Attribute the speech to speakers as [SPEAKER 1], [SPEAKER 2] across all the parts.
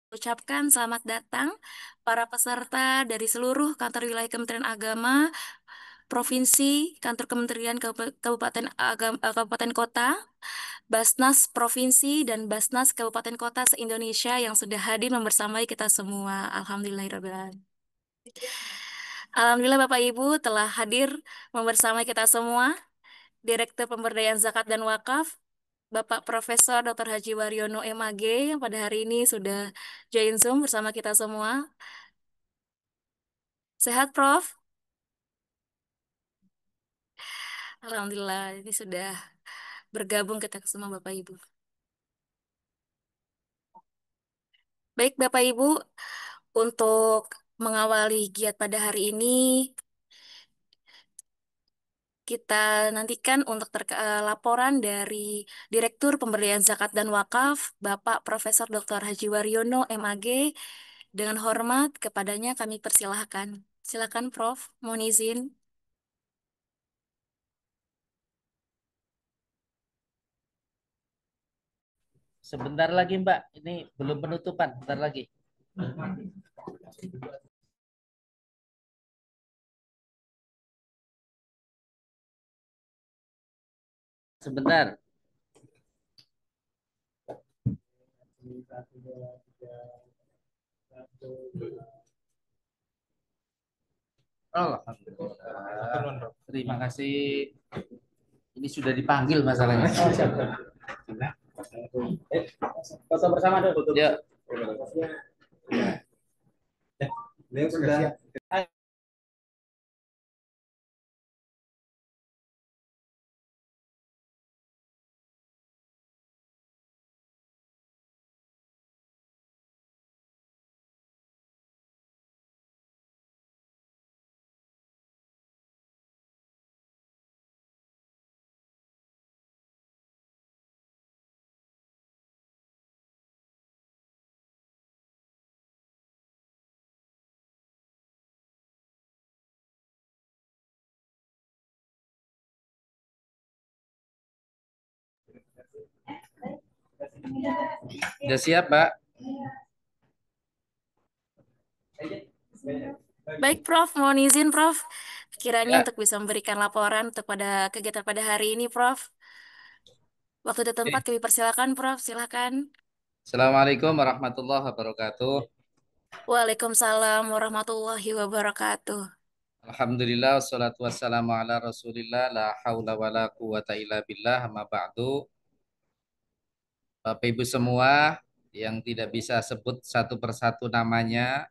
[SPEAKER 1] Ucapkan selamat datang para peserta dari seluruh kantor wilayah Kementerian Agama, provinsi, kantor kementerian, kabupaten kota, Basnas provinsi dan Basnas kabupaten kota se-Indonesia yang sudah hadir membersamai kita semua. Alhamdulillahirrahmanirrahim. Alhamdulillah Bapak Ibu telah hadir membersamai kita semua. Direktur Pemberdayaan Zakat dan Wakaf, Bapak Profesor Dr. Haji Waryono MAG yang pada hari ini sudah join Zoom bersama kita semua. Sehat, Prof? Alhamdulillah, ini sudah bergabung kita semua Bapak Ibu. Baik Bapak Ibu, untuk mengawali giat pada hari ini, kita nantikan untuk laporan dari Direktur Pemberdayaan Zakat dan Wakaf, Bapak Profesor Dr. Haji Waryono MAG. Dengan hormat kepadanya kami persilahkan. Silakan Prof, mohon izin.
[SPEAKER 2] Sebentar lagi Mbak, ini belum penutupan, bentar lagi. Sebentar. Alhamdulillah. Terima kasih. Ini sudah dipanggil masalahnya. Foto bersama dulu. Ya. Beliau sudah. Sudah siap, Mbak?
[SPEAKER 1] Baik Prof, mohon izin Prof. Kiranya
[SPEAKER 2] Ya.
[SPEAKER 1] untuk bisa memberikan laporan untuk pada kegiatan pada hari ini Prof. Waktu dan tempat
[SPEAKER 2] Oke.
[SPEAKER 1] kami persilakan Prof, silakan.
[SPEAKER 2] Assalamualaikum warahmatullahi wabarakatuh.
[SPEAKER 1] Waalaikumsalam warahmatullahi wabarakatuh.
[SPEAKER 2] Alhamdulillah, wassalatu wassalamu ala rasulillah, la hawla wa la quwata illa billah, amma ba'du. Bapak Ibu semua yang tidak bisa sebut satu persatu namanya,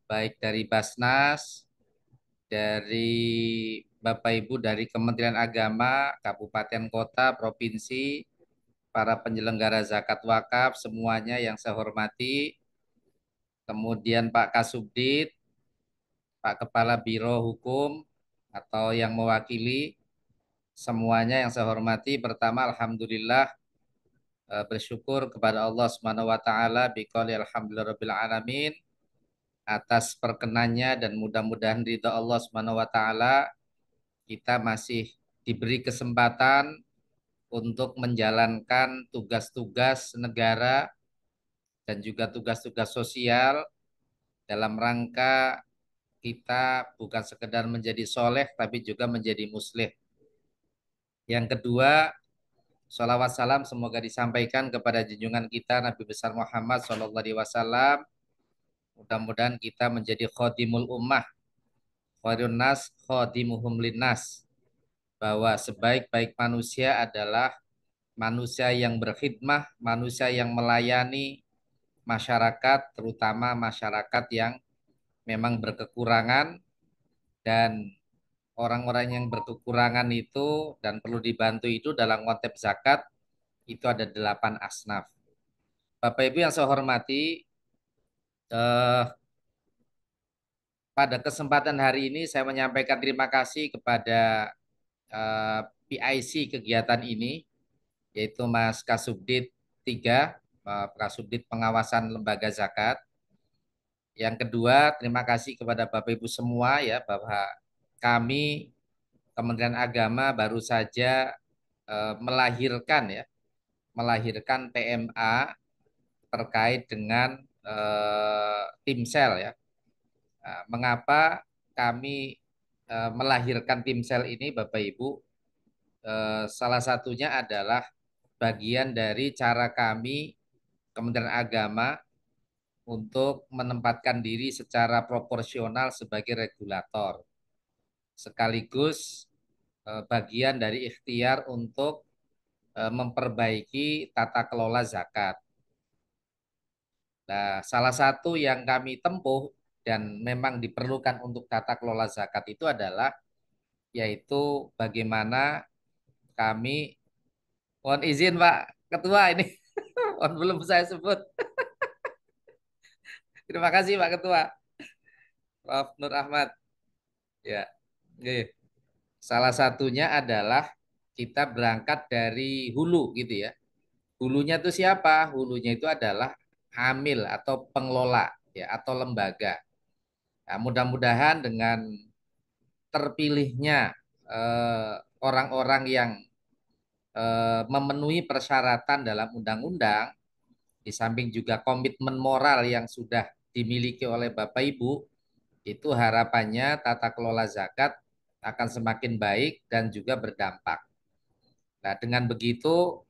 [SPEAKER 2] baik dari Basnas, dari Bapak Ibu dari Kementerian Agama, Kabupaten Kota, Provinsi, para penyelenggara zakat wakaf, semuanya yang saya hormati, kemudian Pak Kasubdit, Pak Kepala Biro Hukum, atau yang mewakili, semuanya yang saya hormati. Pertama, Alhamdulillah, bersyukur kepada Allah Subhanahu wa taala biqouli alhamdulillahirabbil alamin atas perkenannya dan mudah-mudahan ridha Allah Subhanahu wa taala kita masih diberi kesempatan untuk menjalankan tugas-tugas negara dan juga tugas-tugas sosial dalam rangka kita bukan sekedar menjadi soleh tapi juga menjadi muslih. Yang kedua, salawat salam semoga disampaikan kepada junjungan kita Nabi besar Muhammad SAW. Mudah-mudahan kita menjadi khodimul ummah, khairun nas khodimuhum linnas, bahwa sebaik-baik manusia adalah manusia yang berkhidmah, manusia yang melayani masyarakat, terutama masyarakat yang memang berkekurangan, dan orang-orang yang berkekurangan itu dan perlu dibantu itu dalam konteks zakat itu ada 8 asnaf. Bapak Ibu yang saya hormati, pada kesempatan hari ini saya menyampaikan terima kasih kepada PIC kegiatan ini, yaitu Mas Kasubdit 3, Kasubdit Pengawasan Lembaga Zakat. Yang kedua, terima kasih kepada Bapak Ibu semua ya, bahwa kami Kementerian Agama baru saja melahirkan PMA terkait dengan Timsel ya. Nah, mengapa kami melahirkan Timsel ini, Bapak Ibu? Salah satunya adalah bagian dari cara kami Kementerian Agama untuk menempatkan diri secara proporsional sebagai regulator, sekaligus bagian dari ikhtiar untuk memperbaiki tata kelola zakat. Nah, salah satu yang kami tempuh dan memang diperlukan untuk tata kelola zakat itu adalah yaitu bagaimana kami, mohon izin Pak Ketua ini, mohon belum saya sebut. Terima kasih Pak Ketua, Prof. Nur Ahmad. Ya, oke. Salah satunya adalah kita berangkat dari hulu gitu ya. Hulunya itu siapa? Hulunya itu adalah amil atau pengelola ya atau lembaga. Nah, mudah-mudahan dengan terpilihnya orang-orang yang memenuhi persyaratan dalam undang-undang, di samping juga komitmen moral yang sudah dimiliki oleh Bapak Ibu, itu harapannya tata kelola zakat akan semakin baik dan juga berdampak. Nah, dengan begitu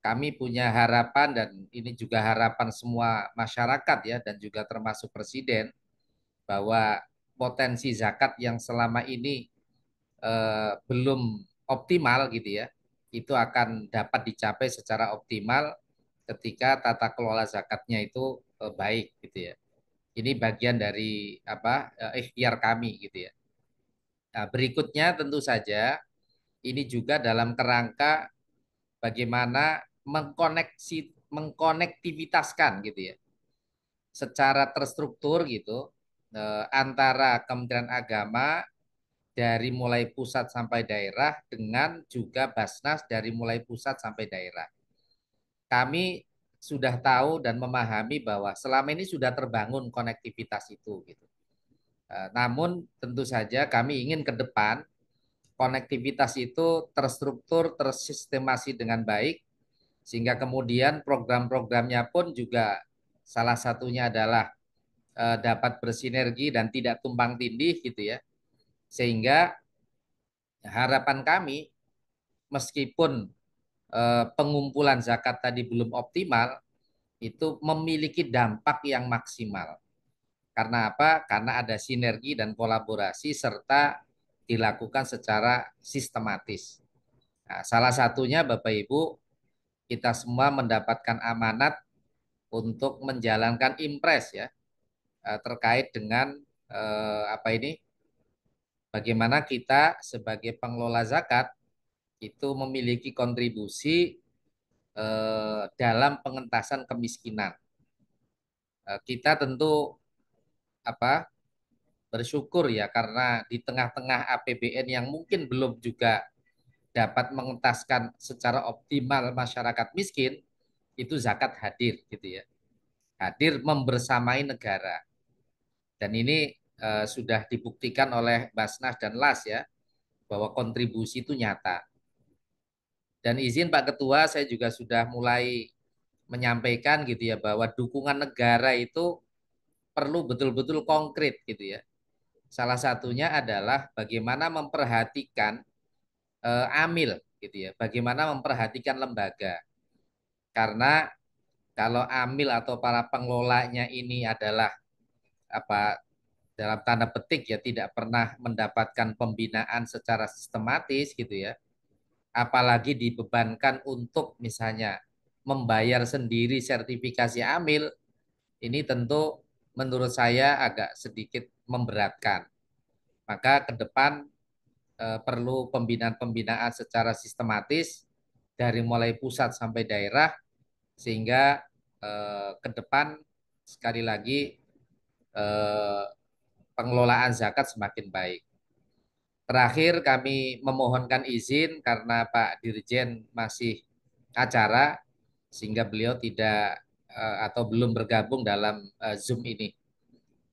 [SPEAKER 2] kami punya harapan dan ini juga harapan semua masyarakat ya dan juga termasuk Presiden bahwa potensi zakat yang selama ini belum optimal gitu ya, itu akan dapat dicapai secara optimal ketika tata kelola zakatnya itu baik gitu ya. Ini bagian dari apa ikhtiar kami gitu ya. Nah, berikutnya tentu saja ini juga dalam kerangka bagaimana mengkonektivitaskan gitu ya secara terstruktur gitu antara Kementerian Agama dari mulai pusat sampai daerah dengan juga Basnas dari mulai pusat sampai daerah. Kami sudah tahu dan memahami bahwa selama ini sudah terbangun konektivitas itu gitu. Namun tentu saja kami ingin ke depan konektivitas itu terstruktur, tersistemasi dengan baik sehingga kemudian program-programnya pun juga salah satunya adalah dapat bersinergi dan tidak tumpang tindih gitu ya. Sehingga harapan kami meskipun pengumpulan zakat tadi belum optimal itu memiliki dampak yang maksimal. Karena apa? Karena ada sinergi dan kolaborasi serta dilakukan secara sistematis. Nah, salah satunya Bapak Ibu, kita semua mendapatkan amanat untuk menjalankan impres ya terkait dengan apa ini bagaimana kita sebagai pengelola zakat itu memiliki kontribusi dalam pengentasan kemiskinan. Kita tentu apa bersyukur ya karena di tengah-tengah APBN yang mungkin belum juga dapat mengentaskan secara optimal masyarakat miskin, itu zakat hadir gitu ya. Hadir membersamai negara. Dan ini sudah dibuktikan oleh Basnas dan Las ya bahwa kontribusi itu nyata. Dan izin Pak Ketua, saya juga sudah mulai menyampaikan gitu ya bahwa dukungan negara itu perlu betul-betul konkret gitu ya. Salah satunya adalah bagaimana memperhatikan amil gitu ya, bagaimana memperhatikan lembaga. Karena kalau amil atau para pengelolanya ini adalah apa dalam tanda petik ya tidak pernah mendapatkan pembinaan secara sistematis gitu ya. Apalagi dibebankan untuk misalnya membayar sendiri sertifikasi amil, ini tentu menurut saya agak sedikit memberatkan. Maka ke depan perlu pembinaan-pembinaan secara sistematis dari mulai pusat sampai daerah sehingga ke depan sekali lagi eh, pengelolaan zakat semakin baik. Terakhir kami memohonkan izin karena Pak Dirjen masih acara sehingga beliau tidak atau belum bergabung dalam Zoom ini.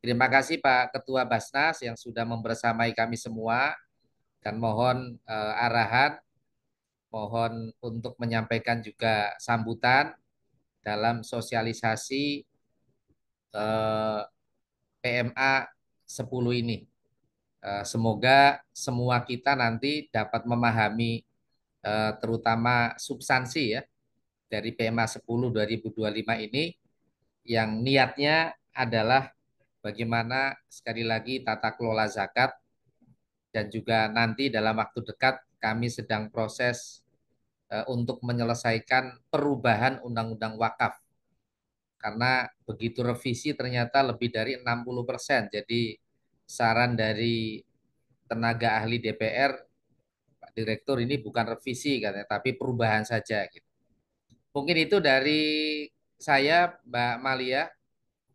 [SPEAKER 2] Terima kasih Pak Ketua Basnas yang sudah membersamai kami semua dan mohon arahan, mohon untuk menyampaikan juga sambutan dalam sosialisasi eh, PMA 10 ini. Semoga semua kita nanti dapat memahami terutama substansi ya dari PMA 10 2025 ini yang niatnya adalah bagaimana sekali lagi tata kelola zakat dan juga nanti dalam waktu dekat kami sedang proses untuk menyelesaikan perubahan Undang-Undang Wakaf karena begitu revisi ternyata lebih dari 60%. Jadi saran dari tenaga ahli DPR, Pak Direktur ini bukan revisi katanya, tapi perubahan saja gitu. Mungkin itu dari saya, Mbak Malia.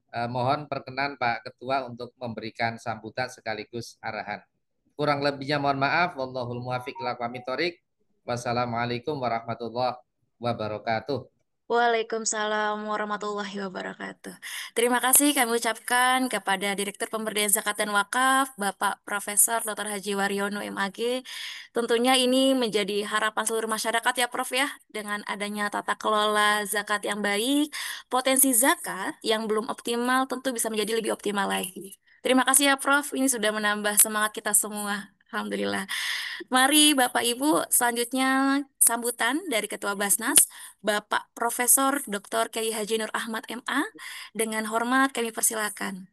[SPEAKER 2] Mohon perkenan Pak Ketua untuk memberikan sambutan sekaligus arahan. Kurang lebihnya mohon maaf. Wallahul muwaffiq ila aqwamit thoriq. Wassalamualaikum warahmatullahi wabarakatuh.
[SPEAKER 1] Waalaikumsalam warahmatullahi wabarakatuh. Terima kasih kami ucapkan kepada Direktur Pemberdayaan Zakat dan Wakaf, Bapak Profesor Dr. Haji Waryono MAG. Tentunya ini menjadi harapan seluruh masyarakat ya Prof ya, dengan adanya tata kelola zakat yang baik, potensi zakat yang belum optimal tentu bisa menjadi lebih optimal lagi. Terima kasih ya Prof, ini sudah menambah semangat kita semua. Alhamdulillah. Mari Bapak Ibu, selanjutnya sambutan dari Ketua Basnas, Bapak Profesor Dr. Kiai Haji Nur Ahmad MA. Dengan hormat kami persilakan.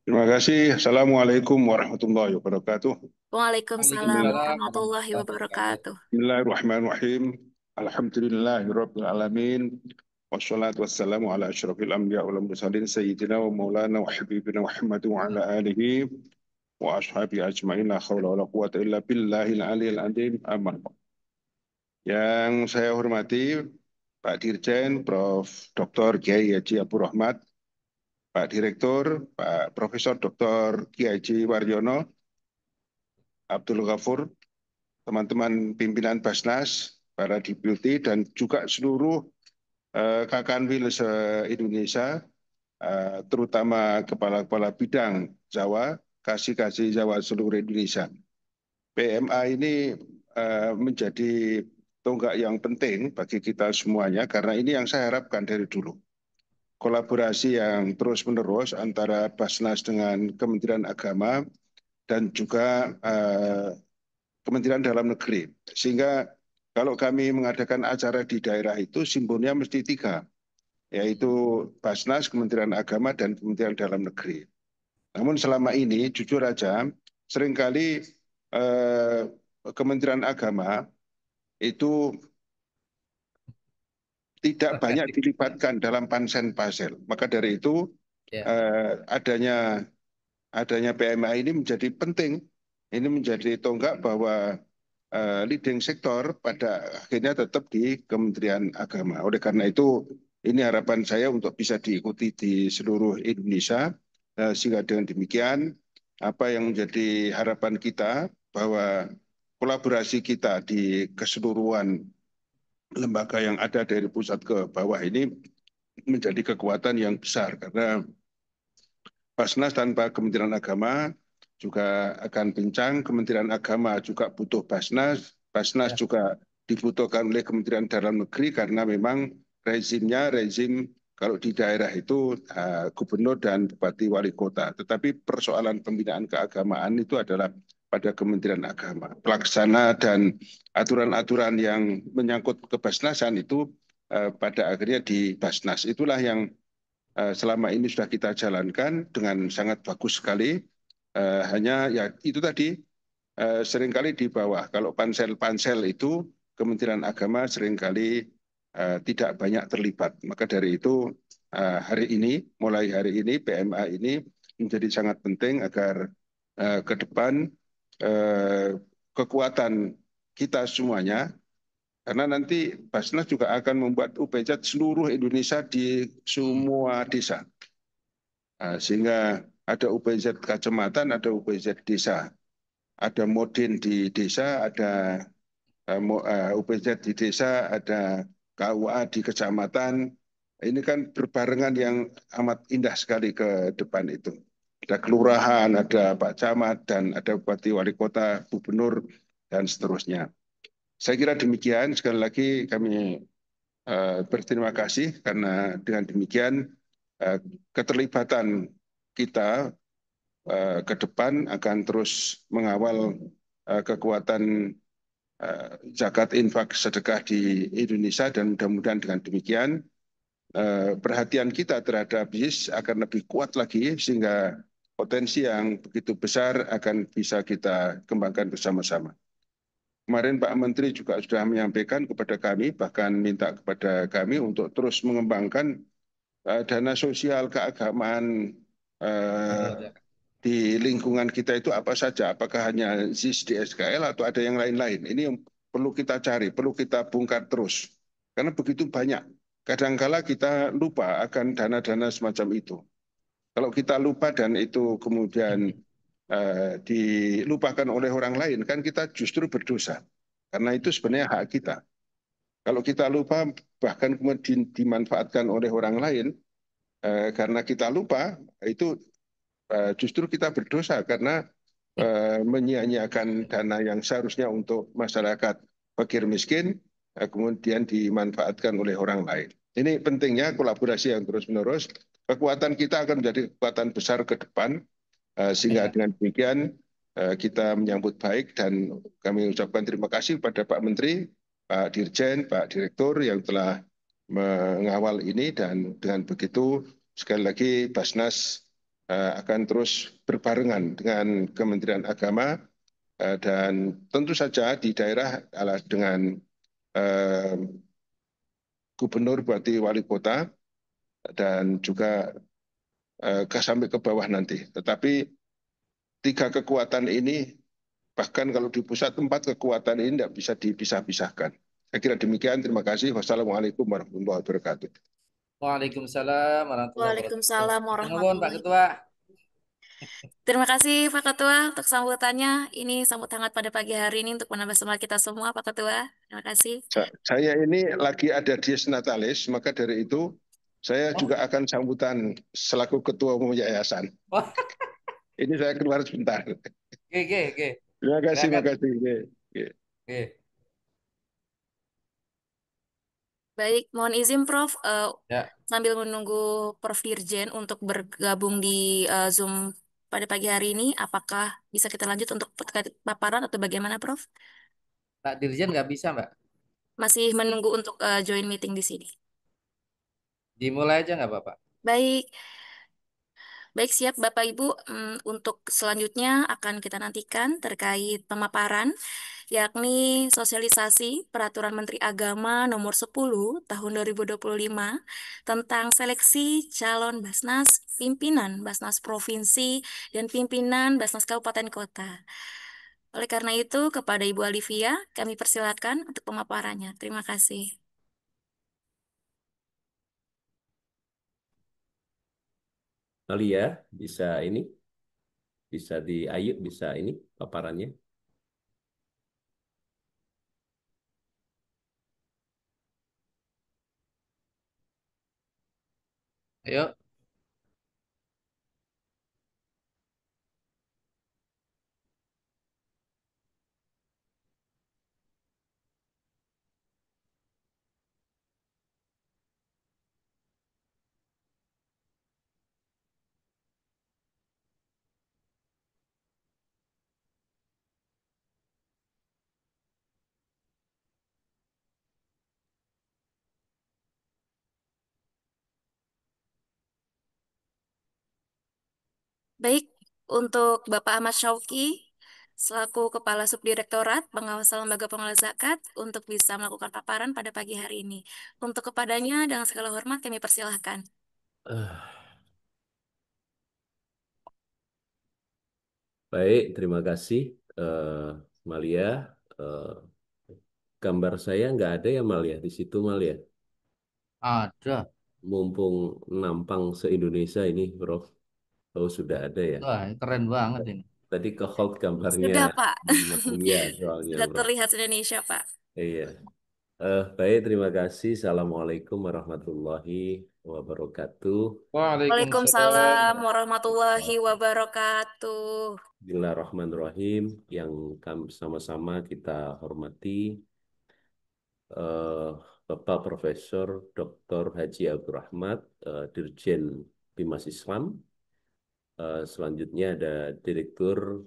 [SPEAKER 3] Terima kasih. Assalamualaikum warahmatullahi wabarakatuh.
[SPEAKER 1] Waalaikumsalam
[SPEAKER 2] Waalaikumsalam
[SPEAKER 1] warahmatullahi
[SPEAKER 2] warahmatullahi wabarakatuh.
[SPEAKER 1] wabarakatuh.
[SPEAKER 3] Bismillahirrahmanirrahim. Alhamdulillahirabbil alamin. Wassalatu wassalamu ala asyrafil anbiya wal mursalin sayyidina wa maulana wa habibina Muhammad wa ala alihi wa ashabi ajmain la haula wala quwata illa billahil aliyil azim. Amin. Yang saya hormati Pak Dirjen Prof. Dr. Kiai Haji Abdul Rahmat, Pak Direktur Pak Profesor Dr. Kiai Haji Waryono Abdul Ghafur, teman-teman pimpinan Basnas, para deputi, dan juga seluruh Kakanwil se-Indonesia, terutama kepala-kepala bidang Jawa, kasih-kasih Jawa seluruh Indonesia. PMA ini menjadi tonggak yang penting bagi kita semuanya, karena ini yang saya harapkan dari dulu. Kolaborasi yang terus-menerus antara Basnas dengan Kementerian Agama dan juga Kementerian Dalam Negeri. Sehingga kalau kami mengadakan acara di daerah itu simbolnya mesti tiga, yaitu Basnas, Kementerian Agama, dan Kementerian Dalam Negeri. Namun selama ini jujur aja seringkali Kementerian Agama itu tidak banyak dilibatkan dalam pansel-pansel. Maka dari itu
[SPEAKER 2] Ya,
[SPEAKER 3] adanya PMA ini menjadi penting. Ini menjadi tonggak bahwa leading sektor pada akhirnya tetap di Kementerian Agama. Oleh karena itu, ini harapan saya untuk bisa diikuti di seluruh Indonesia, sehingga dengan demikian, apa yang menjadi harapan kita bahwa kolaborasi kita di keseluruhan lembaga yang ada dari pusat ke bawah ini menjadi kekuatan yang besar, karena Basnas tanpa Kementerian Agama juga akan pincang. Kementerian Agama juga butuh Basnas. Basnas
[SPEAKER 2] ya,
[SPEAKER 3] juga dibutuhkan oleh Kementerian Dalam Negeri karena memang rezimnya rezim kalau di daerah itu gubernur dan bupati wali kota. Tetapi persoalan pembinaan keagamaan itu adalah pada Kementerian Agama. Pelaksana dan aturan-aturan yang menyangkut kebasnasan itu pada akhirnya di Basnas. Itulah yang selama ini sudah kita jalankan dengan sangat bagus sekali. Hanya ya itu tadi seringkali di bawah. Kalau pansel-pansel itu Kementerian Agama seringkali tidak banyak terlibat. Maka dari itu hari ini, mulai hari ini PMA ini menjadi sangat penting agar ke depan kekuatan kita semuanya, karena nanti Basnas juga akan membuat UPZ seluruh Indonesia di semua desa. Sehingga ada UPZ kecamatan, ada UPZ desa. Ada Modin di desa, ada UPZ di desa, ada KUA di kecamatan. Ini kan berbarengan yang amat indah sekali ke depan itu. Ada kelurahan, ada Pak Camat, dan ada Bupati Wali Kota, Gubernur, dan seterusnya. Saya kira demikian. Sekali lagi kami berterima kasih karena dengan demikian eh, keterlibatan kita ke depan akan terus mengawal kekuatan zakat infak sedekah di Indonesia, dan mudah-mudahan dengan demikian perhatian kita terhadap BIS akan lebih kuat lagi sehingga potensi yang begitu besar akan bisa kita kembangkan bersama-sama. Kemarin Pak Menteri juga sudah menyampaikan kepada kami, bahkan minta kepada kami untuk terus mengembangkan dana sosial keagamaan
[SPEAKER 2] Betul,
[SPEAKER 3] eh,
[SPEAKER 2] ya.
[SPEAKER 3] di lingkungan kita itu apa saja, apakah hanya ZIS di SKL atau ada yang lain-lain. Ini yang perlu kita cari, perlu kita bongkar terus. Karena begitu banyak. Kadangkala kita lupa akan dana-dana semacam itu. Kalau kita lupa dan itu kemudian dilupakan oleh orang lain, kan kita justru berdosa. Karena itu sebenarnya hak kita. Kalau kita lupa, bahkan kemudian dimanfaatkan oleh orang lain, karena kita lupa, itu justru kita berdosa karena menyia-nyiakan dana yang seharusnya untuk masyarakat fakir miskin, kemudian dimanfaatkan oleh orang lain. Ini pentingnya kolaborasi yang terus-menerus. Kekuatan kita akan menjadi kekuatan besar ke depan, sehingga
[SPEAKER 2] Ya.
[SPEAKER 3] dengan demikian kita menyambut baik dan kami ucapkan terima kasih kepada Pak Menteri, Pak Dirjen, Pak Direktur yang telah mengawal ini, dan dengan begitu sekali lagi Basnas akan terus berbarengan dengan Kementerian Agama, dan tentu saja di daerah dengan eh, gubernur, berarti wali kota, dan juga sampai ke bawah nanti. Tetapi tiga kekuatan ini, bahkan kalau di pusat tempat, kekuatan ini tidak bisa dipisah-pisahkan. Saya kira demikian. Terima kasih. Wassalamualaikum warahmatullahi wabarakatuh.
[SPEAKER 2] Waalaikumsalam warahmatullahi wabarakatuh.
[SPEAKER 1] Waalaikumsalam
[SPEAKER 2] Matur nuwun Pak
[SPEAKER 1] warahmatullahi
[SPEAKER 2] Ketua.
[SPEAKER 1] wabarakatuh. Terima kasih Pak Ketua untuk sambutannya. Ini sambut hangat pada pagi hari ini untuk menambah semangat kita semua Pak Ketua. Terima kasih.
[SPEAKER 3] Saya ini lagi ada dies natalis, maka dari itu saya
[SPEAKER 2] Oh,
[SPEAKER 3] juga akan sambutan selaku ketua umum yayasan.
[SPEAKER 2] wah,
[SPEAKER 3] Ini saya keluar sebentar.
[SPEAKER 2] oke, oke, oke.
[SPEAKER 3] Terima kasih,
[SPEAKER 2] Silakan.
[SPEAKER 3] makasih. Oke, oke.
[SPEAKER 2] Oke.
[SPEAKER 1] Baik, mohon izin Prof.
[SPEAKER 2] Ya,
[SPEAKER 1] Sambil menunggu Prof. Dirjen untuk bergabung di Zoom pada pagi hari ini, apakah bisa kita lanjut untuk paparan atau bagaimana Prof?
[SPEAKER 2] Pak Dirjen nggak bisa, Mbak.
[SPEAKER 1] Masih menunggu untuk join meeting di sini.
[SPEAKER 2] Dimulai aja nggak, Bapak?
[SPEAKER 1] Baik, baik siap Bapak Ibu. Untuk selanjutnya akan kita nantikan terkait pemaparan, yakni sosialisasi Peraturan Menteri Agama Nomor 10 Tahun 2025 tentang seleksi calon Basnas, pimpinan Basnas Provinsi, dan pimpinan Basnas Kabupaten Kota. Oleh karena itu, kepada Ibu Alivia, kami persilakan untuk pemaparannya. Terima kasih.
[SPEAKER 4] Alia bisa ini, bisa di Ayu bisa ini paparannya.
[SPEAKER 2] Ayo.
[SPEAKER 1] Baik, untuk Bapak Ahmad Syauqi, selaku Kepala Subdirektorat Pengawasan Lembaga Pengelola Zakat, untuk bisa melakukan paparan pada pagi hari ini. Untuk kepadanya, dengan segala hormat kami persilahkan.
[SPEAKER 4] Ah, baik, terima kasih Malia. Eh, gambar saya nggak ada ya Malia di situ Malia.
[SPEAKER 2] Ada.
[SPEAKER 4] Mumpung nampang se-Indonesia ini, Prof. Oh sudah ada ya.
[SPEAKER 2] Wah, ini keren banget ini.
[SPEAKER 4] Tadi ke hold gambarnya
[SPEAKER 1] Sudah, Pak.
[SPEAKER 4] Malia soalnya,
[SPEAKER 1] Sudah
[SPEAKER 4] Prof.
[SPEAKER 1] terlihat Indonesia, Pak.
[SPEAKER 4] Iya. Baik, terima kasih. Assalamualaikum warahmatullahi wabarakatuh.
[SPEAKER 2] Waalaikumsalam
[SPEAKER 1] Waalaikumsalam
[SPEAKER 2] warahmatullahi
[SPEAKER 1] warahmatullahi wabarakatuh.
[SPEAKER 4] Bismillahirrahmanirrahim yang kami sama-sama kita hormati eh, Bapak Profesor Dr. Haji Abdul Rahmat, Dirjen Bimas Islam. Selanjutnya ada Direktorat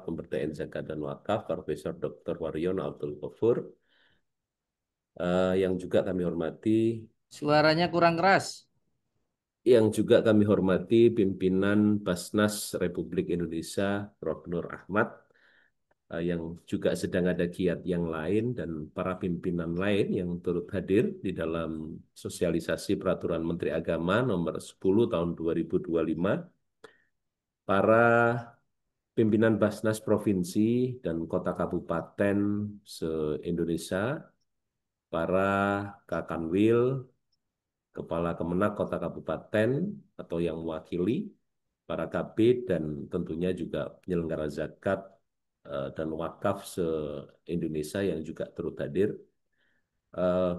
[SPEAKER 4] Pemberdayaan Zakat dan Wakaf, Profesor Dr. Waryono Abdul Ghafur. Yang juga kami hormati,
[SPEAKER 2] Suaranya kurang keras.
[SPEAKER 4] pimpinan Basnas Republik Indonesia, Prof. Nur Ahmad, yang juga sedang ada giat yang lain, dan para pimpinan lain yang turut hadir di dalam sosialisasi Peraturan Menteri Agama nomor 10 tahun 2025, para pimpinan Basnas Provinsi dan Kota Kabupaten se-Indonesia, para Kakanwil, Kepala Kemenak Kota Kabupaten atau yang mewakili, para Kabid, dan tentunya juga penyelenggara zakat dan wakaf se-Indonesia yang juga turut hadir.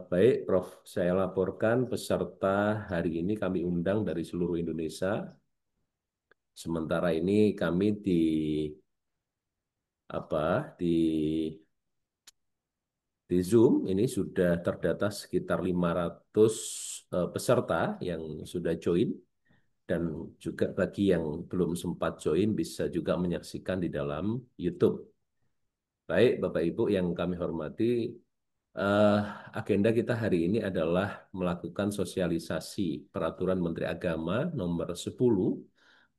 [SPEAKER 4] Baik, Prof, saya laporkan peserta hari ini kami undang dari seluruh Indonesia. Sementara ini kami apa di di Zoom ini sudah terdata sekitar 500 peserta yang sudah join, dan juga bagi yang belum sempat join bisa juga menyaksikan di dalam YouTube. Baik, Bapak Ibu yang kami hormati, eh, agenda kita hari ini adalah melakukan sosialisasi Peraturan Menteri Agama nomor 10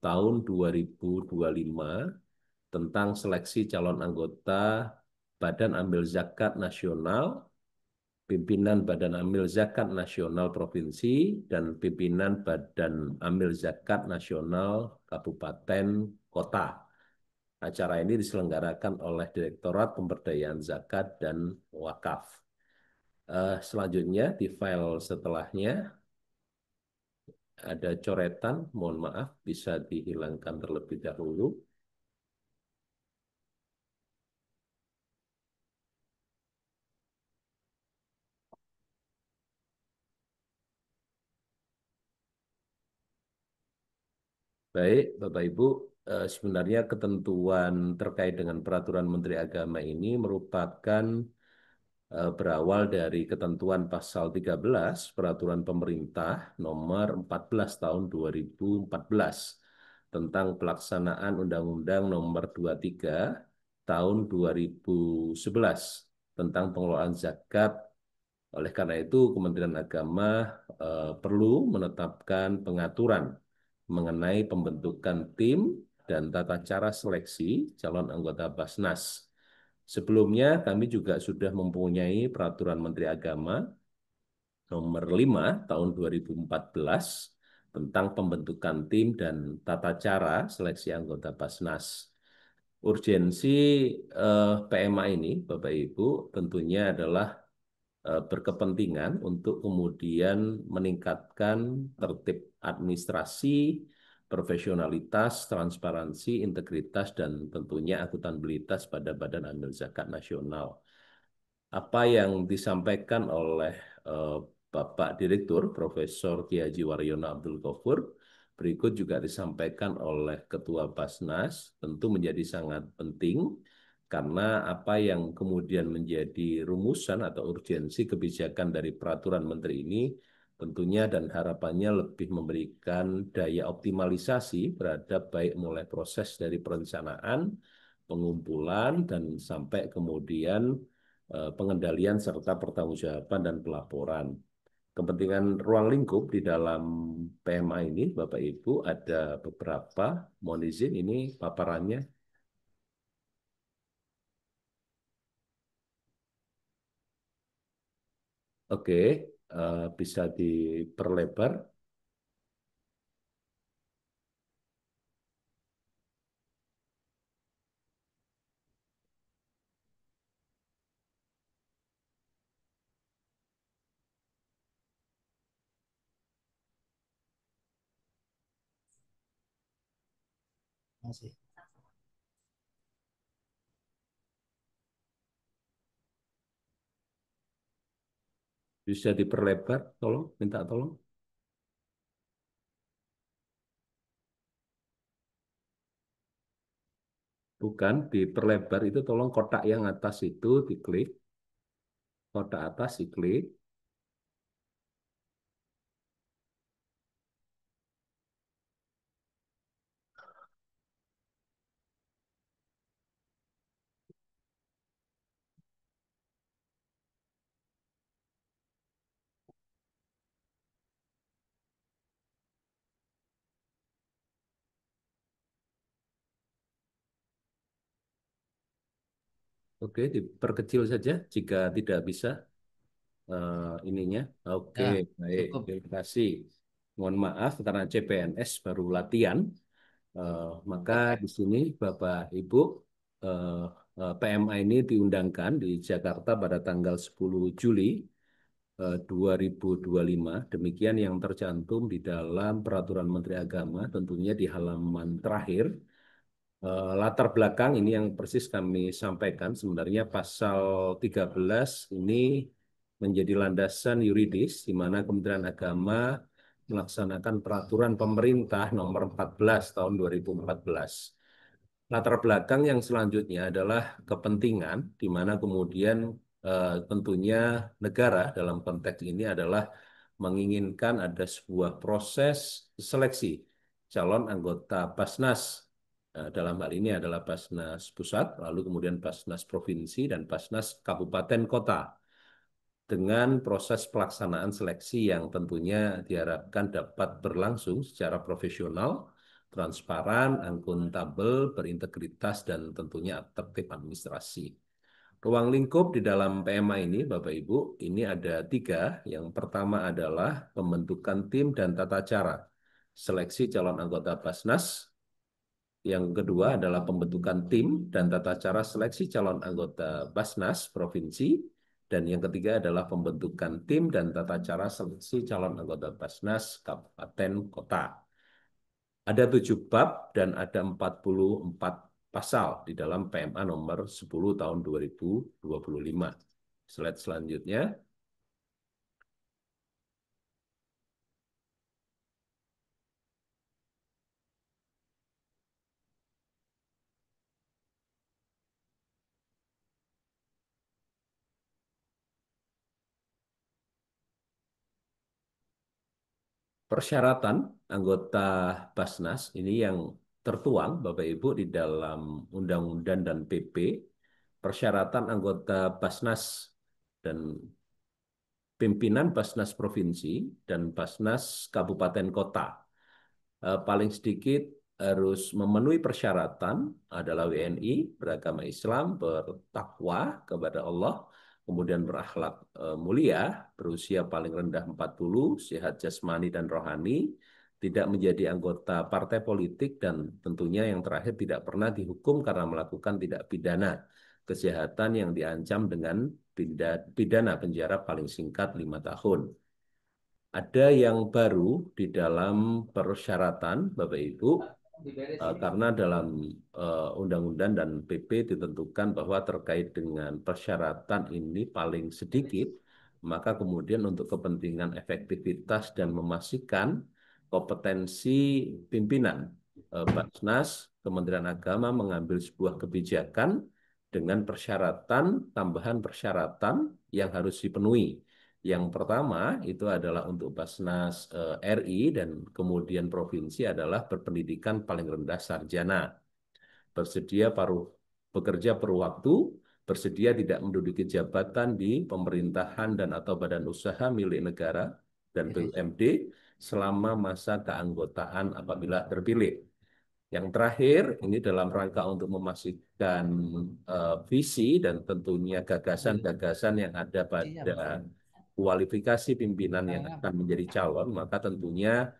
[SPEAKER 4] tahun 2025 tentang seleksi calon anggota Badan Amil Zakat Nasional, pimpinan Badan Amil Zakat Nasional Provinsi, dan pimpinan Badan Amil Zakat Nasional Kabupaten Kota. Acara ini diselenggarakan oleh Direktorat Pemberdayaan Zakat dan Wakaf. Selanjutnya di file setelahnya ada coretan, mohon maaf bisa dihilangkan terlebih dahulu. Baik, Bapak Ibu, sebenarnya ketentuan terkait dengan Peraturan Menteri Agama ini merupakan berawal dari ketentuan pasal 13 Peraturan Pemerintah Nomor 14 Tahun 2014 tentang pelaksanaan Undang-Undang Nomor 23 Tahun 2011 tentang pengelolaan zakat. Oleh karena itu, Kementerian Agama perlu menetapkan pengaturan mengenai pembentukan tim dan tata cara seleksi calon anggota Basnas. Sebelumnya, kami juga sudah mempunyai Peraturan Menteri Agama Nomor 5 Tahun 2014 tentang pembentukan tim dan tata cara seleksi anggota Basnas. Urgensi PMA ini, Bapak Ibu, tentunya adalah berkepentingan untuk kemudian meningkatkan tertib administrasi, profesionalitas, transparansi, integritas, dan tentunya akuntabilitas pada Badan Amil Zakat Nasional. Apa yang disampaikan oleh eh, Bapak Direktur Profesor Ki Haji Waryono Abdul Ghafur berikut juga disampaikan oleh Ketua Basnas tentu menjadi sangat penting, karena apa yang kemudian menjadi rumusan atau urgensi kebijakan dari peraturan menteri ini tentunya dan harapannya lebih memberikan daya optimalisasi terhadap baik mulai proses dari perencanaan, pengumpulan, dan sampai kemudian pengendalian serta pertanggungjawaban dan pelaporan. Kepentingan ruang lingkup di dalam PMA ini, Bapak Ibu, ada beberapa. Mohon izin, ini paparannya. Oke, bisa diperlebar.
[SPEAKER 2] Masih.
[SPEAKER 4] Bisa diperlebar, tolong, minta tolong. Bukan, diperlebar itu tolong kotak yang atas itu diklik. Kotak atas diklik. Oke, diperkecil saja jika tidak bisa ininya. Oke,
[SPEAKER 2] Ya,
[SPEAKER 4] baik.
[SPEAKER 2] cukup.
[SPEAKER 4] Terima kasih. Mohon maaf karena CPNS baru latihan. Maka di sini Bapak Ibu eh, PMA ini diundangkan di Jakarta pada tanggal 10 Juli 2025. Demikian yang tercantum di dalam Peraturan Menteri Agama, tentunya di halaman terakhir. Latar belakang ini yang persis kami sampaikan, sebenarnya pasal 13 ini menjadi landasan yuridis di mana Kementerian Agama melaksanakan peraturan pemerintah nomor 14 tahun 2014. Latar belakang yang selanjutnya adalah kepentingan di mana kemudian tentunya negara dalam konteks ini adalah menginginkan ada sebuah proses seleksi calon anggota Basnas. Dalam hal ini adalah Basnas Pusat, lalu kemudian Basnas Provinsi dan Basnas Kabupaten Kota dengan proses pelaksanaan seleksi yang tentunya diharapkan dapat berlangsung secara profesional, transparan, akuntabel, berintegritas, dan tentunya tertib administrasi. Ruang lingkup di dalam PMA ini, Bapak Ibu, ini ada tiga. Yang pertama adalah pembentukan tim dan tata cara seleksi calon anggota Basnas. Yang kedua adalah pembentukan tim dan tata cara seleksi calon anggota Basnas Provinsi. Dan yang ketiga adalah pembentukan tim dan tata cara seleksi calon anggota Basnas Kabupaten Kota. Ada 7 bab dan ada 44 pasal di dalam PMA nomor 10 tahun 2025. Slide selanjutnya. Persyaratan anggota Basnas ini yang tertuang Bapak Ibu di dalam Undang-Undang dan PP. Persyaratan anggota Basnas dan pimpinan Basnas Provinsi dan Basnas Kabupaten Kota. Paling sedikit harus memenuhi persyaratan adalah WNI, beragama Islam, bertakwa kepada Allah, kemudian berakhlak mulia, berusia paling rendah 40, sehat jasmani dan rohani, tidak menjadi anggota partai politik, dan tentunya yang terakhir tidak pernah dihukum karena melakukan tidak pidana kejahatan yang diancam dengan pidana penjara paling singkat 5 tahun. Ada yang baru di dalam persyaratan, Bapak Ibu, karena dalam Undang-Undang dan PP ditentukan bahwa terkait dengan persyaratan ini paling sedikit, maka kemudian untuk kepentingan efektivitas dan memastikan kompetensi pimpinan Basnas, Kementerian Agama mengambil sebuah kebijakan dengan persyaratan, tambahan persyaratan yang harus dipenuhi. Yang pertama itu adalah untuk Basnas RI dan kemudian provinsi adalah berpendidikan paling rendah sarjana, bersedia bekerja paruh waktu, bersedia tidak menduduki jabatan di pemerintahan dan atau badan usaha milik negara dan BUMD selama masa keanggotaan apabila terpilih. Yang terakhir, ini dalam rangka untuk memastikan visi dan tentunya gagasan-gagasan yang ada pada kualifikasi pimpinan yang akan menjadi calon, maka tentunya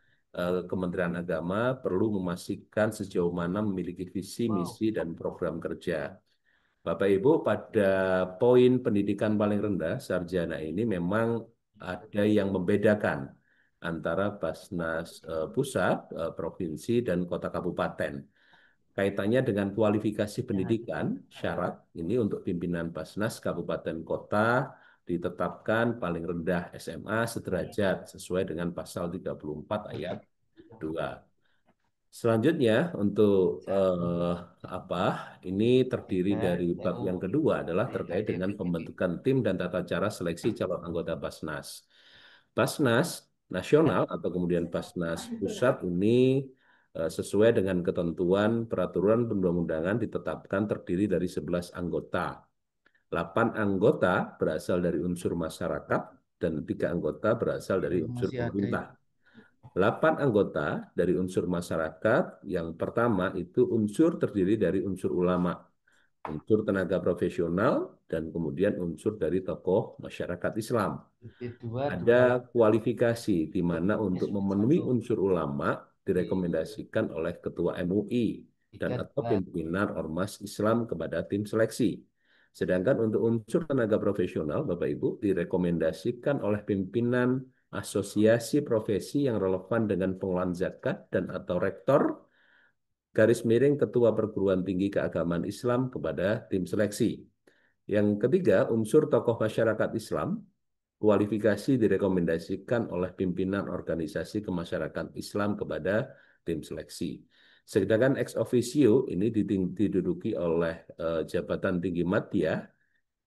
[SPEAKER 4] Kementerian Agama perlu memastikan sejauh mana memiliki visi, misi, dan program kerja. Bapak Ibu, pada poin pendidikan paling rendah, sarjana ini memang ada yang membedakan antara Basnas pusat, provinsi, dan kota kabupaten. Kaitannya dengan kualifikasi pendidikan, syarat ini untuk pimpinan Basnas Kabupaten Kota ditetapkan paling rendah SMA sederajat sesuai dengan pasal 34 ayat 2. Selanjutnya untuk apa? Ini terdiri dari bab yang kedua adalah terkait dengan pembentukan tim dan tata cara seleksi calon anggota Basnas. Basnas nasional atau kemudian Basnas pusat ini sesuai dengan ketentuan peraturan perundang-undangan ditetapkan terdiri dari 11 anggota. 8 anggota berasal dari unsur masyarakat dan 3 anggota berasal dari unsur pemerintah. 8 anggota dari unsur masyarakat, yang pertama itu unsur terdiri dari unsur ulama. unsur tenaga profesional, dan kemudian unsur dari tokoh masyarakat Islam. Ada kualifikasi di mana untuk memenuhi unsur ulama direkomendasikan oleh Ketua MUI dan atau pimpinan Ormas Islam kepada tim seleksi. Sedangkan untuk unsur tenaga profesional, Bapak Ibu, direkomendasikan oleh pimpinan asosiasi profesi yang relevan dengan pengelolaan zakat dan atau rektor, garis miring Ketua Perguruan Tinggi Keagamaan Islam kepada tim seleksi. Yang ketiga, unsur tokoh masyarakat Islam, kualifikasi direkomendasikan oleh pimpinan organisasi kemasyarakatan Islam kepada tim seleksi. Sedangkan ex officio ini diduduki oleh jabatan tinggi madya.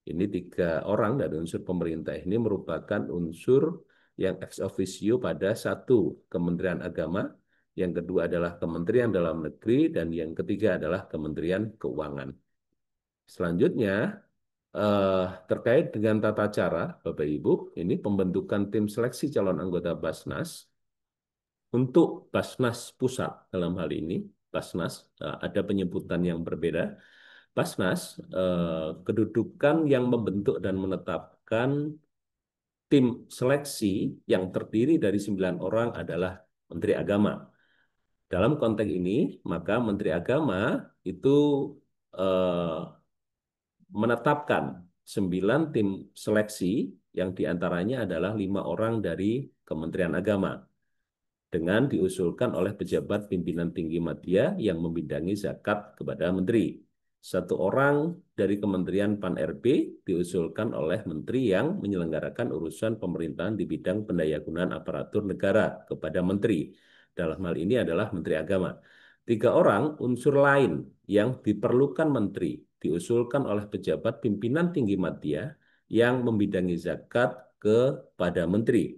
[SPEAKER 4] Ini 3 orang dari unsur pemerintah ini merupakan unsur yang ex officio pada 1 Kementerian Agama, yang kedua adalah Kementerian Dalam Negeri, dan yang ketiga adalah Kementerian Keuangan. Selanjutnya, terkait dengan tata cara, Bapak Ibu, ini pembentukan tim seleksi calon anggota Basnas. Untuk Basnas Pusat dalam hal ini, Basnas ada penyebutan yang berbeda. Basnas, kedudukan yang membentuk dan menetapkan tim seleksi yang terdiri dari 9 orang adalah Menteri Agama. Dalam konteks ini, maka Menteri Agama itu eh, menetapkan 9 tim seleksi yang diantaranya adalah 5 orang dari Kementerian Agama dengan diusulkan oleh pejabat pimpinan tinggi media yang membidangi zakat kepada menteri. 1 orang dari Kementerian Pan-RB diusulkan oleh menteri yang menyelenggarakan urusan pemerintahan di bidang pendayagunaan aparatur negara kepada menteri. Dalam hal ini adalah Menteri Agama. 3 orang unsur lain yang diperlukan menteri diusulkan oleh pejabat pimpinan tinggi media yang membidangi zakat kepada menteri.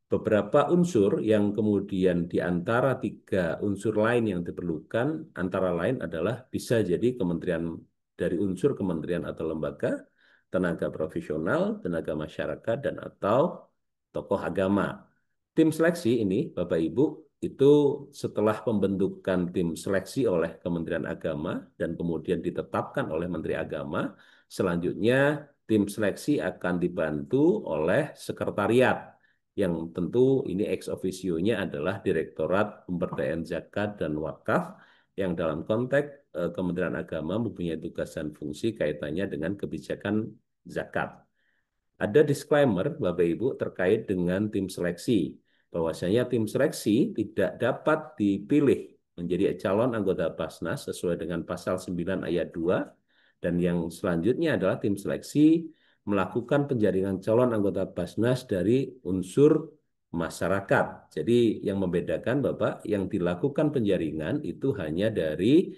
[SPEAKER 4] Beberapa unsur yang kemudian di antara 3 unsur lain yang diperlukan, antara lain adalah bisa jadi kementerian dari unsur kementerian atau lembaga, tenaga profesional, tenaga masyarakat, dan atau tokoh agama. Tim seleksi ini, Bapak Ibu, itu setelah pembentukan tim seleksi oleh Kementerian Agama dan kemudian ditetapkan oleh Menteri Agama, selanjutnya tim seleksi akan dibantu oleh sekretariat yang tentu ini ex officio-nya adalah Direktorat Pemberdayaan Zakat dan Wakaf yang dalam konteks Kementerian Agama mempunyai tugas dan fungsi kaitannya dengan kebijakan zakat. Ada disclaimer Bapak Ibu terkait dengan tim seleksi, bahwasanya tim seleksi tidak dapat dipilih menjadi calon anggota Basnas sesuai dengan pasal 9 ayat 2, dan yang selanjutnya adalah tim seleksi melakukan penjaringan calon anggota Basnas dari unsur masyarakat. Jadi yang membedakan Bapak, yang dilakukan penjaringan itu hanya dari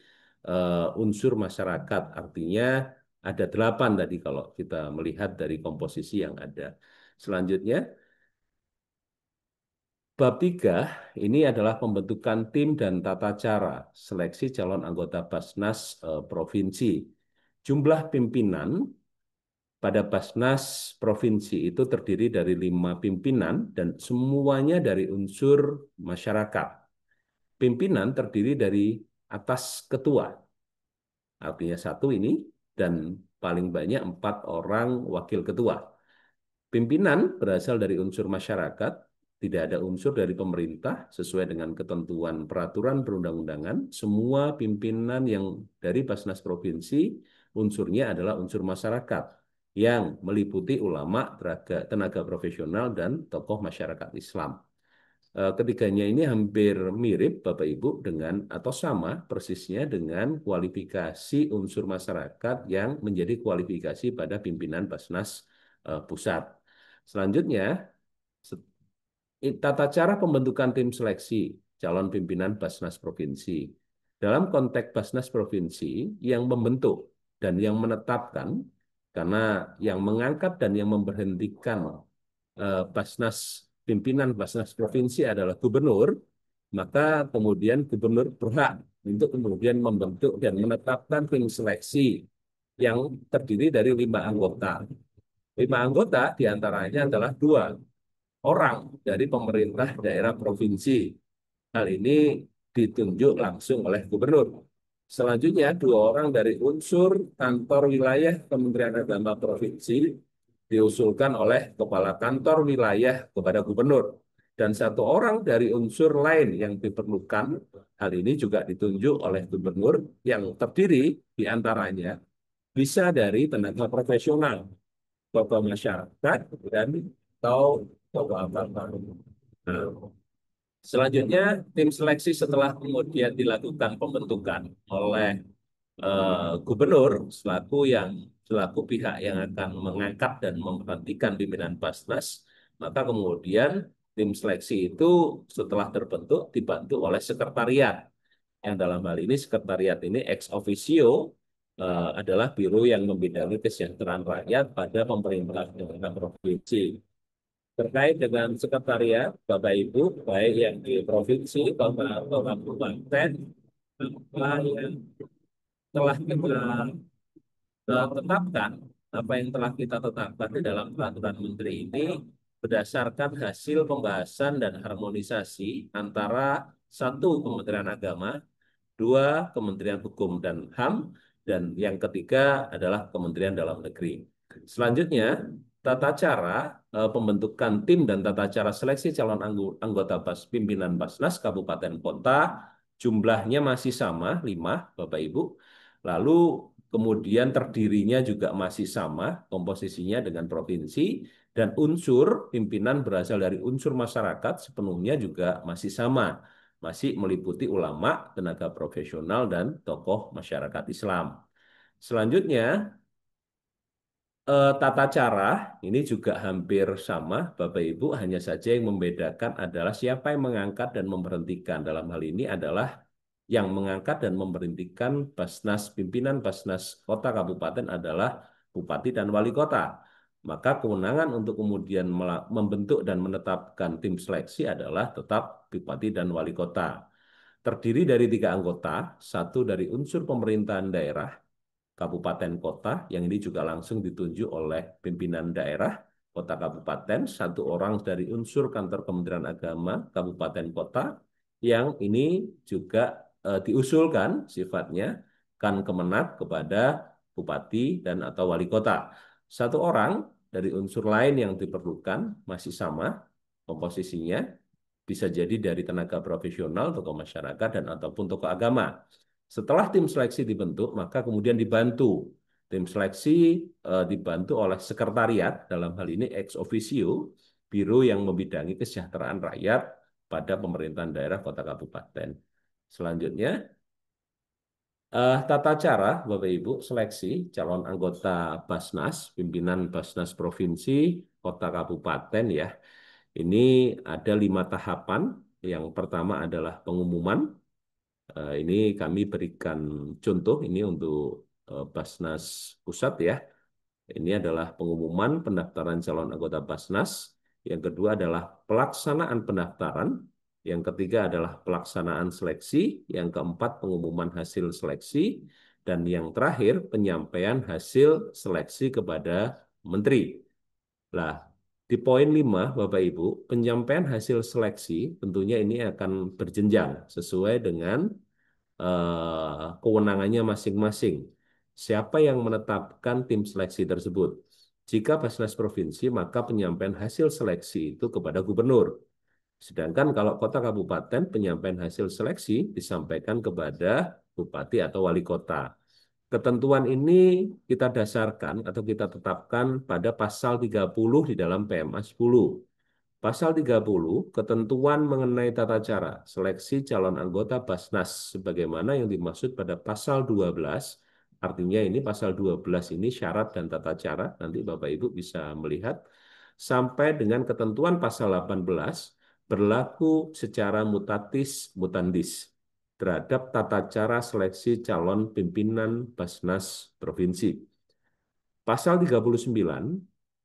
[SPEAKER 4] unsur masyarakat, artinya ada 8 tadi kalau kita melihat dari komposisi yang ada. Selanjutnya, bab 3 ini adalah pembentukan tim dan tata cara seleksi calon anggota Basnas provinsi. Jumlah pimpinan pada Basnas provinsi itu terdiri dari 5 pimpinan dan semuanya dari unsur masyarakat. Pimpinan terdiri dari atas ketua, artinya 1 ini, dan paling banyak 4 orang wakil ketua. Pimpinan berasal dari unsur masyarakat, tidak ada unsur dari pemerintah sesuai dengan ketentuan peraturan perundang-undangan. Semua pimpinan yang dari Basnas provinsi unsurnya adalah unsur masyarakat yang meliputi ulama, tenaga profesional, dan tokoh masyarakat Islam. Ketiganya ini hampir mirip Bapak Ibu dengan atau sama persisnya dengan kualifikasi unsur masyarakat yang menjadi kualifikasi pada pimpinan Basnas pusat. Selanjutnya, tata cara pembentukan tim seleksi calon pimpinan Basnas provinsi. Dalam konteks Basnas provinsi yang membentuk dan yang menetapkan, karena yang mengangkat dan yang memberhentikan Basnas pimpinan Basnas provinsi adalah gubernur, maka kemudian gubernur berhak untuk kemudian membentuk dan menetapkan tim seleksi yang terdiri dari 5 anggota. 5 anggota diantaranya adalah 2 orang dari pemerintah daerah provinsi. Hal ini ditunjuk langsung oleh gubernur. Selanjutnya, 2 orang dari unsur kantor wilayah Kementerian Agama Provinsi diusulkan oleh Kepala Kantor Wilayah kepada Gubernur. Dan 1 orang dari unsur lain yang diperlukan, hal ini juga ditunjuk oleh Gubernur yang terdiri diantaranya bisa dari tenaga profesional, tokoh masyarakat, dan atau tokoh agama. Nah, selanjutnya, tim seleksi setelah kemudian dilakukan pembentukan oleh gubernur selaku pihak yang akan mengangkat dan memberhentikan pimpinan Basnas, maka kemudian tim seleksi itu setelah terbentuk dibantu oleh sekretariat. Yang dalam hal ini sekretariat ini ex officio adalah biro yang membidangi kesejahteraan rakyat pada pemerintah daerah provinsi. Terkait dengan sekretariat, Bapak Ibu, baik yang di provinsi, kota atau kabupaten, apa yang telah kita tetapkan, apa yang telah kita tetapkan di dalam peraturan menteri ini berdasarkan hasil pembahasan dan harmonisasi antara 1 Kementerian Agama, 2 Kementerian Hukum dan HAM, dan yang ketiga adalah Kementerian Dalam Negeri. Selanjutnya, tata cara pembentukan tim dan tata cara seleksi calon anggota pimpinan Basnas Kabupaten Kota jumlahnya masih sama, 5, Bapak Ibu. Lalu kemudian terdirinya juga masih sama, komposisinya dengan provinsi, dan unsur pimpinan berasal dari unsur masyarakat sepenuhnya juga masih sama, masih meliputi ulama, tenaga profesional, dan tokoh masyarakat Islam. Selanjutnya, tata cara ini juga hampir sama, Bapak Ibu, hanya saja yang membedakan adalah siapa yang mengangkat dan memberhentikan. Dalam hal ini adalah yang mengangkat dan memberhentikan Basnas, pimpinan Basnas Kota Kabupaten adalah Bupati dan Wali Kota. Maka kewenangan untuk kemudian membentuk dan menetapkan tim seleksi adalah tetap Bupati dan Wali Kota. Terdiri dari 3 anggota, 1 dari unsur pemerintahan daerah, kabupaten kota, yang ini juga langsung ditunjuk oleh pimpinan daerah kota kabupaten, 1 orang dari unsur kantor Kementerian Agama kabupaten kota, yang ini juga diusulkan sifatnya kan kemenat kepada bupati dan atau wali kota. 1 orang dari unsur lain yang diperlukan masih sama komposisinya, bisa jadi dari tenaga profesional, tokoh masyarakat, dan ataupun tokoh agama. Setelah tim seleksi dibentuk, maka kemudian dibantu. Tim seleksi dibantu oleh sekretariat, dalam hal ini ex officio, biro yang membidangi kesejahteraan rakyat pada pemerintahan daerah kota kabupaten. Selanjutnya, tata cara Bapak Ibu seleksi calon anggota Basnas, pimpinan Basnas Provinsi, kota kabupaten ya. Ini ada 5 tahapan. Yang pertama adalah pengumuman. Ini kami berikan contoh ini untuk Basnas Pusat ya. Ini adalah pengumuman pendaftaran calon anggota Basnas. Yang kedua adalah pelaksanaan pendaftaran. Yang ketiga adalah pelaksanaan seleksi. Yang keempat pengumuman hasil seleksi. Dan yang terakhir penyampaian hasil seleksi kepada Menteri. Lah, di poin 5, Bapak Ibu, penyampaian hasil seleksi tentunya ini akan berjenjang sesuai dengan kewenangannya masing-masing. Siapa yang menetapkan tim seleksi tersebut? Jika Basnas Provinsi, maka penyampaian hasil seleksi itu kepada gubernur. Sedangkan kalau kota kabupaten, penyampaian hasil seleksi disampaikan kepada bupati atau wali kota. Ketentuan ini kita dasarkan atau kita tetapkan pada pasal 30 di dalam PMA 10. Pasal 30, ketentuan mengenai tata cara seleksi calon anggota Basnas sebagaimana yang dimaksud pada pasal 12. Artinya ini pasal 12 ini syarat dan tata cara, nanti Bapak Ibu bisa melihat, sampai dengan ketentuan pasal 18 berlaku secara mutatis mutandis terhadap tata cara seleksi calon pimpinan Basnas Provinsi. Pasal 39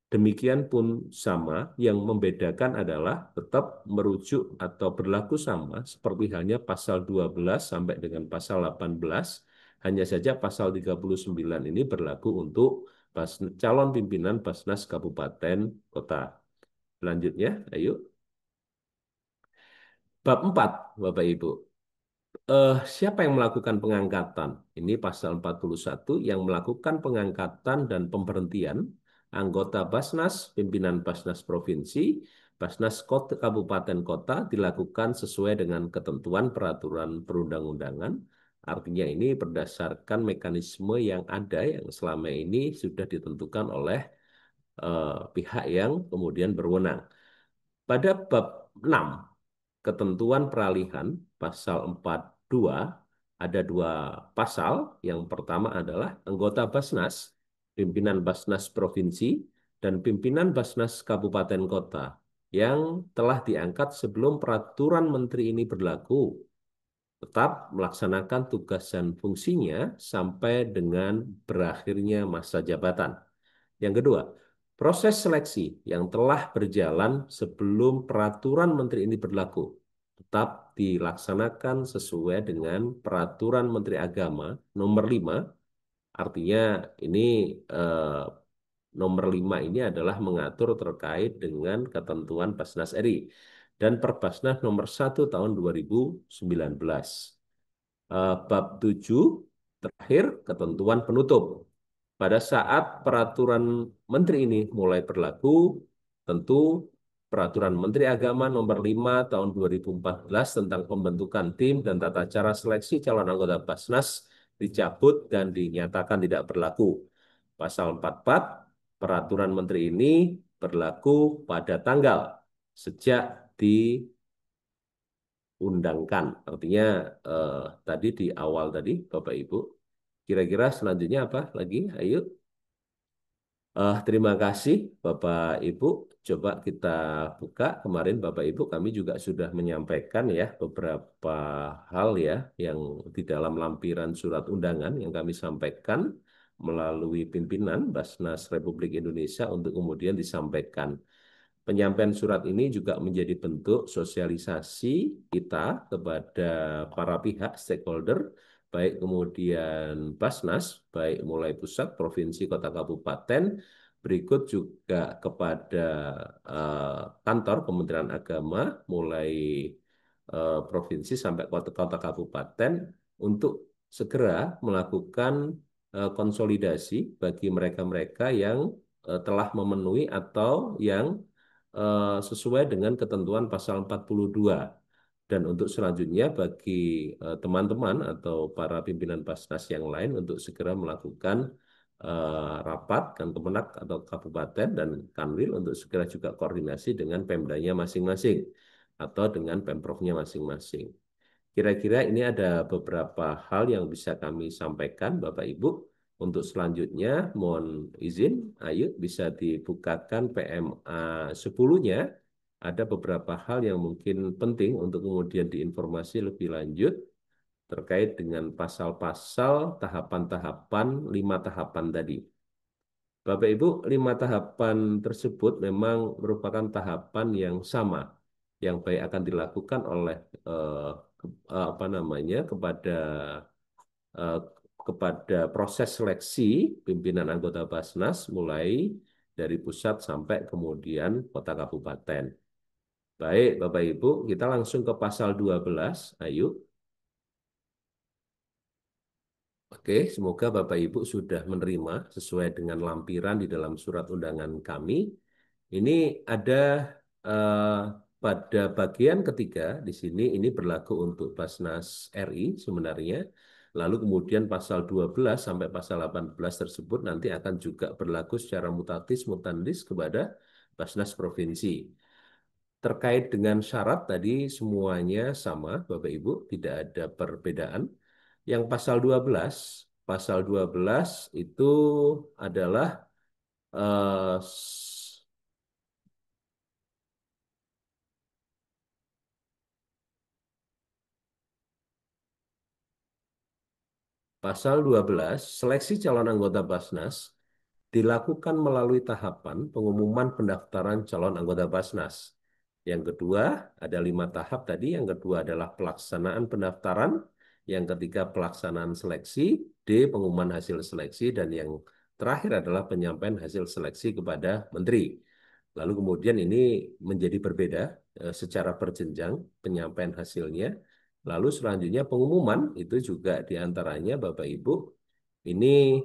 [SPEAKER 4] demikian pun sama, yang membedakan adalah tetap merujuk atau berlaku sama seperti halnya pasal 12 sampai dengan pasal 18, hanya saja pasal 39 ini berlaku untuk calon pimpinan Basnas Kabupaten Kota. Selanjutnya, ayo. Bab 4, Bapak Ibu. siapa yang melakukan pengangkatan? Ini pasal 41 yang melakukan pengangkatan dan pemberhentian anggota Basnas, pimpinan Basnas Provinsi, Basnas Kota, Kabupaten Kota dilakukan sesuai dengan ketentuan peraturan perundang-undangan. Artinya ini berdasarkan mekanisme yang ada yang selama ini sudah ditentukan oleh pihak yang kemudian berwenang. Pada bab 6 ketentuan peralihan pasal 42 ada dua pasal. Yang pertama adalah anggota Basnas, pimpinan Basnas Provinsi, dan pimpinan Basnas Kabupaten Kota yang telah diangkat sebelum peraturan menteri ini berlaku tetap melaksanakan tugas dan fungsinya sampai dengan berakhirnya masa jabatan. Yang kedua, proses seleksi yang telah berjalan sebelum peraturan menteri ini berlaku tetap dilaksanakan sesuai dengan peraturan Menteri Agama nomor 5. Artinya ini eh, nomor 5 ini adalah mengatur terkait dengan ketentuan Basnas RI dan Perbasnas nomor 1 tahun 2019. Bab 7 terakhir ketentuan penutup. Pada saat peraturan menteri ini mulai berlaku, tentu peraturan Menteri Agama nomor 5 tahun 2014 tentang pembentukan tim dan tata cara seleksi calon anggota Basnas dicabut dan dinyatakan tidak berlaku. Pasal 44, peraturan menteri ini berlaku pada tanggal sejak diundangkan. Artinya tadi di awal tadi Bapak Ibu, kira-kira selanjutnya apa lagi? Ayo. Terima kasih Bapak Ibu. Coba kita buka. Kemarin Bapak Ibu kami juga sudah menyampaikan ya beberapa hal ya yang di dalam lampiran surat undangan yang kami sampaikan melalui pimpinan Basnas Republik Indonesia untuk kemudian disampaikan. Penyampaian surat ini juga menjadi bentuk sosialisasi kita kepada para pihak stakeholder, baik kemudian Basnas, baik mulai pusat, provinsi, kota, kabupaten, berikut juga kepada kantor Kementerian Agama, mulai provinsi sampai kota-kota kabupaten, untuk segera melakukan konsolidasi bagi mereka-mereka yang telah memenuhi atau yang sesuai dengan ketentuan pasal 42. Dan untuk selanjutnya bagi teman-teman atau para pimpinan Basnas yang lain untuk segera melakukan rapat kan Kemenak atau kabupaten dan Kanwil untuk segera juga koordinasi dengan Pemdanya masing-masing atau dengan Pemprovnya masing-masing. Kira-kira ini ada beberapa hal yang bisa kami sampaikan Bapak Ibu. Untuk selanjutnya mohon izin, ayo bisa dibukakan PMA 10-nya. Ada beberapa hal yang mungkin penting untuk kemudian diinformasi lebih lanjut terkait dengan pasal-pasal tahapan-tahapan 5 tahapan tadi. Bapak Ibu, 5 tahapan tersebut memang merupakan tahapan yang sama, yang baik akan dilakukan oleh apa namanya eh, kepada proses seleksi pimpinan anggota Basnas mulai dari pusat sampai kemudian kota kabupaten. Baik, Bapak Ibu, kita langsung ke pasal 12. Ayo. Oke, semoga Bapak Ibu sudah menerima sesuai dengan lampiran di dalam surat undangan kami. Ini ada eh, pada bagian ketiga di sini ini berlaku untuk Basnas RI sebenarnya. Lalu kemudian pasal 12 sampai pasal 18 tersebut nanti akan juga berlaku secara mutatis mutandis kepada Basnas Provinsi. Terkait dengan syarat tadi semuanya sama Bapak Ibu, tidak ada perbedaan. Yang pasal 12 itu adalah eh, pasal 12, seleksi calon anggota Basnas dilakukan melalui tahapan pengumuman pendaftaran calon anggota Basnas. Yang kedua, ada 5 tahap tadi. Yang kedua adalah pelaksanaan pendaftaran. Yang ketiga, pelaksanaan seleksi. D, pengumuman hasil seleksi. Dan yang terakhir adalah penyampaian hasil seleksi kepada Menteri. Lalu kemudian ini menjadi berbeda secara berjenjang penyampaian hasilnya. Lalu selanjutnya pengumuman itu juga diantaranya Bapak Ibu ini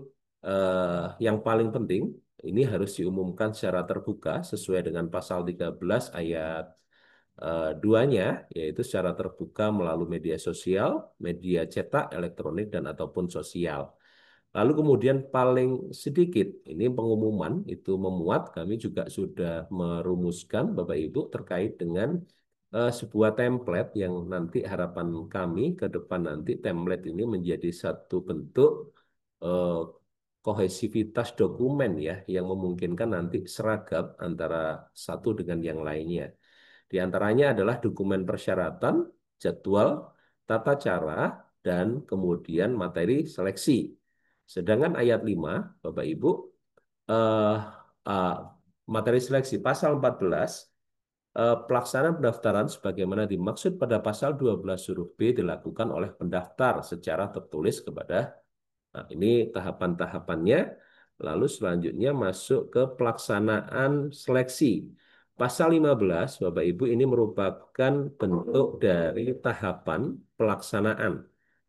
[SPEAKER 4] yang paling penting ini harus diumumkan secara terbuka sesuai dengan pasal 13 ayat 2-nya, yaitu secara terbuka melalui media sosial, media cetak, elektronik, dan ataupun sosial. Lalu kemudian paling sedikit, ini pengumuman itu memuat, kami juga sudah merumuskan Bapak Ibu terkait dengan sebuah template yang nanti harapan kami ke depan nanti template ini menjadi satu bentuk eh, kohesivitas dokumen ya yang memungkinkan nanti seragam antara satu dengan yang lainnya. Di antaranya adalah dokumen persyaratan, jadwal, tata cara, dan kemudian materi seleksi. Sedangkan ayat 5, Bapak Ibu, eh, eh, materi seleksi pasal 14, pelaksanaan pendaftaran sebagaimana dimaksud pada pasal 12 huruf B dilakukan oleh pendaftar secara tertulis kepada. Nah, ini tahapan-tahapannya. Lalu selanjutnya masuk ke pelaksanaan seleksi. Pasal 15, Bapak Ibu, ini merupakan bentuk dari tahapan pelaksanaan.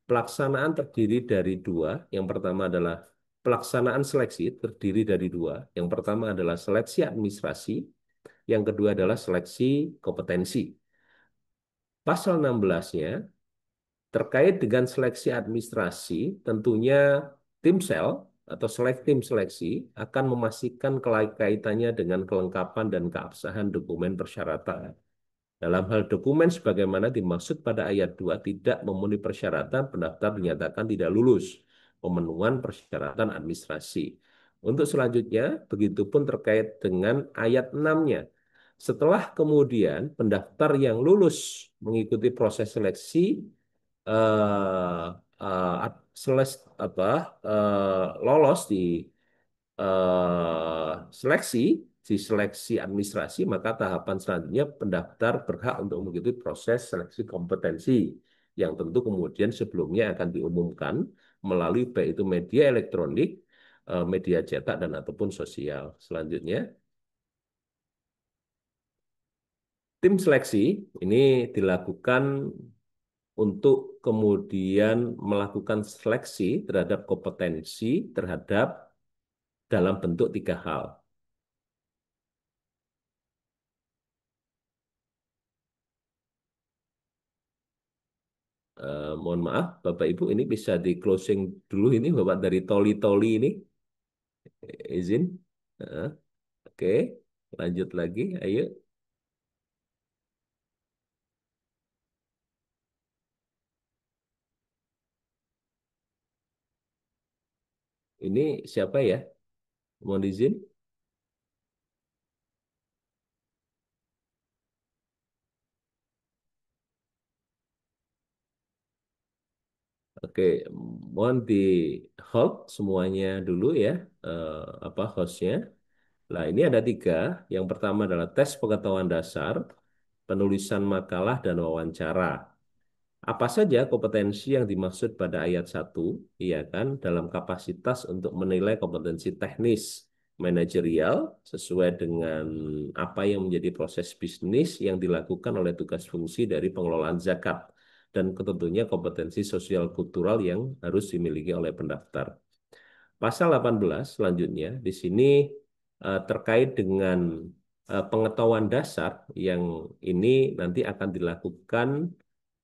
[SPEAKER 4] Pelaksanaan terdiri dari dua. Yang pertama adalah pelaksanaan seleksi terdiri dari dua. Yang pertama adalah seleksi administrasi, yang kedua adalah seleksi kompetensi. Pasal 16-nya terkait dengan seleksi administrasi, tentunya tim sel atau tim seleksi akan memastikan kaitannya dengan kelengkapan dan keabsahan dokumen persyaratan. Dalam hal dokumen sebagaimana dimaksud pada ayat 2 tidak memenuhi persyaratan, pendaftar dinyatakan tidak lulus pemenuhan persyaratan administrasi. Untuk selanjutnya, begitupun terkait dengan ayat 6-nya. Setelah kemudian pendaftar yang lulus mengikuti proses seleksi eh, seles, apa, lolos di seleksi, di seleksi administrasi, maka tahapan selanjutnya pendaftar berhak untuk mengikuti proses seleksi kompetensi yang tentu kemudian sebelumnya akan diumumkan melalui baik itu media elektronik, media cetak, dan ataupun sosial. Selanjutnya, tim seleksi ini dilakukan untuk kemudian melakukan seleksi terhadap kompetensi terhadap dalam bentuk tiga hal. Mohon maaf, Bapak Ibu, ini bisa di closing dulu ini Bapak dari Toli-Toli ini, izin. Oke, lanjut lagi, ayo. Ini siapa ya? Mohon izin. Oke, mohon di hold semuanya dulu ya, eh, apa hostnya. Nah, ini ada tiga. Yang pertama adalah tes pengetahuan dasar, penulisan makalah, dan wawancara. Apa saja kompetensi yang dimaksud pada ayat 1, iya kan, dalam kapasitas untuk menilai kompetensi teknis, manajerial, sesuai dengan apa yang menjadi proses bisnis yang dilakukan oleh tugas fungsi dari pengelolaan zakat, dan tentunya kompetensi sosial kultural yang harus dimiliki oleh pendaftar. Pasal 18 selanjutnya, di sini terkait dengan pengetahuan dasar yang ini nanti akan dilakukan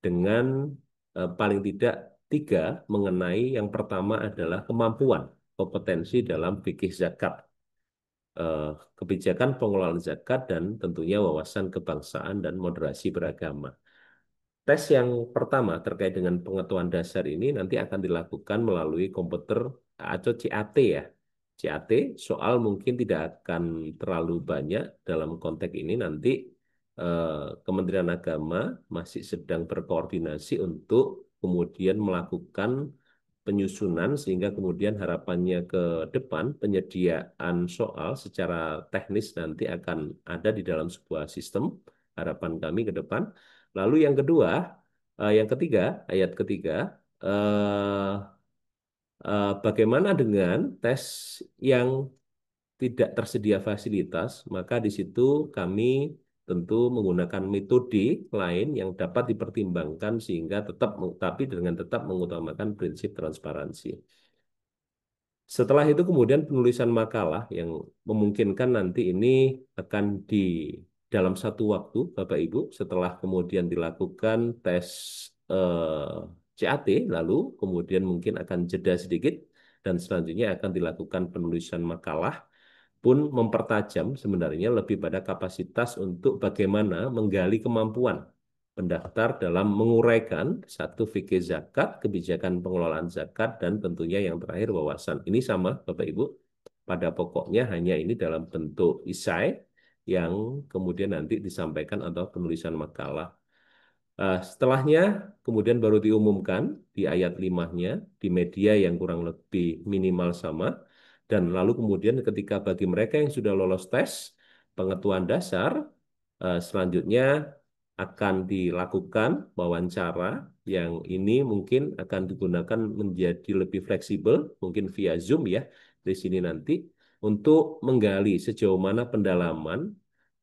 [SPEAKER 4] dengan paling tidak tiga mengenai yang pertama adalah kemampuan kompetensi dalam fikih zakat, eh, kebijakan pengelolaan zakat, dan tentunya wawasan kebangsaan dan moderasi beragama. Tes yang pertama terkait dengan pengetahuan dasar ini nanti akan dilakukan melalui komputer atau CAT ya. CAT soal mungkin tidak akan terlalu banyak dalam konteks ini nanti Kementerian Agama masih sedang berkoordinasi untuk kemudian melakukan penyusunan sehingga kemudian harapannya ke depan penyediaan soal secara teknis nanti akan ada di dalam sebuah sistem, harapan kami ke depan. Lalu yang kedua, yang ketiga, ayat ketiga, eh, bagaimana dengan tes yang tidak tersedia fasilitas, maka di situ kami tentu menggunakan metode lain yang dapat dipertimbangkan sehingga tetap tapi dengan tetap mengutamakan prinsip transparansi. Setelah itu kemudian penulisan makalah yang memungkinkan nanti ini akan di dalam satu waktu, Bapak Ibu, setelah kemudian dilakukan tes CAT, lalu kemudian mungkin akan jeda sedikit, dan selanjutnya akan dilakukan penulisan makalah pun mempertajam sebenarnya lebih pada kapasitas untuk bagaimana menggali kemampuan pendaftar dalam menguraikan satu fikih zakat, kebijakan pengelolaan zakat, dan tentunya yang terakhir wawasan. Ini sama Bapak Ibu, pada pokoknya hanya ini dalam bentuk esai yang kemudian nanti disampaikan atau penulisan makalah. Setelahnya kemudian baru diumumkan di ayat 5-nya di media yang kurang lebih minimal sama, dan lalu kemudian ketika bagi mereka yang sudah lolos tes pengetahuan dasar, selanjutnya akan dilakukan wawancara yang ini mungkin akan digunakan menjadi lebih fleksibel, mungkin via Zoom ya di sini nanti, untuk menggali sejauh mana pendalaman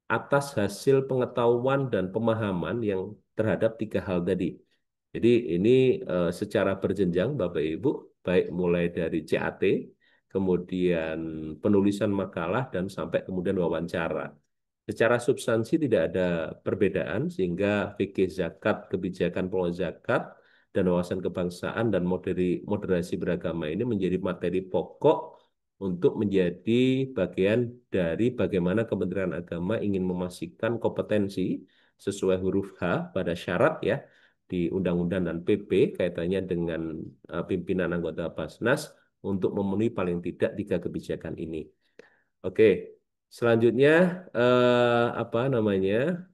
[SPEAKER 4] atas hasil pengetahuan dan pemahaman yang terhadap tiga hal tadi. Jadi ini secara berjenjang Bapak Ibu, baik mulai dari CAT, kemudian penulisan makalah, dan sampai kemudian wawancara. Secara substansi tidak ada perbedaan sehingga fikih zakat, kebijakan pengelolaan zakat, dan wawasan kebangsaan dan moderasi beragama ini menjadi materi pokok untuk menjadi bagian dari bagaimana Kementerian Agama ingin memastikan kompetensi sesuai huruf H pada syarat ya di Undang-Undang dan PP kaitannya dengan pimpinan anggota Basnas untuk memenuhi paling tidak tiga kebijakan ini. Oke, selanjutnya apa namanya?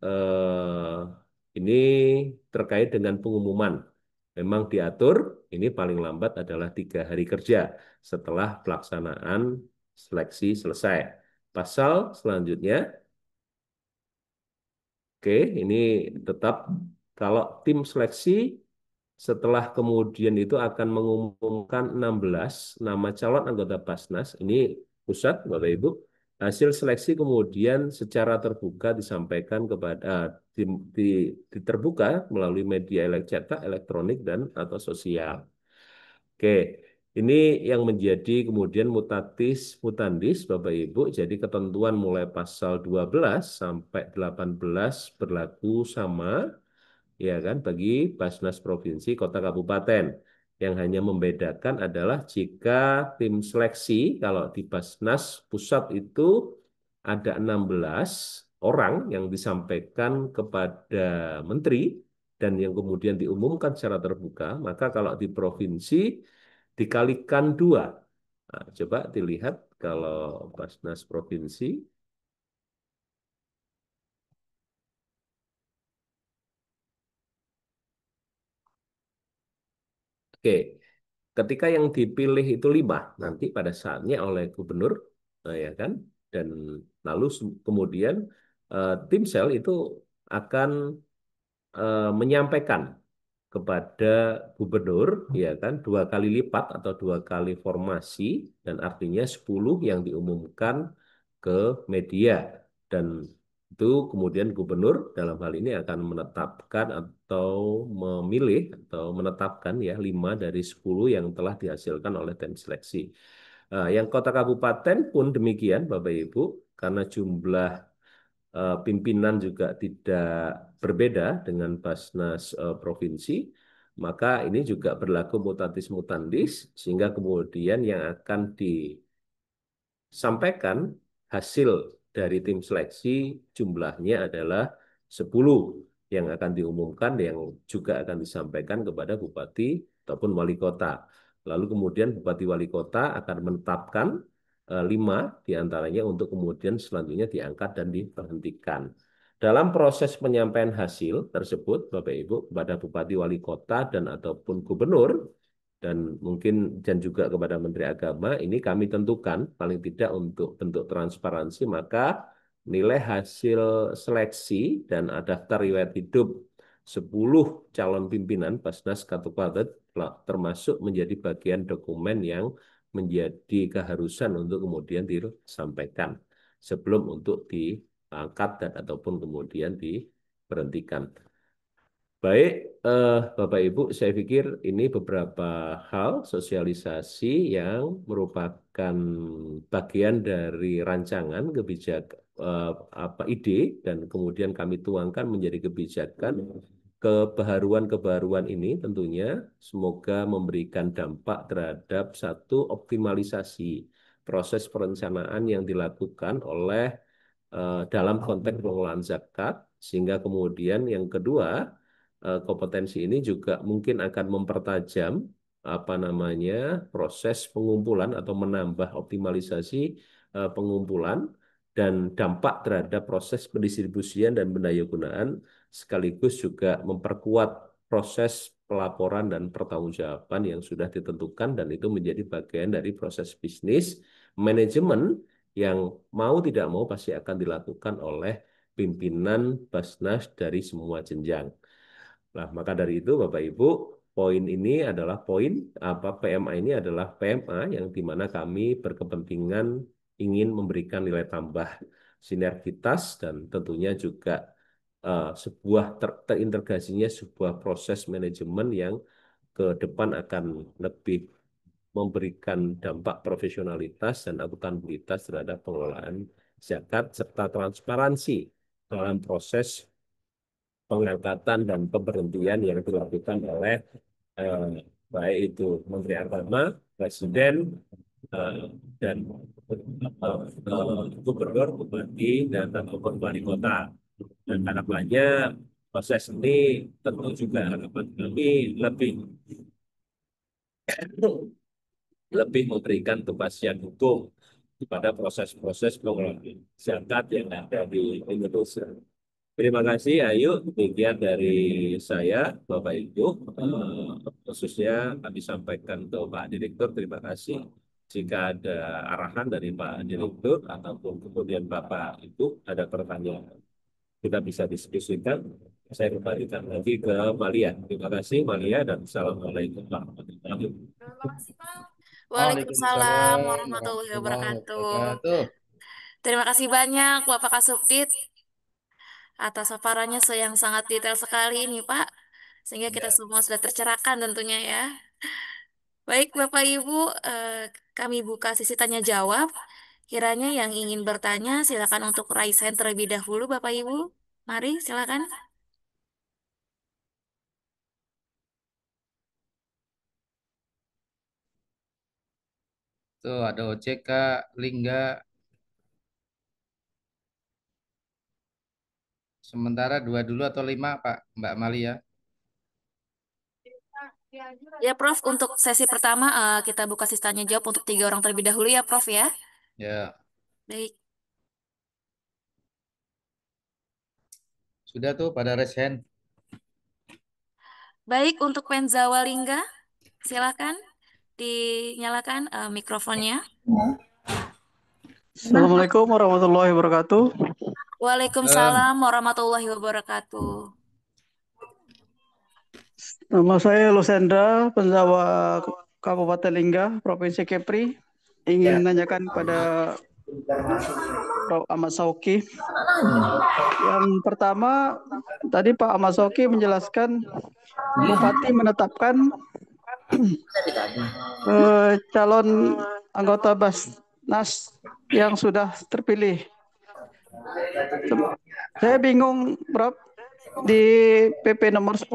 [SPEAKER 4] Ini terkait dengan pengumuman. Memang diatur ini paling lambat adalah 3 hari kerja setelah pelaksanaan seleksi selesai. Pasal selanjutnya, oke, ini tetap kalau tim seleksi setelah kemudian itu akan mengumumkan 16 nama calon anggota Basnas, ini pusat, Bapak Ibu. Hasil seleksi kemudian secara terbuka disampaikan kepada di, di, terbuka melalui media cetak, elektronik, dan atau sosial. Oke, ini yang menjadi kemudian mutatis mutandis Bapak Ibu. Jadi ketentuan mulai pasal 12 sampai 18 berlaku sama ya kan bagi Basnas provinsi kota kabupaten. Yang hanya membedakan adalah jika tim seleksi kalau di Basnas pusat itu ada 16 orang yang disampaikan kepada menteri dan yang kemudian diumumkan secara terbuka, maka kalau di provinsi dikalikan 2. Nah, coba dilihat kalau Basnas provinsi. Oke, ketika yang dipilih itu 5 nanti pada saatnya oleh gubernur, ya kan, dan lalu kemudian tim sel itu akan menyampaikan kepada gubernur, ya kan, 2 kali lipat atau 2 kali formasi, dan artinya 10 yang diumumkan ke media, dan itu kemudian gubernur dalam hal ini akan menetapkan atau memilih atau menetapkan ya 5 dari 10 yang telah dihasilkan oleh tim seleksi. Yang kota kabupaten pun demikian Bapak Ibu, karena jumlah pimpinan juga tidak berbeda dengan Basnas provinsi, maka ini juga berlaku mutatis mutandis, sehingga kemudian yang akan disampaikan hasil dari tim seleksi jumlahnya adalah 10 yang akan diumumkan, yang juga akan disampaikan kepada bupati ataupun wali kota. Lalu kemudian bupati wali kota akan menetapkan 5 diantaranya untuk kemudian selanjutnya diangkat dan diberhentikan. Dalam proses penyampaian hasil tersebut, Bapak Ibu, kepada bupati wali kota dan ataupun gubernur, dan mungkin dan juga kepada Menteri Agama, ini kami tentukan paling tidak untuk bentuk transparansi, maka nilai hasil seleksi dan daftar riwayat hidup 10 calon pimpinan Basnas Kabupaten termasuk menjadi bagian dokumen yang menjadi keharusan untuk kemudian disampaikan sebelum untuk diangkat dan ataupun kemudian diberhentikan. Baik, Bapak Ibu, saya pikir ini beberapa hal sosialisasi yang merupakan bagian dari rancangan kebijakan apa ide dan kemudian kami tuangkan menjadi kebijakan. Kebaharuan-kebaharuan ini tentunya semoga memberikan dampak terhadap satu optimalisasi proses perencanaan yang dilakukan oleh dalam konteks pengelolaan zakat, sehingga kemudian yang kedua kompetensi ini juga mungkin akan mempertajam apa namanya proses pengumpulan atau menambah optimalisasi pengumpulan dan dampak terhadap proses pendistribusian dan pendayagunaan sekaligus juga memperkuat proses pelaporan dan pertanggungjawaban yang sudah ditentukan dan itu menjadi bagian dari proses bisnis manajemen yang mau tidak mau pasti akan dilakukan oleh pimpinan Basnas dari semua jenjang. Nah, maka dari itu Bapak Ibu, poin ini adalah poin apa PMA ini adalah PMA yang dimana kami berkepentingan ingin memberikan nilai tambah sinergitas dan tentunya juga sebuah terintegrasinya sebuah proses manajemen yang ke depan akan lebih memberikan dampak profesionalitas dan akuntabilitas terhadap pengelolaan zakat serta transparansi dalam proses pengangkatan dan pemberhentian yang dilakukan oleh eh, baik itu Menteri Agama, Presiden, eh, dan Gubernur, Bupati, dan ataupun Wali Kota. Dan harapannya proses ini tentu juga harapan kami lebih memberikan kepastian hukum kepada proses-proses pengelolaan zakat yang ada di Indonesia. Terima kasih, Ayu. Demikian dari saya, Bapak Ibu. Khususnya kami sampaikan ke Pak Direktur, terima kasih. Jika ada arahan dari Pak Direktur ataupun kemudian Bapak Ibu ada pertanyaan, kita bisa diskusikan. Saya kembalikan lagi ke Malia. Terima kasih, Malia, dan Assalamualaikum warahmatullahi wabarakatuh.
[SPEAKER 1] Terima kasih, Pak. Waalaikumsalam
[SPEAKER 2] Waalaikumsalam
[SPEAKER 1] warahmatullahi
[SPEAKER 2] warahmatullahi
[SPEAKER 1] wabarakatuh.
[SPEAKER 2] wabarakatuh.
[SPEAKER 1] Terima kasih banyak Bapak Kasubdit atas paparannya yang sangat detail sekali ini, Pak. Sehingga kita
[SPEAKER 2] Ya.
[SPEAKER 1] semua sudah tercerahkan tentunya ya. Baik, Bapak Ibu, kami buka sesi tanya jawab. Kiranya yang ingin bertanya, silakan untuk raise hand terlebih dahulu, Bapak Ibu. Mari, silakan.
[SPEAKER 2] Tuh ada OJK, Lingga. Sementara 2 dulu atau 5, Pak, Mbak Malia.
[SPEAKER 1] Ya, Prof, untuk sesi pertama kita buka sesi tanya jawab untuk 3 orang terlebih dahulu ya, Prof ya.
[SPEAKER 2] Ya,
[SPEAKER 1] Baik.
[SPEAKER 2] sudah tuh pada raise hand.
[SPEAKER 1] Baik, untuk Penzawa Lingga, silakan dinyalakan mikrofonnya.
[SPEAKER 5] Assalamualaikum warahmatullahi wabarakatuh.
[SPEAKER 1] Waalaikumsalam warahmatullahi wabarakatuh.
[SPEAKER 5] Nama saya Lusendra, Penzawa Kabupaten Lingga, Provinsi Kepri. Ingin menanyakan kepada Prof. Ahmad Sauki. Yang pertama, tadi Pak Ahmad Sauki menjelaskan Bupati menetapkan calon anggota Basnas yang sudah terpilih. Saya bingung, Prof. Di PP nomor 10,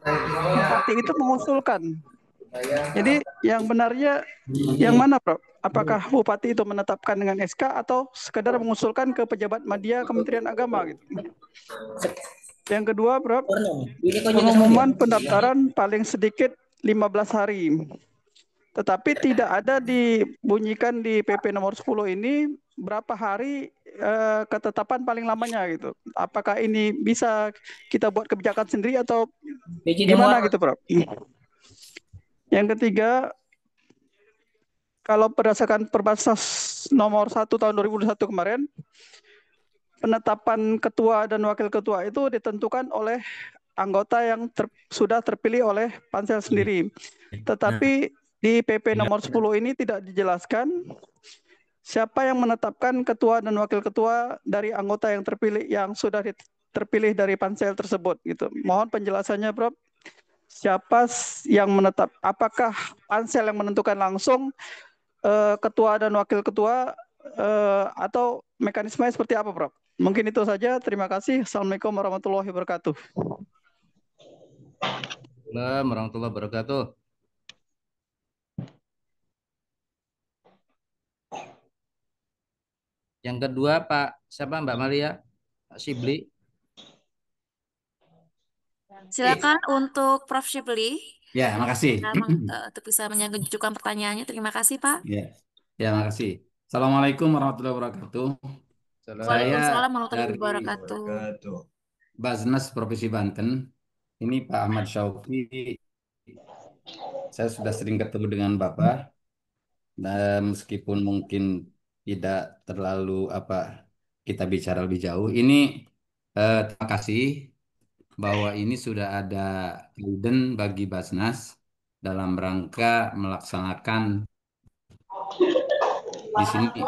[SPEAKER 5] Bupati itu mengusulkan. Jadi yang benarnya yang mana, Prof? Apakah Bupati itu menetapkan dengan SK atau sekedar mengusulkan ke pejabat media Kementerian Agama gitu? Yang kedua, Prof, pengumuman pendaftaran paling sedikit 15 hari. Tetapi tidak ada dibunyikan di PP nomor 10 ini berapa hari ketetapan paling lamanya gitu. Apakah ini bisa kita buat kebijakan sendiri atau gimana gitu, Prof? Yang ketiga, kalau berdasarkan Perbatas nomor 1 tahun 2021 kemarin, penetapan ketua dan wakil ketua itu ditentukan oleh anggota yang sudah terpilih oleh pansel sendiri. Tetapi di PP nomor 10 ini tidak dijelaskan siapa yang menetapkan ketua dan wakil ketua dari anggota yang terpilih yang sudah terpilih dari pansel tersebut gitu. Mohon penjelasannya, Prof. Siapa yang menetap? Apakah pansel yang menentukan langsung ketua dan wakil ketua atau mekanisme seperti apa, Prof? Mungkin itu saja. Terima kasih. Assalamualaikum warahmatullahi wabarakatuh.
[SPEAKER 2] Waalaikumsalam warahmatullahi wabarakatuh. Yang kedua Pak siapa Mbak Malia? Pak Shibli.
[SPEAKER 1] Silakan untuk Prof. Shibli.
[SPEAKER 6] Ya, makasih.
[SPEAKER 1] Untuk bisa menyajukan pertanyaannya. Terima kasih, Pak.
[SPEAKER 6] Ya, ya, makasih. Assalamualaikum warahmatullahi wabarakatuh. Saya
[SPEAKER 1] Waalaikumsalam warahmatullahi
[SPEAKER 6] dari
[SPEAKER 1] wabarakatuh.
[SPEAKER 6] Basnas Provinsi Banten. Ini Pak Ahmad Syauqi. Saya sudah sering ketemu dengan Bapak. Dan meskipun mungkin tidak terlalu kita bicara lebih jauh. Ini terima kasih bahwa ini sudah ada guidance bagi Basnas dalam rangka melaksanakan di sini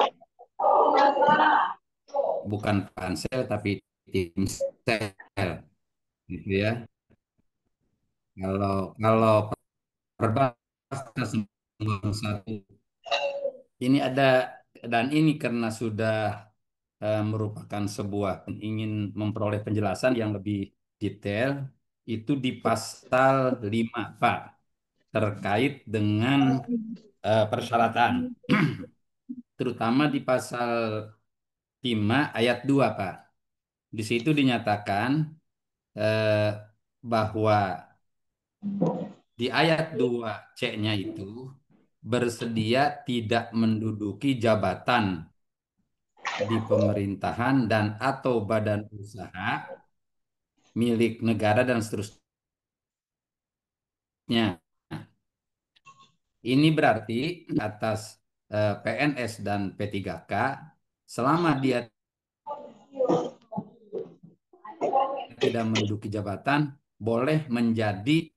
[SPEAKER 6] bukan pansel tapi tim sel gitu ya. Kalau Perbas satu ini ada dan ini karena sudah merupakan sebuah ingin memperoleh penjelasan yang lebih detail itu di pasal 5 Pak terkait dengan persyaratan terutama di pasal 5 ayat 2 Pak. Di situ dinyatakan eh, bahwa di ayat 2 C-nya itu bersedia tidak menduduki jabatan di pemerintahan dan atau badan usaha milik negara dan seterusnya. Ini berarti atas PNS dan P3K selama dia tidak menduduki jabatan boleh menjadi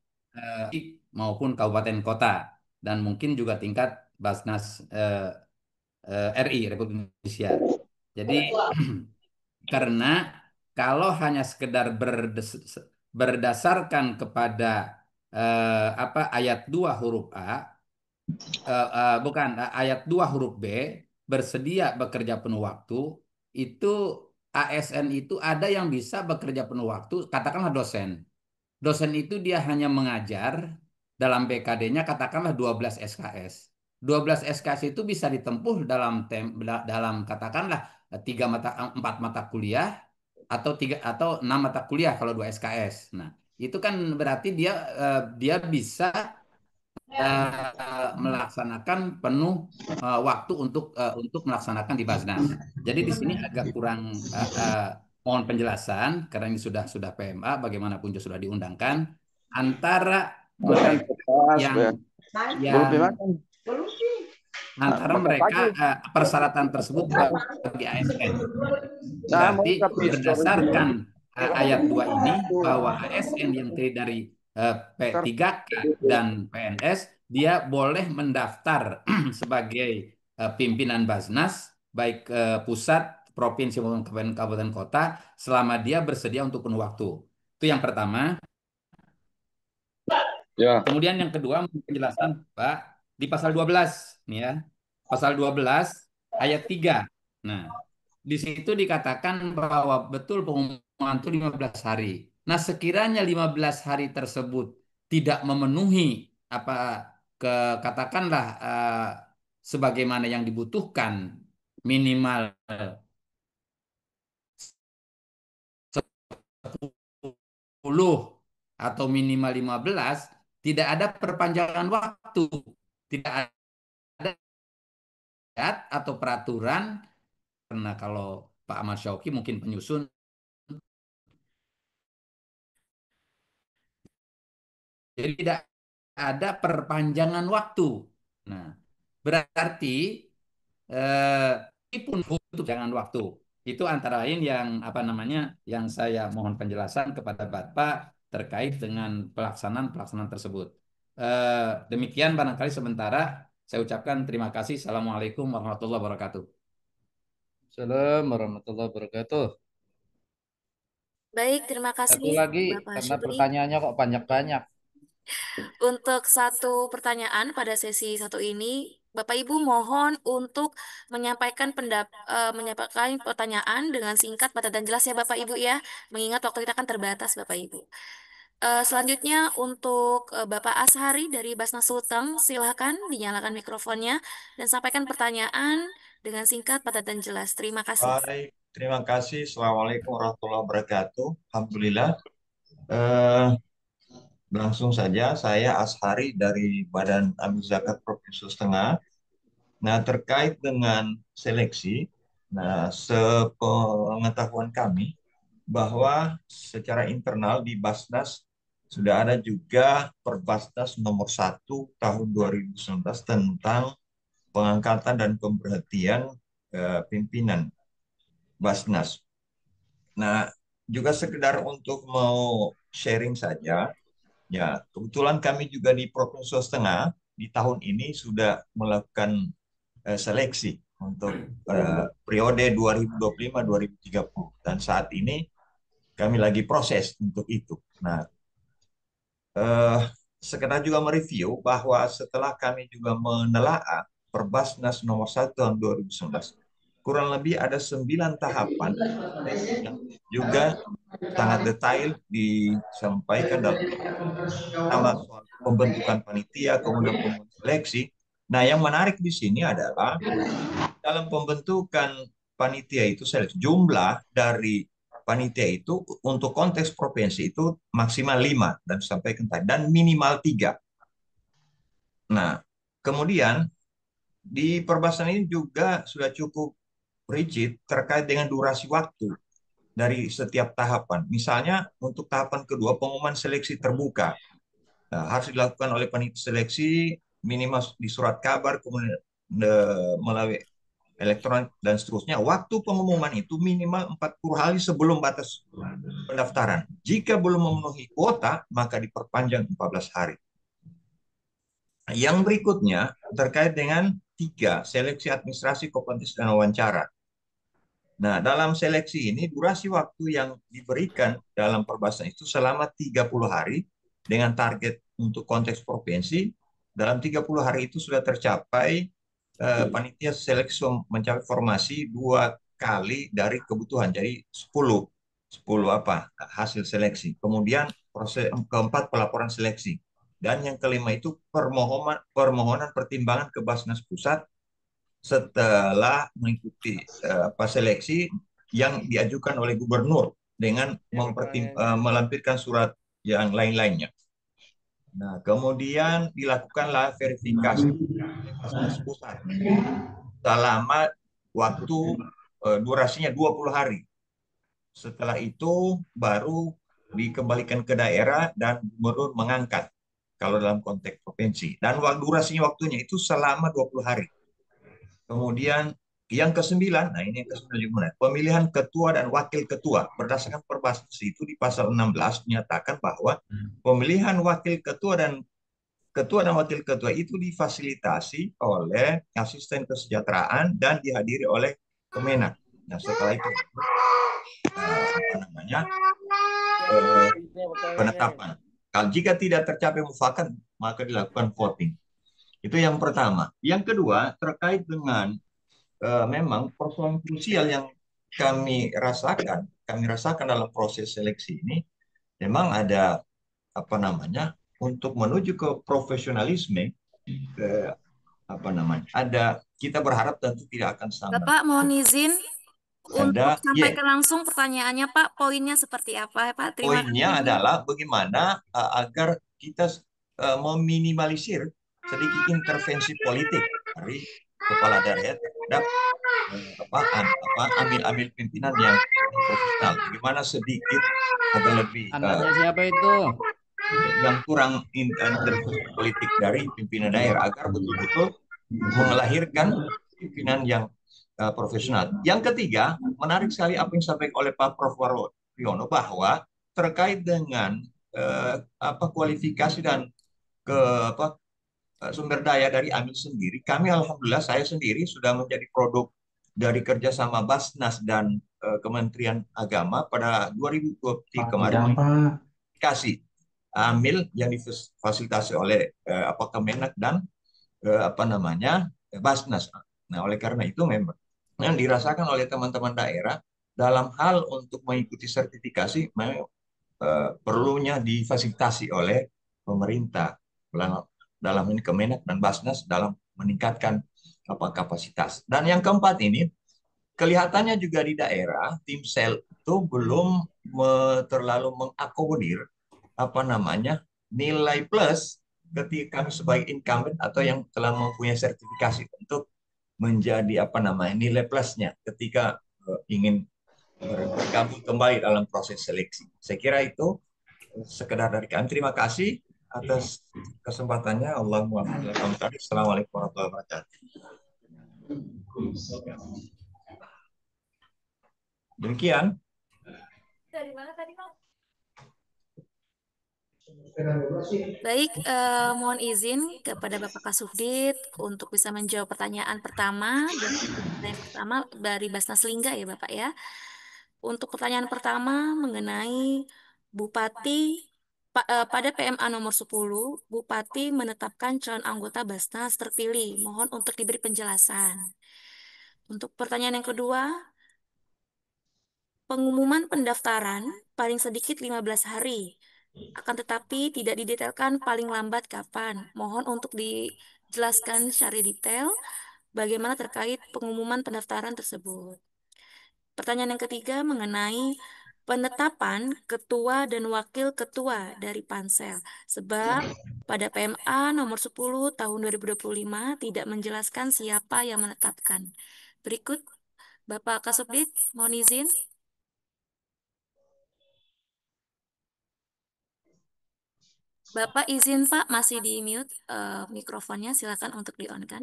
[SPEAKER 6] maupun kabupaten kota dan mungkin juga tingkat Basnas RI Republik Indonesia. Jadi karena kalau hanya sekedar berdasarkan kepada ayat 2 huruf A bukan ayat 2 huruf B bersedia bekerja penuh waktu itu ASN itu ada yang bisa bekerja penuh waktu katakanlah dosen. Dosen itu dia hanya mengajar dalam BKD-nya katakanlah 12 SKS. 12 SKS itu bisa ditempuh dalam katakanlah 4 mata kuliah atau 6 mata kuliah kalau 2 SKS. Nah, itu kan berarti dia bisa melaksanakan penuh waktu untuk melaksanakan di Basnas. Jadi di sini agak kurang mohon penjelasan karena ini sudah PMA bagaimanapun juga sudah diundangkan antara mereka yang antara mereka persyaratan tersebut bagi ASN. Berarti berdasarkan ayat 2 ini bahwa ASN yang terdiri dari P3K dan PNS dia boleh mendaftar sebagai pimpinan Basnas baik pusat, provinsi maupun kabupaten kota selama dia bersedia untuk penuh waktu. Itu yang pertama.
[SPEAKER 3] Ya.
[SPEAKER 6] Kemudian yang kedua penjelasan Pak di pasal 12 nih ya. Pasal 12 ayat 3. Nah, di situ dikatakan bahwa betul pengumuman itu 15 hari. Nah, sekiranya 15 hari tersebut tidak memenuhi katakanlah sebagaimana yang dibutuhkan minimal 10 atau minimal 15 tidak ada perpanjangan waktu, tidak ada atau peraturan karena kalau Pak Ahmad Syauqi mungkin penyusun jadi tidak ada perpanjangan waktu. Nah, berarti pun untuk jangan waktu. Itu antara lain yang yang saya mohon penjelasan kepada Bapak terkait dengan pelaksanaan tersebut. Demikian barangkali sementara Saya ucapkan terima kasih. Assalamualaikum warahmatullahi wabarakatuh.
[SPEAKER 2] Assalamualaikum warahmatullahi wabarakatuh.
[SPEAKER 1] Baik, terima kasih
[SPEAKER 2] Satu lagi,
[SPEAKER 1] Bapak
[SPEAKER 2] karena
[SPEAKER 1] Syibli.
[SPEAKER 2] pertanyaannya kok banyak-banyak.
[SPEAKER 1] Untuk satu pertanyaan pada sesi satu ini, Bapak Ibu mohon untuk menyampaikan pertanyaan dengan singkat, padat dan jelas ya Bapak Ibu ya, mengingat waktu kita kan terbatas Bapak Ibu. Selanjutnya untuk Bapak Ashari dari Basnas Sulteng, silahkan dinyalakan mikrofonnya dan sampaikan pertanyaan dengan singkat, padat dan jelas. Terima kasih.
[SPEAKER 7] Baik, terima kasih. Assalamualaikum warahmatullahi wabarakatuh. Alhamdulillah. Eh, Langsung saja, saya Ashari dari Badan Amil Zakat Provinsi Sulawesi Tengah. Nah, terkait dengan seleksi, nah, sepengetahuan kami bahwa secara internal di Basnas sudah ada juga Perbasnas nomor 1 tahun 2019 tentang pengangkatan dan pemberhentian pimpinan Basnas. Nah, juga sekedar untuk mau sharing saja, ya kebetulan kami juga di Provinsi Sulawesi Tengah di tahun ini sudah melakukan seleksi untuk periode 2025-2030 dan saat ini kami lagi proses untuk itu. Nah, eh, sekedar juga mereview bahwa setelah kami juga menelaah Perbasnas nomor 1 tahun 2019, kurang lebih ada 9 tahapan yang juga sangat detail disampaikan dalam pertama soal pembentukan panitia, kemudian pembentukan seleksi. Nah, yang menarik di sini adalah dalam pembentukan panitia itu seleksi, jumlah dari panitia itu untuk konteks provinsi itu maksimal 5 dan sampaikan tadi dan minimal 3. Nah, kemudian di perbahasan ini juga sudah cukup rigid terkait dengan durasi waktu dari setiap tahapan. Misalnya untuk tahapan kedua pengumuman seleksi terbuka. Nah, harus dilakukan oleh panitia seleksi minimal di surat kabar, kemudian melalui elektronik dan seterusnya. Waktu pengumuman itu minimal 40 hari sebelum batas pendaftaran. Jika belum memenuhi kuota, maka diperpanjang 14 hari. Yang berikutnya terkait dengan 3, seleksi administrasi, kompetensi, dan wawancara. Nah, dalam seleksi ini durasi waktu yang diberikan dalam perbahasan itu selama 30 hari dengan target untuk konteks provinsi. Dalam 30 hari itu sudah tercapai panitia seleksi mencapai formasi 2 kali dari kebutuhan. Jadi 10 hasil seleksi. Kemudian proses keempat pelaporan seleksi. Dan yang kelima itu permohonan pertimbangan ke Basnas Pusat setelah mengikuti seleksi yang diajukan oleh gubernur dengan melampirkan surat yang lain-lainnya. Nah, kemudian dilakukanlah verifikasi Basnas Pusat selama waktu durasinya 20 hari. Setelah itu baru dikembalikan ke daerah dan gubernur mengangkat kalau dalam konteks provinsi. Dan durasinya waktunya itu selama 20 hari. Kemudian yang ke-9, nah ini yang ke-9 juga, pemilihan ketua dan wakil ketua. Berdasarkan Perbasnas itu di pasal 16 menyatakan bahwa pemilihan wakil ketua dan wakil ketua itu difasilitasi oleh asisten kesejahteraan dan dihadiri oleh Kemenak. Nah, setelah itu penetapan. Kalau jika tidak tercapai mufakat, maka dilakukan voting. Itu yang pertama. Yang kedua, terkait dengan memang persoalan krusial yang kami rasakan dalam proses seleksi ini, memang ada untuk menuju ke profesionalisme, kita berharap tentu tidak akan sama.
[SPEAKER 1] Bapak mohon izin untuk sampaikan
[SPEAKER 7] Yeah.
[SPEAKER 1] langsung pertanyaannya Pak, poinnya seperti apa Pak? Terima
[SPEAKER 7] Poinnya
[SPEAKER 1] kasih.
[SPEAKER 7] adalah bagaimana agar kita meminimalisir sedikit intervensi politik dari kepala daerah terhadap ambil pimpinan yang profesional. Bagaimana sedikit agar lebih
[SPEAKER 2] Anaknya siapa itu?
[SPEAKER 7] yang kurang intervensi politik dari pimpinan daerah agar betul-betul melahirkan pimpinan yang profesional. Yang ketiga, menarik sekali apa yang disampaikan oleh Pak Prof. Waryono bahwa terkait dengan kualifikasi dan sumber daya dari Amil sendiri, kami alhamdulillah saya sendiri sudah menjadi produk dari kerjasama Basnas dan Kementerian Agama pada 2023 kemarin kasih Amil yang difasilitasi oleh Kemenak dan Basnas. Nah, oleh karena itu memang yang dirasakan oleh teman-teman daerah dalam hal untuk mengikuti sertifikasi memang perlunya difasilitasi oleh pemerintah dalam ini Kemenak dan Basnas dalam meningkatkan kapasitas. Dan yang keempat ini kelihatannya juga di daerah tim sel itu belum terlalu mengakomodir nilai plus ketika kami sebagai incumbent atau yang telah mempunyai sertifikasi untuk menjadi nilai plusnya ketika ingin bergabung kembali dalam proses seleksi. Saya kira itu sekedar dari kami. Terima kasih atas kesempatannya. Assalamualaikum warahmatullahi wabarakatuh. Demikian.
[SPEAKER 1] Dari mana tadi, Pak? Baik, mohon izin kepada Bapak Kasubdit untuk bisa menjawab pertanyaan pertama dari Basnas Lingga ya Bapak ya. Untuk pertanyaan pertama mengenai Bupati pada PMA nomor 10, Bupati menetapkan calon anggota Basnas terpilih. Mohon untuk diberi penjelasan. Untuk pertanyaan yang kedua, pengumuman pendaftaran paling sedikit 15 hari. Akan tetapi tidak didetailkan paling lambat kapan. Mohon untuk dijelaskan secara detail bagaimana terkait pengumuman pendaftaran tersebut. Pertanyaan yang ketiga mengenai penetapan ketua dan wakil ketua dari Pansel. Sebab pada PMA nomor 10 tahun 2025 tidak menjelaskan siapa yang menetapkan. Berikut Bapak Kasubdit, mohon izin. Bapak izin Pak, masih di mute mikrofonnya, silakan untuk di-on-kan.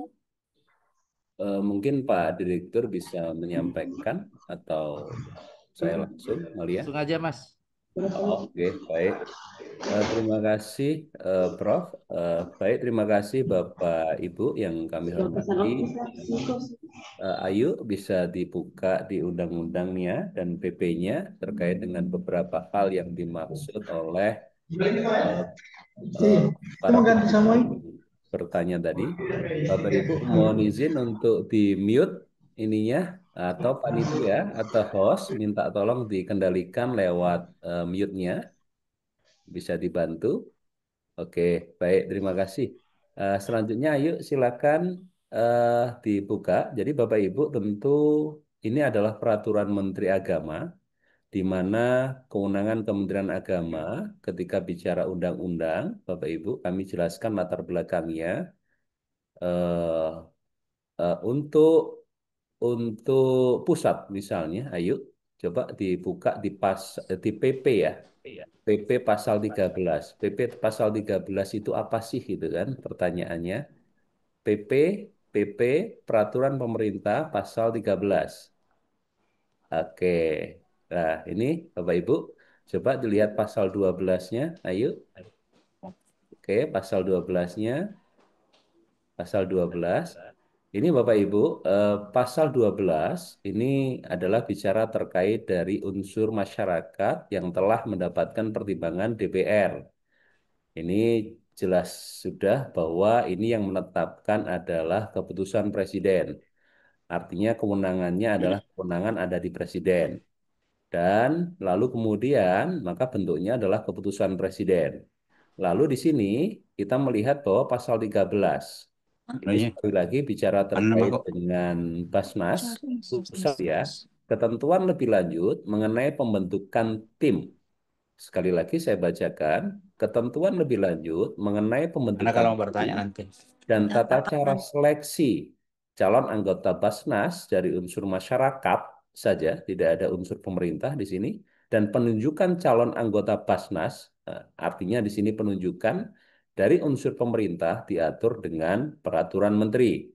[SPEAKER 4] Mungkin Pak Direktur bisa menyampaikan atau saya langsung, Malia?
[SPEAKER 2] Langsung aja, Mas.
[SPEAKER 4] Oke, baik. Terima kasih, Prof. Baik, terima kasih Bapak Ibu yang kami hormati. Ayo bisa dibuka di undang-undangnya dan PP-nya terkait dengan beberapa hal yang dimaksud oleh para bertanya tadi. Bapak Ibu mohon izin untuk di mute ininya atau panitia atau host minta tolong dikendalikan lewat mute-nya, bisa dibantu. Oke, baik, terima kasih. Selanjutnya ayo silakan dibuka. Jadi Bapak Ibu tentu ini adalah peraturan Menteri Agama di mana kewenangan Kementerian Agama ketika bicara undang-undang, Bapak Ibu kami jelaskan latar belakangnya. eh, untuk pusat misalnya, ayo coba dibuka di PP ya. PP pasal 13. PP pasal 13 itu apa sih gitu kan pertanyaannya? PP PP Peraturan Pemerintah pasal 13. Oke. Nah, ini Bapak Ibu coba dilihat pasal 12-nya. Ayo. Oke, pasal 12-nya. Pasal 12. Ini Bapak Ibu, pasal 12 ini adalah bicara terkait dari unsur masyarakat yang telah mendapatkan pertimbangan DPR. Ini jelas sudah bahwa ini yang menetapkan adalah keputusan Presiden. Artinya kewenangannya adalah kewenangan ada di Presiden. Dan lalu kemudian maka bentuknya adalah keputusan Presiden. Lalu di sini kita melihat bahwa pasal 13 ini sekali lagi bicara terkait dengan Basnas, pusat ya, ketentuan lebih lanjut mengenai pembentukan tim. Sekali lagi saya bacakan, ketentuan lebih lanjut mengenai pembentukan tim dan tata cara seleksi calon anggota Basnas dari unsur masyarakat saja, tidak ada unsur pemerintah di sini, dan penunjukan calon anggota Basnas, artinya di sini penunjukan dari unsur pemerintah diatur dengan peraturan menteri.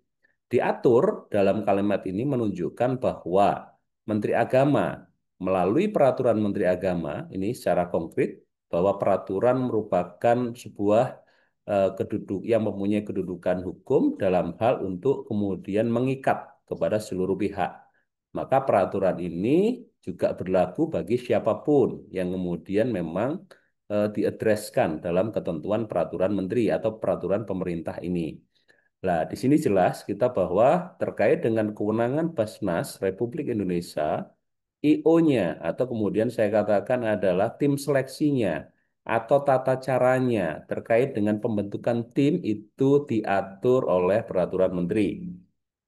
[SPEAKER 4] Diatur dalam kalimat ini menunjukkan bahwa Menteri Agama melalui peraturan Menteri Agama ini secara konkret bahwa peraturan merupakan sebuah yang mempunyai kedudukan hukum dalam hal untuk kemudian mengikat kepada seluruh pihak. Maka peraturan ini juga berlaku bagi siapapun yang kemudian memang diadreskan dalam ketentuan peraturan menteri atau peraturan pemerintah ini. Nah, di sini jelas kita bahwa terkait dengan kewenangan Basnas Republik Indonesia, IO-nya atau kemudian saya katakan adalah tim seleksinya atau tata caranya terkait dengan pembentukan tim itu diatur oleh peraturan menteri.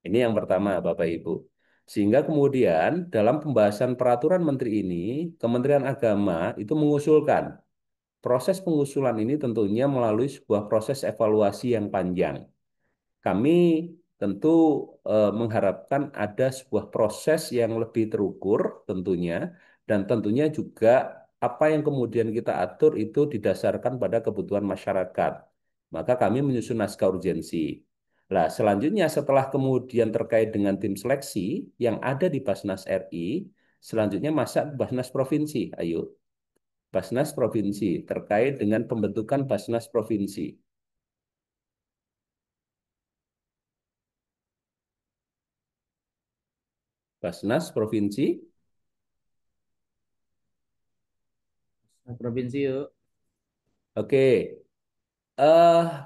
[SPEAKER 4] Ini yang pertama, Bapak Ibu. Sehingga kemudian dalam pembahasan peraturan menteri ini, Kementerian Agama itu mengusulkan proses pengusulan ini tentunya melalui sebuah proses evaluasi yang panjang. Kami tentu mengharapkan ada sebuah proses yang lebih terukur tentunya, dan tentunya juga apa yang kemudian kita atur itu didasarkan pada kebutuhan masyarakat. Maka kami menyusun naskah urgensi. Nah, selanjutnya setelah kemudian terkait dengan tim seleksi yang ada di Basnas RI, selanjutnya masa Basnas Provinsi. Ayo, Basnas Provinsi terkait dengan pembentukan Basnas Provinsi. Basnas Provinsi.
[SPEAKER 2] Provinsi yuk.
[SPEAKER 4] Oke,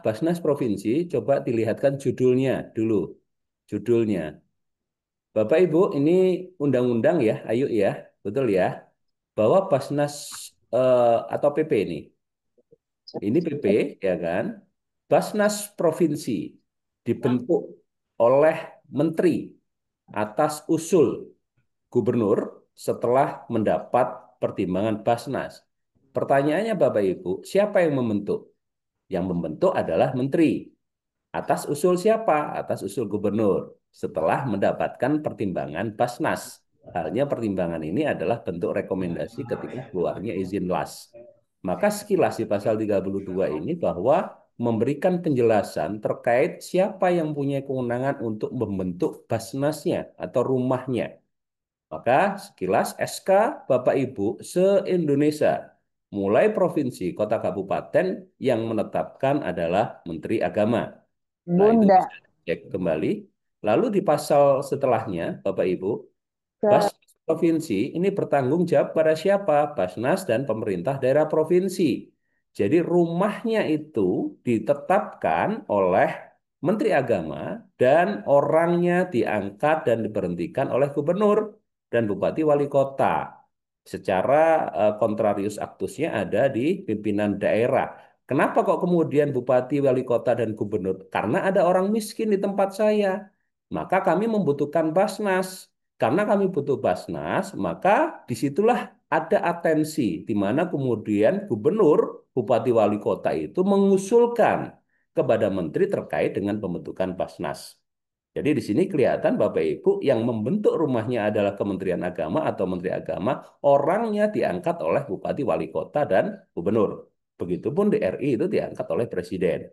[SPEAKER 4] Basnas Provinsi, coba dilihatkan judulnya dulu. Judulnya. Bapak Ibu, ini undang-undang ya, ayo ya, betul ya. Bahwa Basnas atau PP ini. Ini PP, ya kan? Basnas Provinsi dibentuk oleh Menteri atas usul Gubernur setelah mendapat pertimbangan Basnas. Pertanyaannya Bapak Ibu, siapa yang membentuk? Yang membentuk adalah Menteri. Atas usul siapa? Atas usul Gubernur. Setelah mendapatkan pertimbangan Basnas. Halnya pertimbangan ini adalah bentuk rekomendasi ketika keluarnya izin las. Maka sekilas di pasal 32 ini bahwa memberikan penjelasan terkait siapa yang punya kewenangan untuk membentuk Basnasnya atau rumahnya. Maka sekilas SK Bapak Ibu se-Indonesia, mulai provinsi, kota, kabupaten yang menetapkan adalah Menteri Agama. Nah, itu
[SPEAKER 8] Bunda,
[SPEAKER 4] bisa dicek kembali. Lalu di pasal setelahnya, Bapak Ibu,
[SPEAKER 8] ke
[SPEAKER 4] Basnas Provinsi ini bertanggung jawab pada siapa? Basnas dan pemerintah daerah provinsi. Jadi rumahnya itu ditetapkan oleh Menteri Agama dan orangnya diangkat dan diberhentikan oleh gubernur dan bupati wali kota. Secara kontrarius aktusnya ada di pimpinan daerah. Kenapa kok kemudian bupati, wali kota, dan gubernur? Karena ada orang miskin di tempat saya. Maka kami membutuhkan Basnas. Karena kami butuh Basnas, maka disitulah ada atensi di mana kemudian gubernur, bupati, wali kota itu mengusulkan kepada menteri terkait dengan pembentukan Basnas. Jadi di sini kelihatan Bapak Ibu yang membentuk rumahnya adalah Kementerian Agama atau Menteri Agama, orangnya diangkat oleh bupati, wali kota, dan gubernur. Begitupun di RI itu diangkat oleh presiden.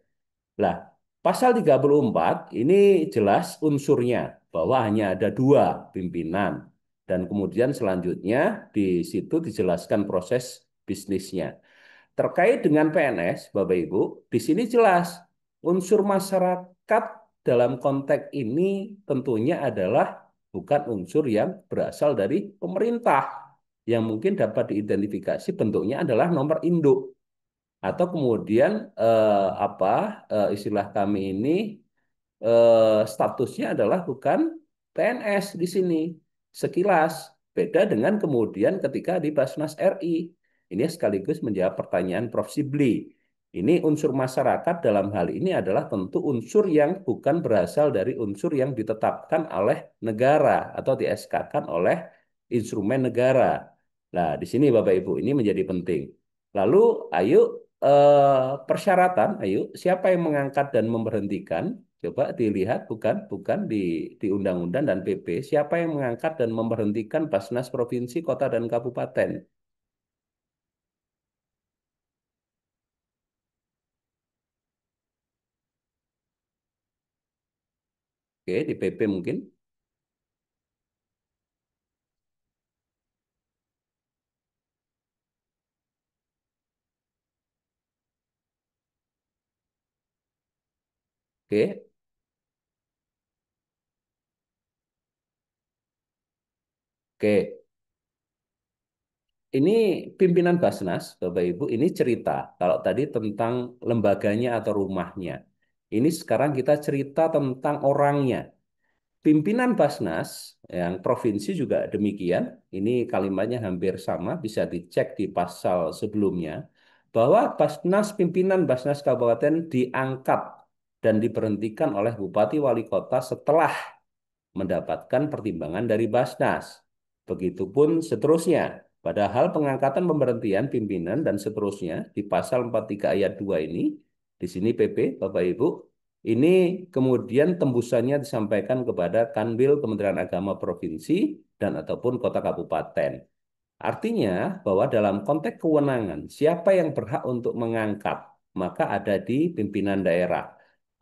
[SPEAKER 4] Nah, pasal 34 ini jelas unsurnya bahwa hanya ada dua pimpinan. Dan kemudian selanjutnya di situ dijelaskan proses bisnisnya. Terkait dengan PNS, Bapak Ibu, di sini jelas unsur masyarakat dalam konteks ini tentunya adalah bukan unsur yang berasal dari pemerintah. Yang mungkin dapat diidentifikasi bentuknya adalah nomor induk atau kemudian apa istilah kami ini statusnya adalah bukan PNS di sini. Sekilas beda dengan kemudian ketika di Basnas RI. Ini sekaligus menjawab pertanyaan Prof. Sibli. Ini unsur masyarakat dalam hal ini adalah tentu unsur yang bukan berasal dari unsur yang ditetapkan oleh negara atau di SK-kan oleh instrumen negara. Nah, di sini Bapak Ibu ini menjadi penting. Lalu, ayo persyaratan, ayo siapa yang mengangkat dan memberhentikan? Coba dilihat bukan di undang-undang dan PP siapa yang mengangkat dan memberhentikan Basnas provinsi, kota dan kabupaten. Oke, di PP mungkin. Oke, oke. Ini pimpinan Basnas, Bapak Ibu, ini cerita. Kalau tadi tentang lembaganya atau rumahnya. Ini sekarang kita cerita tentang orangnya. Pimpinan Basnas yang provinsi juga demikian. Ini kalimatnya hampir sama, bisa dicek di pasal sebelumnya. Bahwa Basnas, pimpinan Basnas Kabupaten diangkat dan diberhentikan oleh Bupati Wali Kota setelah mendapatkan pertimbangan dari Basnas. Begitupun seterusnya. Padahal pengangkatan pemberhentian pimpinan dan seterusnya di pasal 43 ayat 2 ini, di sini PP, Bapak Ibu, ini kemudian tembusannya disampaikan kepada Kanwil Kementerian Agama Provinsi dan ataupun kota kabupaten. Artinya bahwa dalam konteks kewenangan, siapa yang berhak untuk mengangkat, maka ada di pimpinan daerah.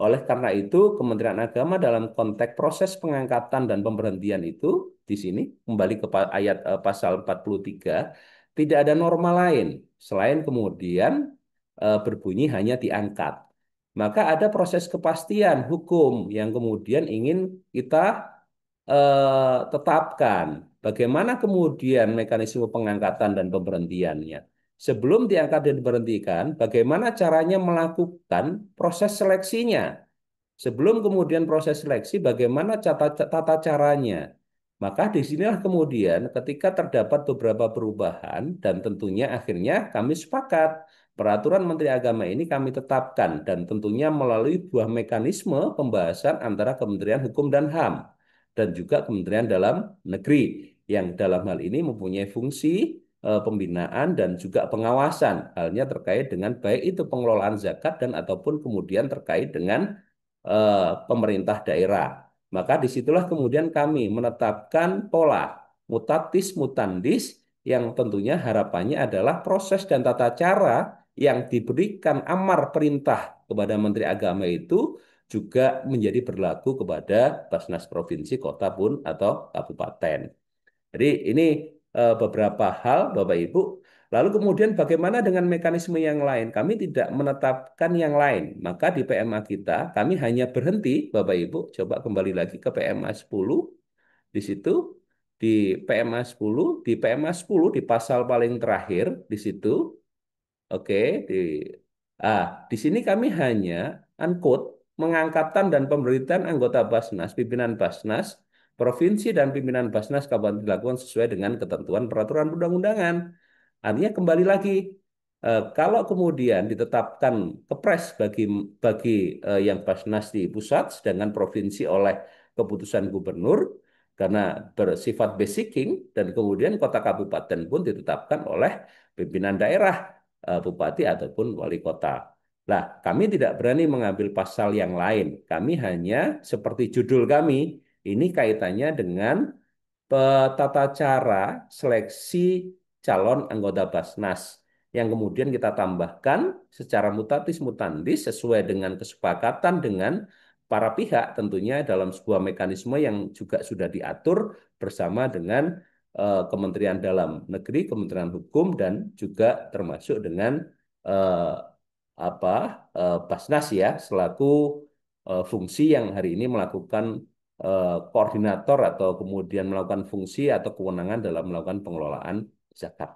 [SPEAKER 4] Oleh karena itu, Kementerian Agama dalam konteks proses pengangkatan dan pemberhentian itu, di sini kembali ke ayat pasal 43, tidak ada norma lain selain kemudian berbunyi hanya diangkat. Maka ada proses kepastian hukum yang kemudian ingin kita tetapkan. Bagaimana kemudian mekanisme pengangkatan dan pemberhentiannya? Sebelum diangkat dan diberhentikan, bagaimana caranya melakukan proses seleksinya? Sebelum kemudian proses seleksi, bagaimana tata caranya? Maka disinilah kemudian ketika terdapat beberapa perubahan dan tentunya akhirnya kami sepakat peraturan Menteri Agama ini kami tetapkan dan tentunya melalui buah mekanisme pembahasan antara Kementerian Hukum dan HAM dan juga Kementerian Dalam Negeri yang dalam hal ini mempunyai fungsi pembinaan dan juga pengawasan halnya terkait dengan baik itu pengelolaan zakat dan ataupun kemudian terkait dengan pemerintah daerah. Maka disitulah kemudian kami menetapkan pola mutatis mutandis yang tentunya harapannya adalah proses dan tata cara yang diberikan amar perintah kepada Menteri Agama itu juga menjadi berlaku kepada Basnas Provinsi, Kota pun atau Kabupaten. Jadi ini beberapa hal, Bapak Ibu. Lalu kemudian bagaimana dengan mekanisme yang lain? Kami tidak menetapkan yang lain. Maka di PMA kita, kami hanya berhenti, Bapak Ibu. Coba kembali lagi ke PMA 10. Di situ, di PMA 10, di PMA 10, di pasal paling terakhir, di situ, oke, di sini kami hanya unquote mengangkatan dan pemberitaan anggota Basnas, pimpinan Basnas, provinsi dan pimpinan Basnas kabupaten dilakukan sesuai dengan ketentuan peraturan undang-undangan. Artinya kembali lagi, kalau kemudian ditetapkan kepres bagi bagi yang Basnas di pusat, sedangkan provinsi oleh keputusan gubernur karena bersifat basicing dan kemudian kota kabupaten pun ditetapkan oleh pimpinan daerah, bupati ataupun wali kota. Nah, kami tidak berani mengambil pasal yang lain. Kami hanya seperti judul kami, ini kaitannya dengan tata cara seleksi calon anggota Basnas yang kemudian kita tambahkan secara mutatis mutandis sesuai dengan kesepakatan dengan para pihak tentunya dalam sebuah mekanisme yang juga sudah diatur bersama dengan Kementerian Dalam Negeri, Kementerian Hukum dan juga termasuk dengan eh, apa Basnas ya selaku fungsi yang hari ini melakukan koordinator atau kemudian melakukan fungsi atau kewenangan dalam melakukan pengelolaan zakat.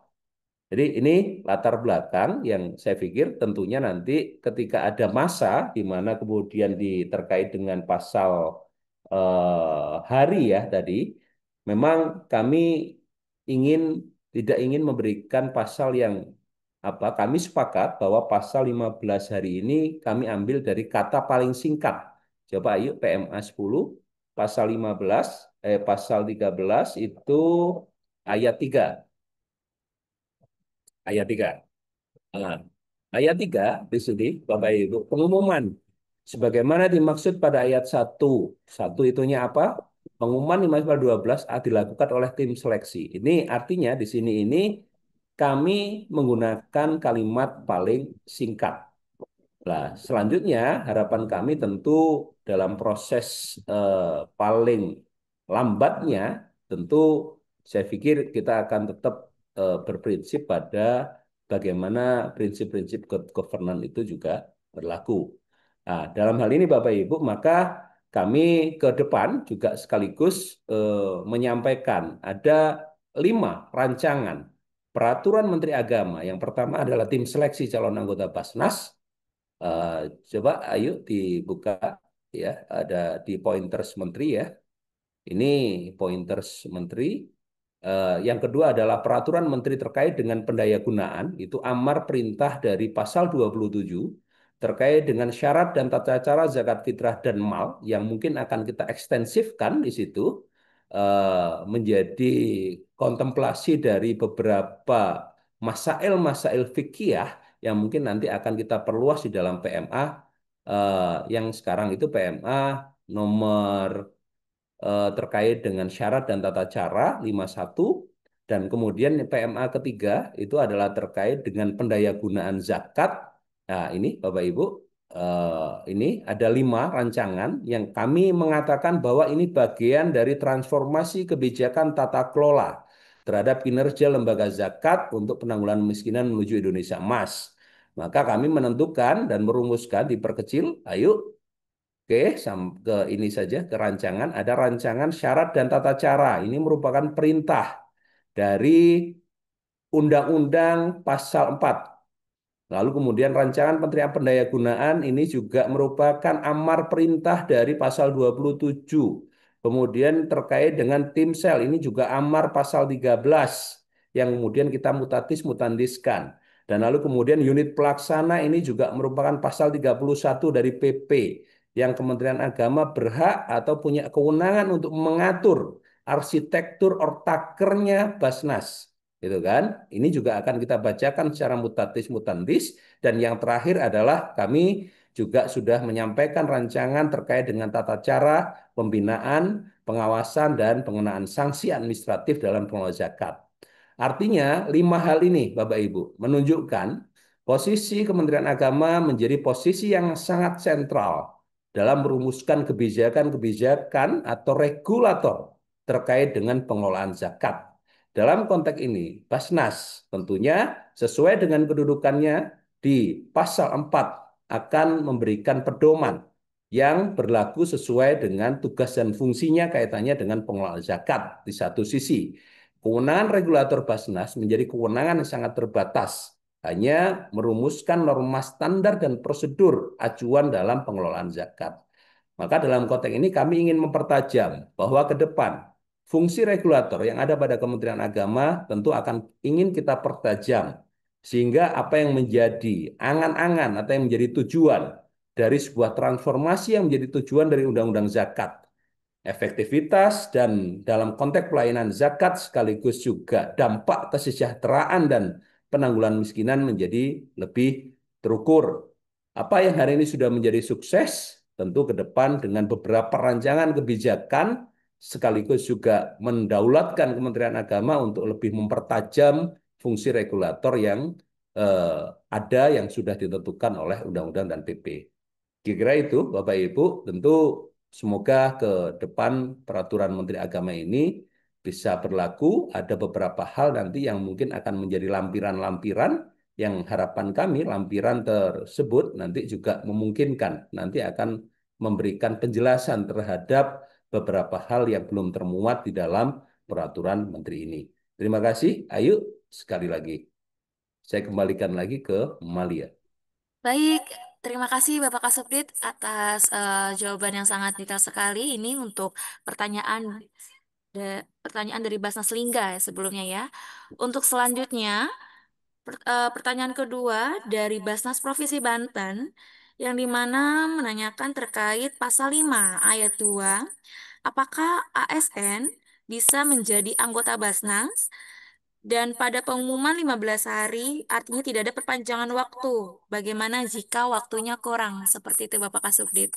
[SPEAKER 4] Jadi ini latar belakang yang saya pikir tentunya nanti ketika ada masa di mana kemudian terkait dengan pasal hari ya tadi, memang kami ingin tidak ingin memberikan pasal yang apa kami sepakat bahwa pasal 15 hari ini kami ambil dari kata paling singkat. Coba yuk PMA 10 pasal 15 pasal 13 itu ayat 3. Ayat 3. Nah, ayat 3 di sini Bapak Ibu pengumuman sebagaimana dimaksud pada ayat 1. Satu itunya apa? Pengumuman 15/12 dilakukan oleh tim seleksi. Ini artinya di sini ini kami menggunakan kalimat paling singkat. Nah, selanjutnya harapan kami tentu dalam proses paling lambatnya tentu saya pikir kita akan tetap berprinsip pada bagaimana prinsip-prinsip good governance itu juga berlaku. Nah, dalam hal ini Bapak Ibu, maka kami ke depan juga sekaligus menyampaikan ada 5 rancangan peraturan Menteri Agama. Yang pertama adalah tim seleksi calon anggota Basnas. Eh, Coba ayo dibuka ya, ada di pointers Menteri ya. Ini pointers Menteri. Yang kedua adalah peraturan Menteri terkait dengan pendayagunaan, itu amar perintah dari pasal 27 terkait dengan syarat dan tata cara zakat fitrah dan mal yang mungkin akan kita ekstensifkan di situ menjadi kontemplasi dari beberapa masail-masail fikih yang mungkin nanti akan kita perluas di dalam PMA yang sekarang itu PMA nomor terkait dengan syarat dan tata cara 51 dan kemudian PMA ketiga itu adalah terkait dengan pendayagunaan zakat. Nah, ini Bapak Ibu ini ada 5 rancangan yang kami mengatakan bahwa ini bagian dari transformasi kebijakan tata kelola terhadap kinerja lembaga zakat untuk penanggulangan kemiskinan menuju Indonesia Emas. Maka kami menentukan dan merumuskan diperkecil, ayo oke, ke ini saja, ke rancangan. Ada rancangan syarat dan tata cara. Ini merupakan perintah dari Undang-Undang Pasal 4. Lalu kemudian rancangan Kementerian Pendayagunaan ini juga merupakan amar perintah dari pasal 27. Kemudian terkait dengan tim sel ini juga amar pasal 13 yang kemudian kita mutatis mutandiskan. Dan lalu kemudian unit pelaksana ini juga merupakan pasal 31 dari PP yang Kementerian Agama berhak atau punya kewenangan untuk mengatur arsitektur ortakernya Basnas gitu kan. Ini juga akan kita bacakan secara mutatis mutandis dan yang terakhir adalah kami juga sudah menyampaikan rancangan terkait dengan tata cara pembinaan, pengawasan dan pengenaan sanksi administratif dalam pengelola zakat. Artinya 5 hal ini Bapak Ibu menunjukkan posisi Kementerian Agama menjadi posisi yang sangat sentral dalam merumuskan kebijakan-kebijakan atau regulator terkait dengan pengelolaan zakat. Dalam konteks ini, Basnas tentunya sesuai dengan kedudukannya di pasal 4 akan memberikan pedoman yang berlaku sesuai dengan tugas dan fungsinya kaitannya dengan pengelolaan zakat di satu sisi. Kewenangan regulator Basnas menjadi kewenangan yang sangat terbatas, hanya merumuskan norma standar dan prosedur acuan dalam pengelolaan zakat. Maka dalam konteks ini kami ingin mempertajam bahwa ke depan fungsi regulator yang ada pada Kementerian Agama tentu akan ingin kita pertajam sehingga apa yang menjadi angan-angan atau yang menjadi tujuan dari sebuah transformasi yang menjadi tujuan dari Undang-Undang Zakat, efektivitas dan dalam konteks pelayanan zakat sekaligus juga dampak kesejahteraan dan penanggulangan kemiskinan menjadi lebih terukur. Apa yang hari ini sudah menjadi sukses, tentu ke depan dengan beberapa rancangan kebijakan sekaligus juga mendaulatkan Kementerian Agama untuk lebih mempertajam fungsi regulator yang ada yang sudah ditentukan oleh Undang-Undang dan PP. Kira-kira itu, Bapak Ibu, tentu semoga ke depan peraturan Menteri Agama ini bisa berlaku. Ada beberapa hal nanti yang mungkin akan menjadi lampiran-lampiran yang harapan kami lampiran tersebut nanti juga memungkinkan nanti akan memberikan penjelasan terhadap beberapa hal yang belum termuat di dalam peraturan Menteri ini. Terima kasih. Ayo sekali lagi. Saya kembalikan lagi ke Malia.
[SPEAKER 1] Baik, terima kasih Bapak Kasubdit atas jawaban yang sangat detail sekali ini untuk pertanyaan pertanyaan dari Basnas Lingga ya, sebelumnya ya. Untuk selanjutnya, pertanyaan kedua dari Basnas Provinsi Banten yang dimana menanyakan terkait pasal 5 ayat 2, apakah ASN bisa menjadi anggota Basnas dan pada pengumuman 15 hari artinya tidak ada perpanjangan waktu. Bagaimana jika waktunya kurang? Seperti itu Bapak Kasubdit.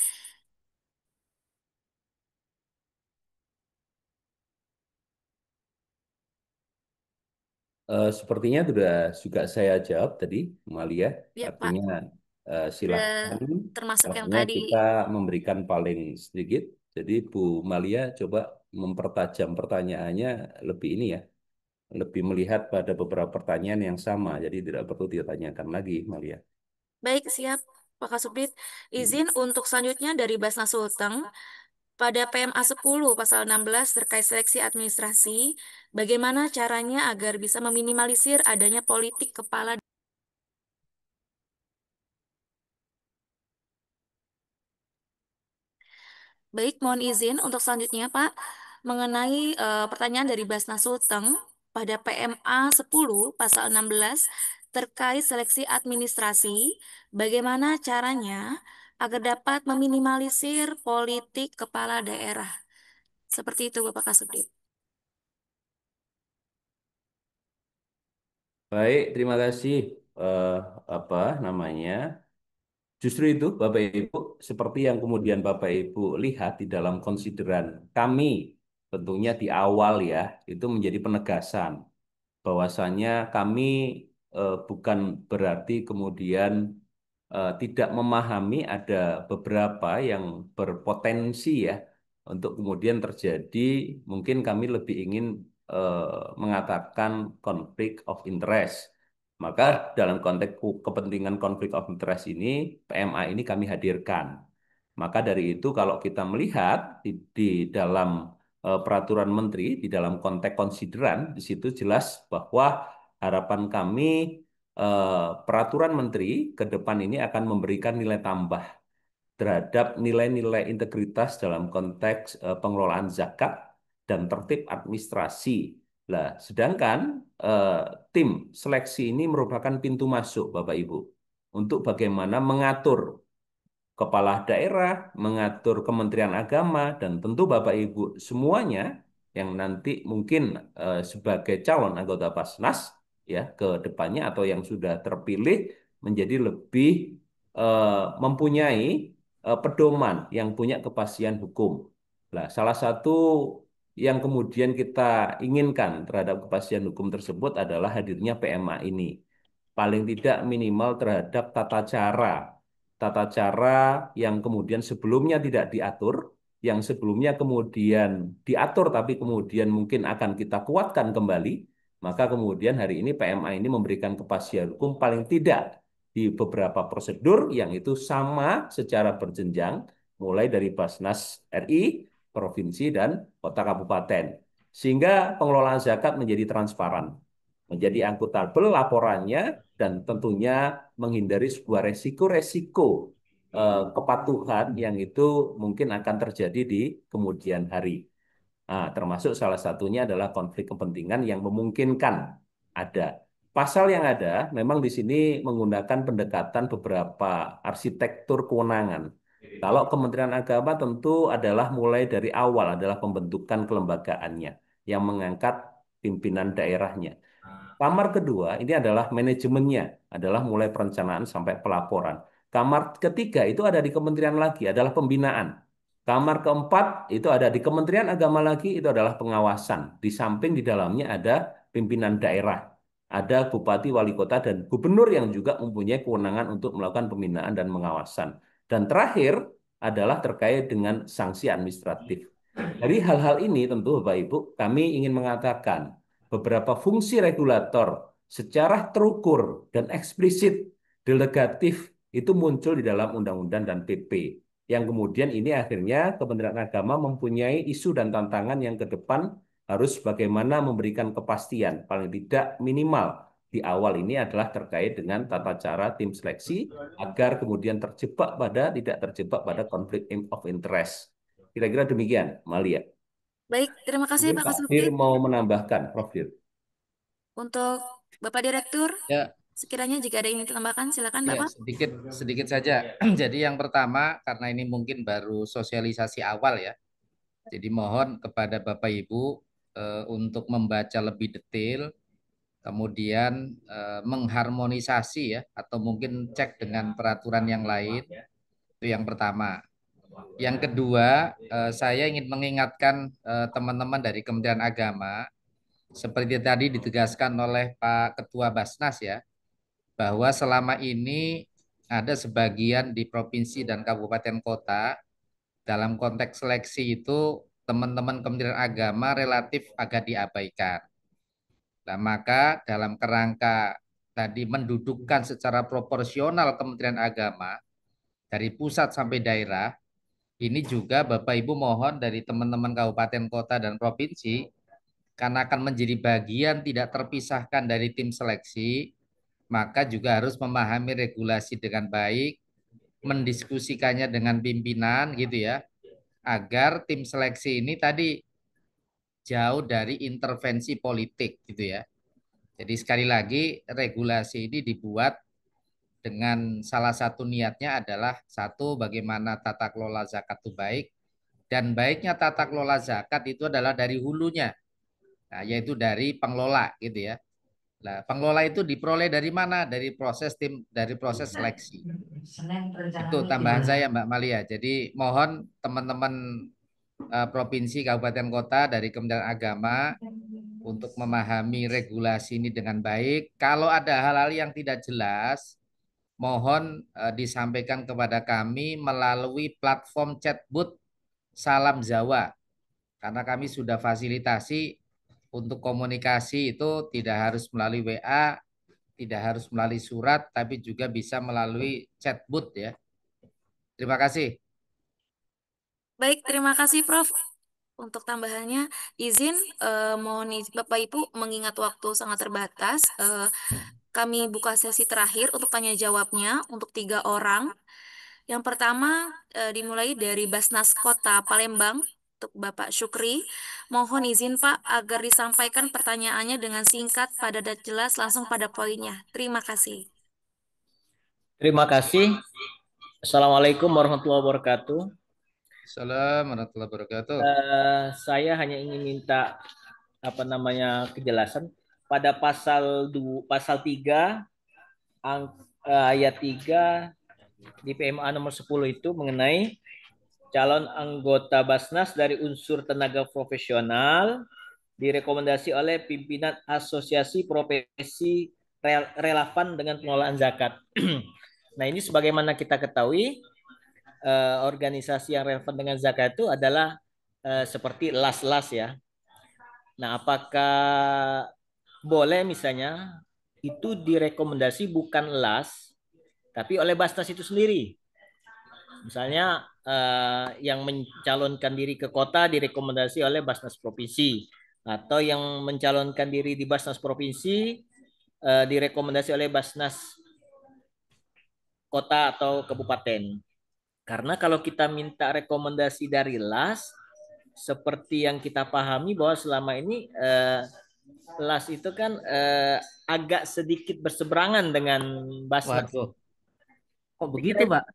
[SPEAKER 4] Sepertinya sudah juga saya jawab tadi, Malia.
[SPEAKER 1] Ya Pak,
[SPEAKER 4] Artinya
[SPEAKER 1] udah
[SPEAKER 4] silahkan.
[SPEAKER 1] termasuk yang
[SPEAKER 4] Artinya
[SPEAKER 1] tadi.
[SPEAKER 4] kita memberikan paling sedikit. Jadi Bu Malia coba mempertajam pertanyaannya lebih ini ya, lebih melihat pada beberapa pertanyaan yang sama. Jadi tidak perlu ditanyakan lagi, Malia.
[SPEAKER 1] Baik, siap. Pak Kasubdit, izin untuk selanjutnya dari Basnas Sulteng pada PMA 10 pasal 16 terkait seleksi administrasi, bagaimana caranya agar bisa meminimalisir adanya politik kepala. Baik, mohon izin untuk selanjutnya, Pak, mengenai pertanyaan dari Basnas Sulteng pada PMA 10 pasal 16 terkait seleksi administrasi, bagaimana caranya agar dapat meminimalisir politik kepala daerah. Seperti itu, Bapak Kasubdit.
[SPEAKER 4] Baik, terima kasih. Eh, apa namanya? Justru itu, Bapak Ibu, seperti yang kemudian Bapak Ibu lihat di dalam konsideran kami, tentunya di awal ya, itu menjadi penegasan bahwasannya kami bukan berarti kemudian tidak memahami ada beberapa yang berpotensi ya untuk kemudian terjadi, mungkin kami lebih ingin mengatakan konflik of interest. Maka dalam konteks kepentingan konflik of interest ini, PMA ini kami hadirkan. Maka dari itu kalau kita melihat di dalam peraturan menteri, di dalam konteks konsideran, di situ jelas bahwa harapan kami peraturan menteri ke depan ini akan memberikan nilai tambah terhadap nilai-nilai integritas dalam konteks pengelolaan zakat dan tertib administrasi. Nah, sedangkan eh, tim seleksi ini merupakan pintu masuk, Bapak Ibu, untuk bagaimana mengatur kepala daerah, mengatur Kementerian Agama, dan tentu Bapak Ibu semuanya yang nanti mungkin sebagai calon anggota Basnas ya ke depannya atau yang sudah terpilih menjadi lebih mempunyai pedoman yang punya kepastian hukum. Nah, salah satu yang kemudian kita inginkan terhadap kepastian hukum tersebut adalah hadirnya PMA ini. Paling tidak minimal terhadap tata cara yang kemudian sebelumnya tidak diatur, yang sebelumnya kemudian diatur tapi kemudian mungkin akan kita kuatkan kembali, maka kemudian hari ini PMA ini memberikan kepastian hukum paling tidak di beberapa prosedur yang itu sama secara berjenjang, mulai dari Basnas RI, provinsi, dan kota kabupaten. Sehingga pengelolaan zakat menjadi transparan, menjadi akuntabel laporannya, dan tentunya menghindari sebuah resiko-resiko kepatuhan yang itu mungkin akan terjadi di kemudian hari. Nah, termasuk salah satunya adalah konflik kepentingan yang memungkinkan ada. Pasal yang ada memang di sini menggunakan pendekatan beberapa arsitektur kewenangan. Kalau Kementerian Agama tentu adalah mulai dari awal adalah pembentukan kelembagaannya yang mengangkat pimpinan daerahnya. Kamar kedua ini adalah manajemennya, adalah mulai perencanaan sampai pelaporan. Kamar ketiga itu ada di kementerian lagi, adalah pembinaan. Kamar keempat itu ada di Kementerian Agama lagi, itu adalah pengawasan. Di samping di dalamnya ada pimpinan daerah, ada bupati, wali kota, dan gubernur yang juga mempunyai kewenangan untuk melakukan pembinaan dan pengawasan. Dan terakhir adalah terkait dengan sanksi administratif. Dari hal-hal ini tentu Bapak Ibu kami ingin mengatakan beberapa fungsi regulator secara terukur dan eksplisit delegatif itu muncul di dalam undang-undang dan PP. Yang kemudian ini akhirnya Kementerian Agama mempunyai isu dan tantangan yang ke depan harus bagaimana memberikan kepastian, paling tidak minimal di awal ini adalah terkait dengan tata cara tim seleksi agar kemudian tidak terjebak pada konflik of interest. Kira-kira demikian, Malia.
[SPEAKER 1] Baik, terima kasih
[SPEAKER 4] Mungkin
[SPEAKER 1] Pak
[SPEAKER 4] Pak Fir
[SPEAKER 1] Kasubdit.
[SPEAKER 4] mau menambahkan, Prof. Fir.
[SPEAKER 1] Untuk Bapak Direktur,
[SPEAKER 2] Ya,
[SPEAKER 1] sekiranya jika ada yang ingin ditambahkan, silakan
[SPEAKER 2] ya
[SPEAKER 1] Bapak.
[SPEAKER 2] sedikit sedikit saja. Jadi yang pertama karena ini mungkin baru sosialisasi awal ya. Jadi mohon kepada Bapak Ibu untuk membaca lebih detail, kemudian mengharmonisasi ya, atau mungkin cek dengan peraturan yang lain. Itu yang pertama. Yang kedua, saya ingin mengingatkan teman-teman dari Kementerian Agama, seperti tadi ditegaskan oleh Pak Ketua Basnas ya, bahwa selama ini ada sebagian di provinsi dan kabupaten kota dalam konteks seleksi itu teman-teman Kementerian Agama relatif agak diabaikan. Nah, maka dalam kerangka tadi mendudukkan secara proporsional Kementerian Agama dari pusat sampai daerah. Ini juga Bapak Ibu mohon dari teman-teman kabupaten, kota, dan provinsi, karena akan menjadi bagian tidak terpisahkan dari tim seleksi, maka juga harus memahami regulasi dengan baik, mendiskusikannya dengan pimpinan gitu ya, agar tim seleksi ini tadi jauh dari intervensi politik gitu ya. Jadi sekali lagi regulasi ini dibuat dengan salah satu niatnya adalah satu, bagaimana tata kelola zakat itu baik, dan baiknya tata kelola zakat itu adalah dari hulunya, nah, yaitu dari pengelola gitu ya. Nah, pengelola itu diperoleh dari mana? Dari proses seleksi. Itu tambahan saya Mbak Malia. Jadi mohon teman-teman provinsi, kabupaten, kota dari Kementerian Agama untuk memahami regulasi ini dengan baik. Kalau ada hal-hal yang tidak jelas, mohon disampaikan kepada kami melalui platform chatbot Salam Jawa. Karena kami sudah fasilitasi untuk komunikasi itu tidak harus melalui WA, tidak harus melalui surat, tapi juga bisa melalui chatbot ya. Terima kasih.
[SPEAKER 1] Baik, terima kasih Prof. Untuk tambahannya, izin mohon Bapak Ibu mengingat waktu sangat terbatas, kami buka sesi terakhir untuk tanya jawabnya untuk 3 orang. Yang pertama dimulai dari Basnas Kota Palembang untuk Bapak Syukri. Mohon izin Pak agar disampaikan pertanyaannya dengan singkat, padat dan jelas langsung pada poinnya. Terima kasih.
[SPEAKER 8] Terima kasih. Assalamualaikum warahmatullahi wabarakatuh.
[SPEAKER 2] Assalamualaikum warahmatullahi wabarakatuh.
[SPEAKER 8] Saya hanya ingin minta kejelasan pada pasal 3 ayat 3 di PMA nomor 10 itu mengenai calon anggota Basnas dari unsur tenaga profesional direkomendasi oleh pimpinan asosiasi profesi relevan dengan pengelolaan zakat. Nah, ini sebagaimana kita ketahui, organisasi yang relevan dengan zakat itu adalah seperti las-las ya. Nah, apakah boleh misalnya itu direkomendasi bukan las, tapi oleh Basnas itu sendiri? Misalnya yang mencalonkan diri ke kota direkomendasi oleh Basnas Provinsi, atau yang mencalonkan diri di Basnas Provinsi direkomendasi oleh Basnas Kota atau Kabupaten. Karena kalau kita minta rekomendasi dari LAS, seperti yang kita pahami bahwa selama ini LAS itu kan agak sedikit berseberangan dengan Basnas.
[SPEAKER 2] Waduh, kok begitu Pak?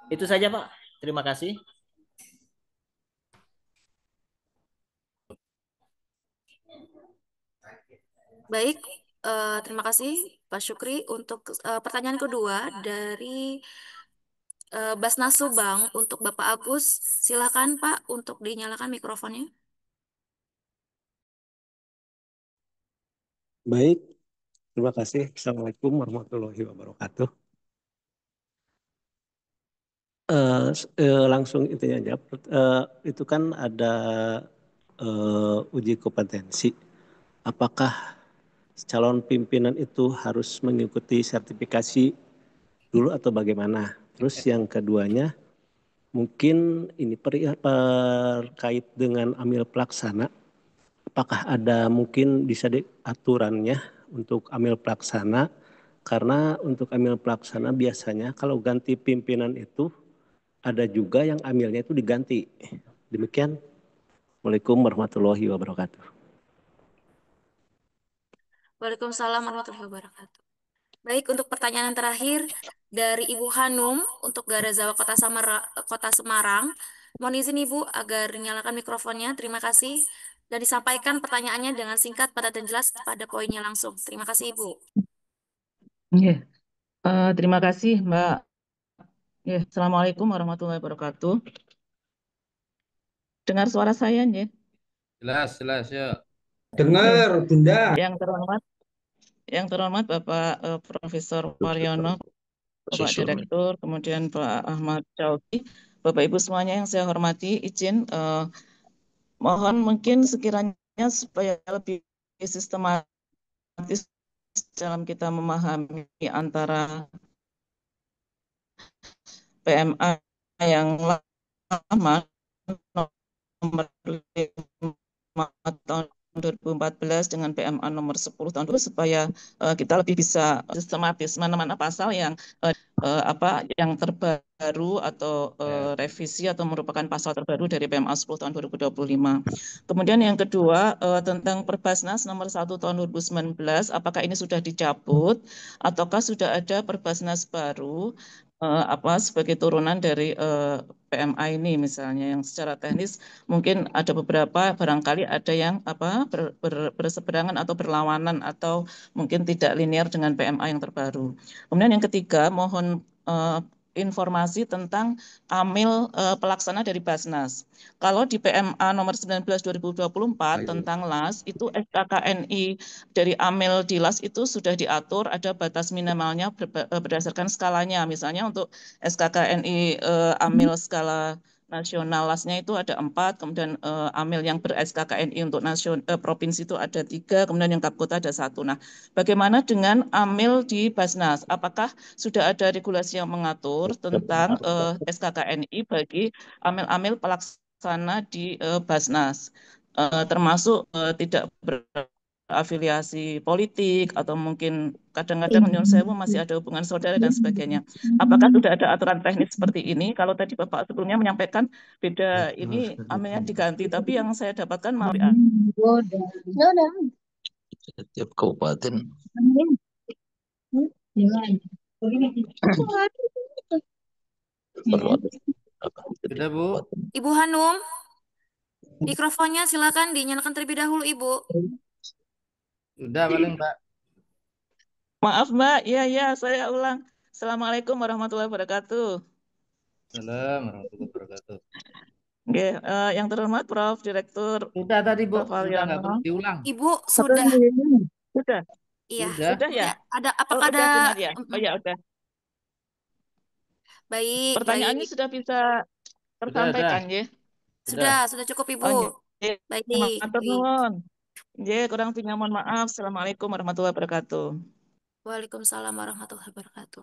[SPEAKER 8] Itu saja Pak. Terima kasih.
[SPEAKER 1] Baik, terima kasih Pak Syukri. Untuk pertanyaan kedua dari Basnas Subang untuk Bapak Agus. Silakan Pak untuk dinyalakan mikrofonnya.
[SPEAKER 9] Baik, terima kasih. Assalamualaikum warahmatullahi wabarakatuh. Langsung intinya aja. Itu kan ada uji kompetensi. Apakah calon pimpinan itu harus mengikuti sertifikasi dulu atau bagaimana? Terus yang keduanya, mungkin ini terkait dengan amil pelaksana. Apakah ada mungkin bisa aturannya untuk amil pelaksana? Karena untuk amil pelaksana biasanya kalau ganti pimpinan itu ada juga yang amilnya itu diganti. Demikian. Assalamualaikum warahmatullahi wabarakatuh.
[SPEAKER 1] Waalaikumsalam warahmatullahi wabarakatuh. Baik, untuk pertanyaan terakhir dari Ibu Hanum untuk Garazawa Kota Semarang. Mohon izin Ibu agar dinyalakan mikrofonnya. Terima kasih. Dan disampaikan pertanyaannya dengan singkat, padat dan jelas pada poinnya langsung. Terima kasih Ibu.
[SPEAKER 10] Terima kasih Mbak. Assalamualaikum warahmatullahi wabarakatuh. Dengar suara saya nih?
[SPEAKER 2] Jelas ya.
[SPEAKER 10] Dengar, Bunda. Yang terhormat Bapak Profesor Waryono, Bapak Direktur, kemudian Pak Ahmad Chauki, Bapak Ibu semuanya yang saya hormati, izin mohon mungkin sekiranya supaya lebih sistematis dalam kita memahami antara PMA yang lama nomor 5 tahun 2014 dengan PMA nomor 10 tahun 2020 supaya kita lebih bisa sistematis mana-mana pasal yang yang terbaru atau revisi atau merupakan pasal terbaru dari PMA 10 tahun 2025. Kemudian yang kedua tentang Perbasnas nomor 1 tahun 2019, apakah ini sudah dicabut ataukah sudah ada Perbasnas baru sebagai turunan dari PMA ini misalnya yang secara teknis mungkin ada beberapa barangkali ada yang berseberangan atau berlawanan atau mungkin tidak linear dengan PMA yang terbaru. Kemudian yang ketiga, mohon informasi tentang amil pelaksana dari Basnas. Kalau di PMA nomor 19 2024 tentang LAS itu SKKNI dari amil di LAS itu sudah diatur ada batas minimalnya berdasarkan skalanya. Misalnya untuk SKKNI amil skala nasional LAS-nya itu ada 4, kemudian amil yang ber-SKKNI untuk provinsi itu ada 3, kemudian yang Kapkota ada 1. Nah, bagaimana dengan amil di Basnas? Apakah sudah ada regulasi yang mengatur tentang SKKNI bagi amil-amil pelaksana di Basnas, termasuk tidak berafiliasi politik atau mungkin kadang-kadang nyun sewu masih ada hubungan saudara dan sebagainya. Apakah sudah ada aturan teknis seperti ini? Kalau tadi Bapak sebelumnya menyampaikan beda ini amilnya diganti, tapi yang saya dapatkan melalui
[SPEAKER 11] setiap kabupaten.
[SPEAKER 2] Sudah, Bu.
[SPEAKER 1] Ibu Hanum, mikrofonnya silakan dinyalakan terlebih dahulu, Ibu.
[SPEAKER 2] Sudah paling, Mbak.
[SPEAKER 10] Maaf, Mbak. Iya, saya ulang. Assalamualaikum warahmatullahi wabarakatuh.
[SPEAKER 2] Assalamualaikum warahmatullahi wabarakatuh.
[SPEAKER 10] Oke, yang terhormat Prof. Direktur.
[SPEAKER 2] Sudah tadi, Bu.
[SPEAKER 10] Prof.
[SPEAKER 2] Sudah nggak perlu diulang.
[SPEAKER 1] Ibu, sudah.
[SPEAKER 10] Sudah.
[SPEAKER 1] Iya.
[SPEAKER 10] Sudah ya?
[SPEAKER 1] Apakah ada?
[SPEAKER 10] Udah benar ya? Oh ya, udah.
[SPEAKER 1] Baik,
[SPEAKER 10] Pertanyaannya
[SPEAKER 1] baik.
[SPEAKER 10] sudah bisa tersampaikan, ya?
[SPEAKER 1] Sudah cukup, Ibu.
[SPEAKER 10] Oh,
[SPEAKER 1] baik.
[SPEAKER 10] Matur nuwun. Kurang lebihnya mohon maaf. Assalamualaikum warahmatullahi wabarakatuh.
[SPEAKER 1] Waalaikumsalam warahmatullahi wabarakatuh.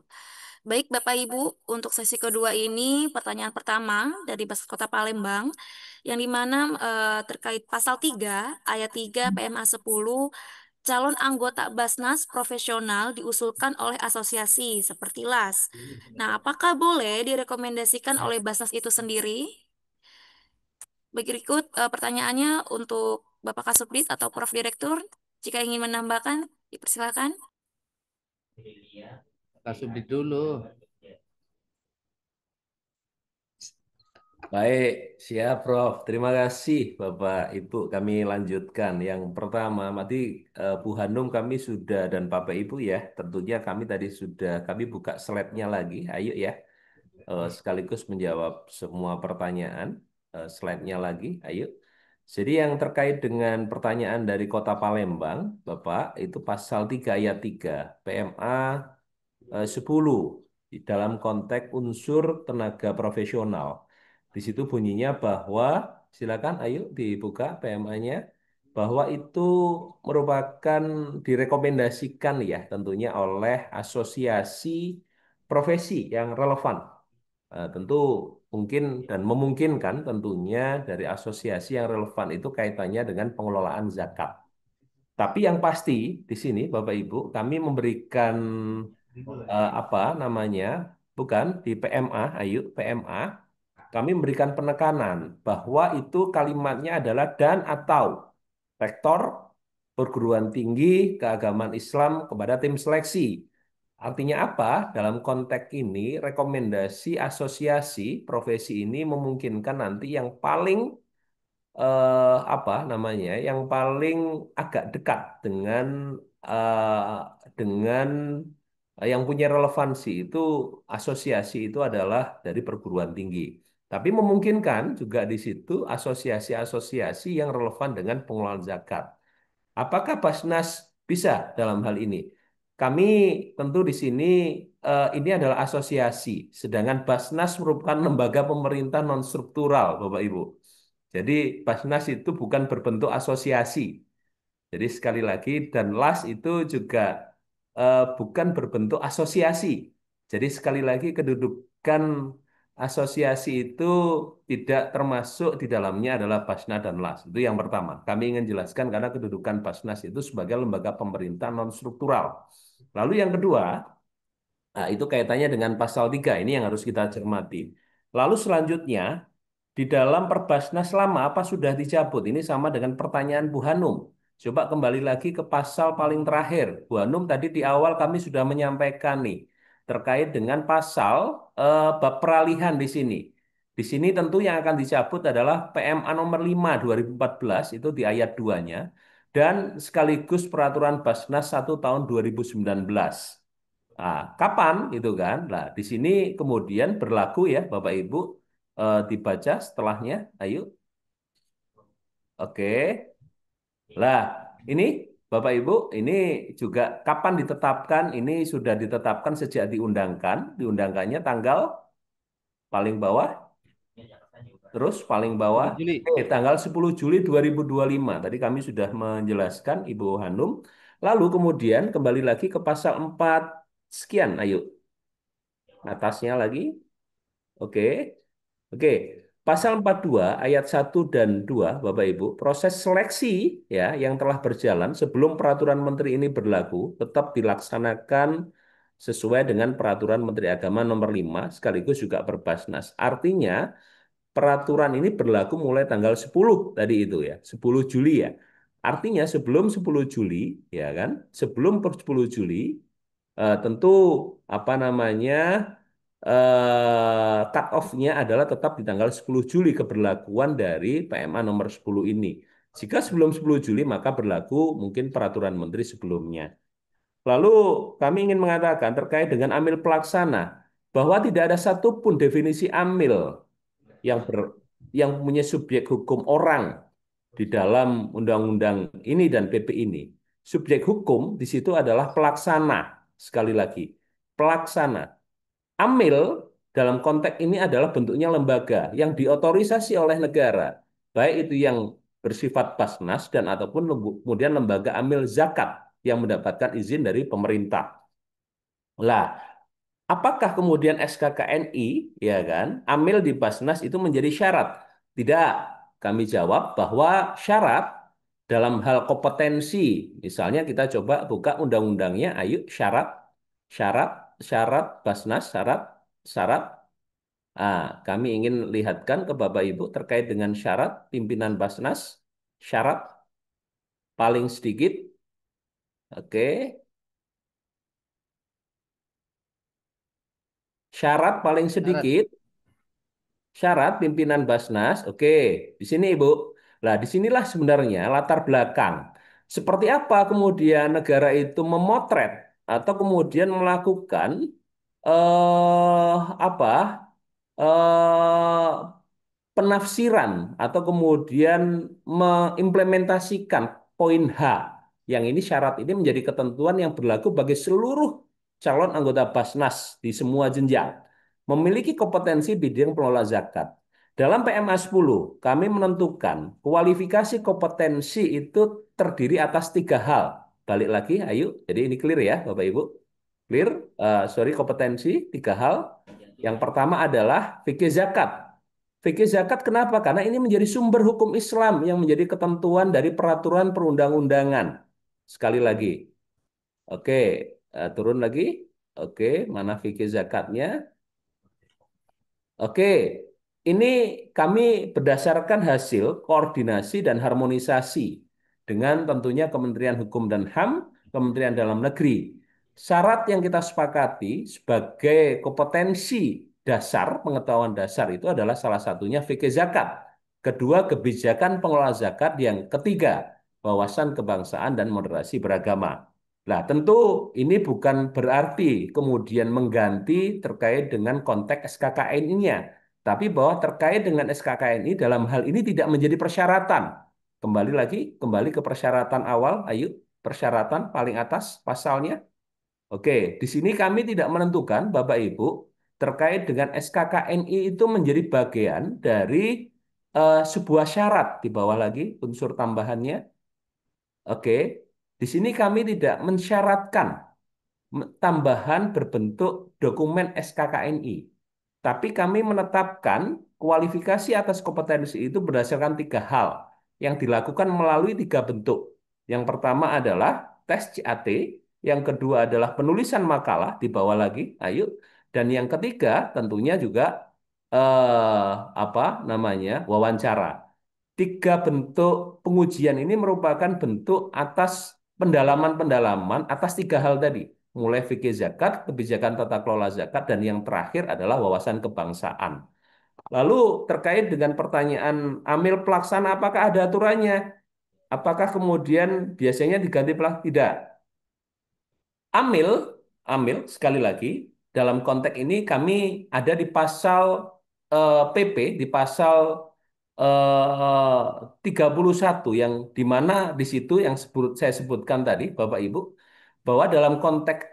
[SPEAKER 1] Baik, Bapak Ibu, untuk sesi kedua ini pertanyaan pertama dari Basnas Kota Palembang yang dimana terkait pasal 3 ayat 3 PMA 10 calon anggota Basnas profesional diusulkan oleh asosiasi seperti LAS. Nah, apakah boleh direkomendasikan oleh Basnas itu sendiri? Berikut pertanyaannya untuk Bapak Kasubdit atau Prof. Direktur. Jika ingin menambahkan, dipersilakan.
[SPEAKER 2] Kasubdit dulu.
[SPEAKER 4] Baik, siap Prof. Terima kasih Bapak Ibu. Kami lanjutkan. Yang pertama, tadi Bu Hanum kami sudah dan Bapak Ibu ya, tentunya kami tadi sudah, kami buka slide-nya lagi. Ayo ya, sekaligus menjawab semua pertanyaan. Slide-nya lagi, ayo. Jadi yang terkait dengan pertanyaan dari Kota Palembang, Bapak, itu pasal 3 ayat 3, PMA 10 di dalam konteks unsur tenaga profesional. Di situ bunyinya bahwa, silakan ayo dibuka PMA-nya, bahwa itu merupakan direkomendasikan ya tentunya oleh asosiasi profesi yang relevan. Tentu mungkin dan memungkinkan tentunya dari asosiasi yang relevan itu kaitannya dengan pengelolaan zakat. Tapi yang pasti di sini Bapak Ibu kami memberikan apa namanya, bukan di PMA, ayo PMA, kami memberikan penekanan bahwa itu kalimatnya adalah dan atau rektor perguruan tinggi keagamaan Islam kepada tim seleksi. Artinya apa? Dalam konteks ini rekomendasi asosiasi profesi ini memungkinkan nanti yang paling apa namanya, yang paling agak dekat dengan yang punya relevansi itu asosiasi itu adalah dari perguruan tinggi. Tapi memungkinkan juga di situ asosiasi-asosiasi yang relevan dengan pengelolaan zakat. Apakah Basnas bisa dalam hal ini? Kami tentu di sini ini adalah asosiasi, sedangkan Basnas merupakan lembaga pemerintah non struktural, Bapak Ibu. Jadi Basnas itu bukan berbentuk asosiasi. Jadi sekali lagi dan LAS itu juga bukan berbentuk asosiasi. Jadi sekali lagi kedudukan asosiasi itu tidak termasuk di dalamnya adalah Basnas dan LAS. Itu yang pertama. Kami ingin jelaskan karena kedudukan Basnas itu sebagai lembaga pemerintah non struktural. Lalu yang kedua, nah, itu kaitannya dengan pasal 3 ini yang harus kita cermati. Lalu selanjutnya, di dalam Perbasnas lama apa sudah dicabut? Ini sama dengan pertanyaan Bu Hanum. Coba kembali lagi ke pasal paling terakhir. Bu Hanum tadi di awal kami sudah menyampaikan nih terkait dengan pasal bab peralihan di sini. Di sini tentu yang akan dicabut adalah PMA nomor 5 2014 itu di ayat 2-nya dan sekaligus peraturan Basnas 1 tahun 2019. Nah, kapan itu kan? Nah, di sini kemudian berlaku ya Bapak Ibu dibaca setelahnya. Ayo. Oke. Lah, ini Bapak Ibu, ini juga kapan ditetapkan? Ini sudah ditetapkan sejak diundangkan. Diundangkannya tanggal paling bawah, terus paling bawah,
[SPEAKER 2] 10 Juli.
[SPEAKER 4] tanggal 10 Juli 2025. Tadi kami sudah menjelaskan Ibu Hanum. Lalu kemudian kembali lagi ke pasal 4 sekian. Ayo, atasnya lagi. Oke. Oke, pasal 42 ayat 1 dan 2, Bapak Ibu, proses seleksi ya yang telah berjalan sebelum peraturan menteri ini berlaku tetap dilaksanakan sesuai dengan peraturan Menteri Agama nomor 5 sekaligus juga Perbasnas. Artinya peraturan ini berlaku mulai tanggal 10 tadi itu ya, 10 Juli ya. Artinya sebelum 10 Juli ya kan, sebelum 10 Juli tentu apa namanya cut off-nya adalah tetap di tanggal 10 Juli keberlakuan dari PMA nomor 10 ini. Jika sebelum 10 Juli maka berlaku mungkin peraturan menteri sebelumnya. Lalu kami ingin mengatakan terkait dengan amil pelaksana bahwa tidak ada satupun definisi amil yang yang punya subjek hukum orang di dalam undang-undang ini dan PP ini. Subjek hukum di situ adalah pelaksana. Sekali lagi, pelaksana. Amil dalam konteks ini adalah bentuknya lembaga yang diotorisasi oleh negara, baik itu yang bersifat Basnas dan ataupun kemudian lembaga amil zakat yang mendapatkan izin dari pemerintah. Lah, apakah kemudian SKKNI, ya kan, amil di Basnas itu menjadi syarat? Tidak. Kami jawab bahwa syarat dalam hal kompetensi, misalnya kita coba buka undang-undangnya, ayo syarat, syarat, syarat Basnas, syarat, syarat. Kami ingin lihatkan ke Bapak Ibu terkait dengan syarat pimpinan Basnas, syarat paling sedikit, oke, syarat paling sedikit. Syarat pimpinan Basnas, oke, di sini Ibu. Nah, disinilah sebenarnya latar belakang. Seperti apa kemudian negara itu memotret atau kemudian melakukan eh apa eh penafsiran atau kemudian mengimplementasikan poin H yang ini syarat ini menjadi ketentuan yang berlaku bagi seluruh calon anggota Basnas di semua jenjang memiliki kompetensi bidang pengelola zakat. Dalam PMA 10, kami menentukan kualifikasi kompetensi itu terdiri atas 3 hal. Balik lagi, ayo. Jadi ini clear ya, Bapak Ibu. Clear? Sorry, kompetensi 3 hal. Yang pertama adalah fikih zakat. Fikih zakat kenapa? Karena ini menjadi sumber hukum Islam yang menjadi ketentuan dari peraturan perundang-undangan. Sekali lagi. Oke, turun lagi. Oke, mana fikih zakatnya? Oke, ini kami berdasarkan hasil koordinasi dan harmonisasi dengan tentunya Kementerian Hukum dan HAM, Kementerian Dalam Negeri. Syarat yang kita sepakati sebagai kompetensi dasar, pengetahuan dasar itu adalah salah satunya fikih zakat. Kedua, kebijakan pengelola zakat. Yang ketiga, wawasan kebangsaan dan moderasi beragama. Nah, tentu ini bukan berarti kemudian mengganti terkait dengan konteks SKKN-nya, tapi bahwa terkait dengan SKKNI dalam hal ini tidak menjadi persyaratan. Kembali lagi, kembali ke persyaratan awal, ayo, persyaratan paling atas pasalnya. Oke, di sini kami tidak menentukan, Bapak Ibu, terkait dengan SKKNI itu menjadi bagian dari sebuah syarat. Di bawah lagi unsur tambahannya. Oke, di sini kami tidak mensyaratkan tambahan berbentuk dokumen SKKNI. Tapi kami menetapkan kualifikasi atas kompetensi itu berdasarkan 3 hal yang dilakukan melalui 3 bentuk. Yang pertama adalah tes CAT, yang kedua adalah penulisan makalah di bawah lagi, ayo, dan yang ketiga tentunya juga apa namanya wawancara. 3 bentuk pengujian ini merupakan bentuk atas pendalaman-pendalaman atas 3 hal tadi, mulai fikih zakat, kebijakan tata kelola zakat, dan yang terakhir adalah wawasan kebangsaan. Lalu terkait dengan pertanyaan amil pelaksana, apakah ada aturannya? Apakah kemudian biasanya diganti pelaksana? Tidak. Amil, amil sekali lagi dalam konteks ini kami ada di pasal PP, di pasal 31 yang di mana di situ yang saya sebutkan tadi Bapak Ibu bahwa dalam konteks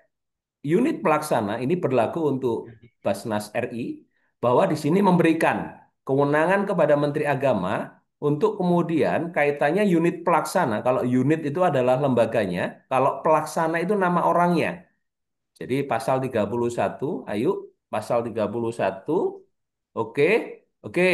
[SPEAKER 4] unit pelaksana ini berlaku untuk Basnas RI bahwa di sini memberikan kewenangan kepada Menteri Agama untuk kemudian kaitannya unit pelaksana. Kalau unit itu adalah lembaganya, kalau pelaksana itu nama orangnya. Jadi pasal 31, ayo pasal 31. Oke, oke.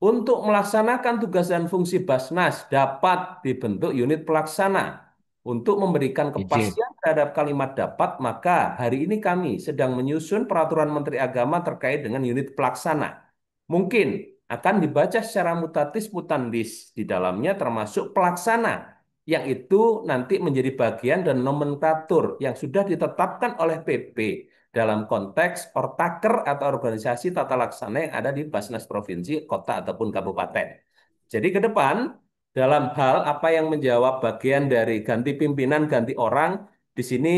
[SPEAKER 4] Untuk melaksanakan tugas dan fungsi Basnas dapat dibentuk unit pelaksana. Untuk memberikan kepastian terhadap kalimat dapat, maka hari ini kami sedang menyusun peraturan Menteri Agama terkait dengan unit pelaksana. Mungkin akan dibaca secara mutatis mutandis di dalamnya termasuk pelaksana yang itu nanti menjadi bagian dan nomenklatur yang sudah ditetapkan oleh PP dalam konteks ortaker atau organisasi tata laksana yang ada di Basnas Provinsi, Kota, ataupun Kabupaten. Jadi ke depan, dalam hal apa yang menjawab bagian dari ganti pimpinan, ganti orang, di sini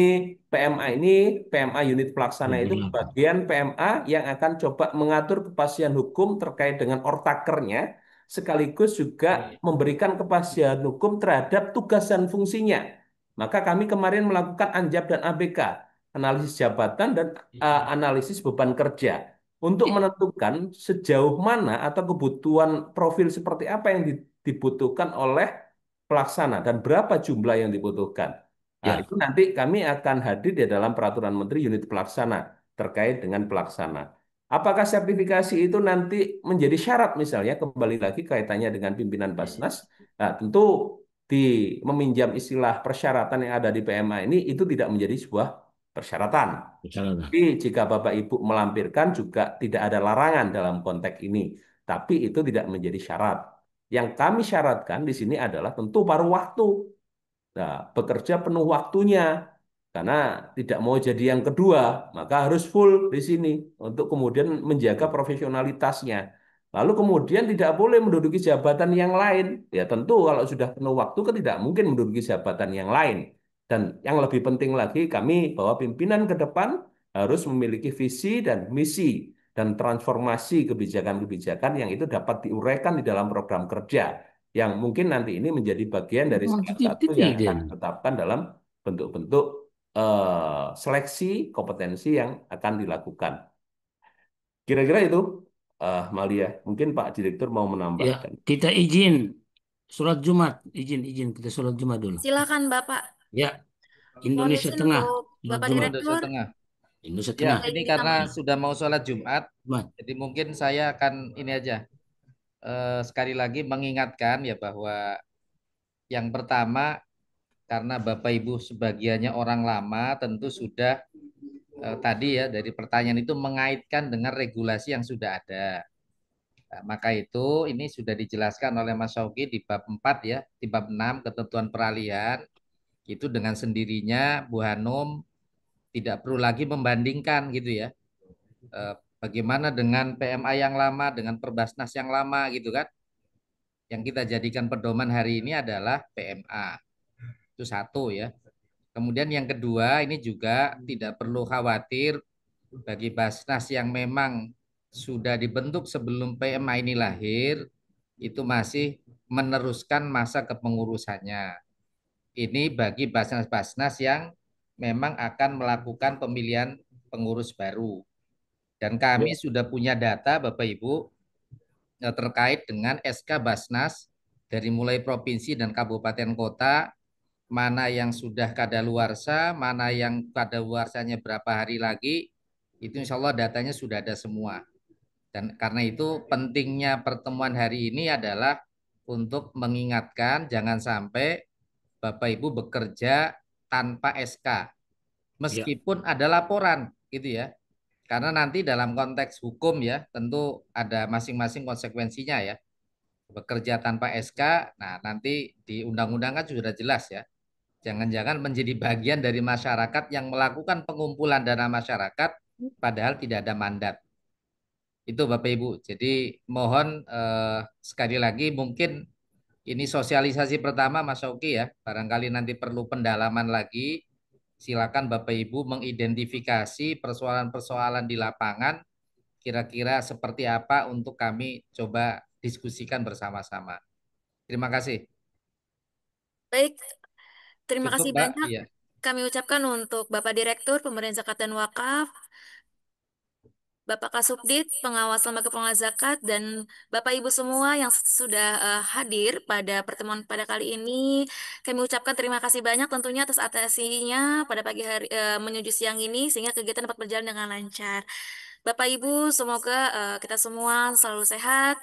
[SPEAKER 4] PMA ini, PMA unit pelaksana itu bagian PMA yang akan coba mengatur kepastian hukum terkait dengan ortakernya, sekaligus juga memberikan kepastian hukum terhadap tugas dan fungsinya. Maka kami kemarin melakukan ANJAP dan ABK, analisis jabatan dan analisis beban kerja, untuk menentukan sejauh mana atau kebutuhan profil seperti apa yang dibutuhkan oleh pelaksana dan berapa jumlah yang dibutuhkan. Nah, itu nanti kami akan hadir di dalam peraturan menteri unit pelaksana terkait dengan pelaksana. Apakah sertifikasi itu nanti menjadi syarat misalnya kembali lagi kaitannya dengan pimpinan Basnas? Nah, tentu di meminjam istilah persyaratan yang ada di PMA ini itu tidak menjadi sebuah persyaratan. Tapi jika Bapak Ibu melampirkan juga tidak ada larangan dalam konteks ini. Tapi itu tidak menjadi syarat. Yang kami syaratkan di sini adalah tentu paruh waktu. Nah, bekerja penuh waktunya. Karena tidak mau jadi yang kedua, maka harus full di sini untuk kemudian menjaga profesionalitasnya. Lalu kemudian tidak boleh menduduki jabatan yang lain. Ya tentu kalau sudah penuh waktu kan tidak mungkin menduduki jabatan yang lain. Dan yang lebih penting lagi kami bahwa pimpinan ke depan harus memiliki visi dan misi dan transformasi kebijakan-kebijakan yang itu dapat diuraikan di dalam program kerja yang mungkin nanti ini menjadi bagian dari salah satu yang akan ditetapkan dalam bentuk-bentuk seleksi kompetensi yang akan dilakukan. Kira-kira itu, Malia. Mungkin Pak Direktur mau
[SPEAKER 12] Ya,
[SPEAKER 4] menambahkan.
[SPEAKER 12] kita izin sholat Jumat, izin kita sholat Jumat dulu.
[SPEAKER 1] Silakan Bapak.
[SPEAKER 12] Ya,
[SPEAKER 1] Mohon
[SPEAKER 12] Indonesia
[SPEAKER 1] izin
[SPEAKER 12] Tengah,
[SPEAKER 1] untuk
[SPEAKER 12] sholat
[SPEAKER 1] Bapak
[SPEAKER 12] Jumat.
[SPEAKER 2] Indonesia
[SPEAKER 1] Direktur.
[SPEAKER 2] Tengah.
[SPEAKER 12] Indonesia
[SPEAKER 2] Ya,
[SPEAKER 12] Tengah.
[SPEAKER 2] ini karena sudah mau sholat Jumat,
[SPEAKER 12] Jumat.
[SPEAKER 2] jadi mungkin saya akan ini aja sekali lagi mengingatkan ya bahwa yang pertama karena Bapak Ibu sebagiannya orang lama tentu sudah tadi ya dari pertanyaan itu mengaitkan dengan regulasi yang sudah ada. Nah, maka itu ini sudah dijelaskan oleh Mas Syauqi di bab 4 ya, di bab 6 ketentuan peralihan itu dengan sendirinya Bu Hanum tidak perlu lagi membandingkan gitu ya. Bagaimana dengan PMA yang lama dengan Perbasnas yang lama gitu kan. Yang kita jadikan pedoman hari ini adalah PMA. Itu satu ya. Kemudian yang kedua ini juga tidak perlu khawatir bagi Basnas yang memang sudah dibentuk sebelum PMA ini lahir itu masih meneruskan masa kepengurusannya. Ini bagi Basnas-Basnas yang memang akan melakukan pemilihan pengurus baru. Dan kami sudah punya data Bapak Ibu terkait dengan SK Basnas dari mulai provinsi dan kabupaten kota mana yang sudah kadaluarsa, mana yang kadaluarsanya berapa hari lagi, itu insya Allah datanya sudah ada semua. Dan karena itu pentingnya pertemuan hari ini adalah untuk mengingatkan jangan sampai Bapak Ibu bekerja tanpa SK. Meskipun ada laporan gitu ya. Karena nanti dalam konteks hukum ya tentu ada masing-masing konsekuensinya ya. Bekerja tanpa SK, nah nanti di undang-undang kan sudah jelas ya. Jangan-jangan menjadi bagian dari masyarakat yang melakukan pengumpulan dana masyarakat padahal tidak ada mandat. Itu Bapak Ibu. Jadi mohon sekali lagi mungkin ini sosialisasi pertama Mas Oki ya. Barangkali nanti perlu pendalaman lagi. Silakan Bapak Ibu mengidentifikasi persoalan-persoalan di lapangan kira-kira seperti apa untuk kami coba diskusikan bersama-sama. Terima kasih.
[SPEAKER 1] Baik, terima
[SPEAKER 2] Cukup,
[SPEAKER 1] kasih
[SPEAKER 2] Mbak.
[SPEAKER 1] banyak
[SPEAKER 2] Iya.
[SPEAKER 1] kami ucapkan untuk Bapak Direktur Pemberian Zakat dan Wakaf, Bapak Kasubdit, pengawas lembaga pengelola zakat, dan Bapak Ibu semua yang sudah hadir pada pertemuan pada kali ini. Kami ucapkan terima kasih banyak tentunya atas atensinya pada pagi hari menuju siang ini sehingga kegiatan dapat berjalan dengan lancar. Bapak Ibu, semoga kita semua selalu sehat,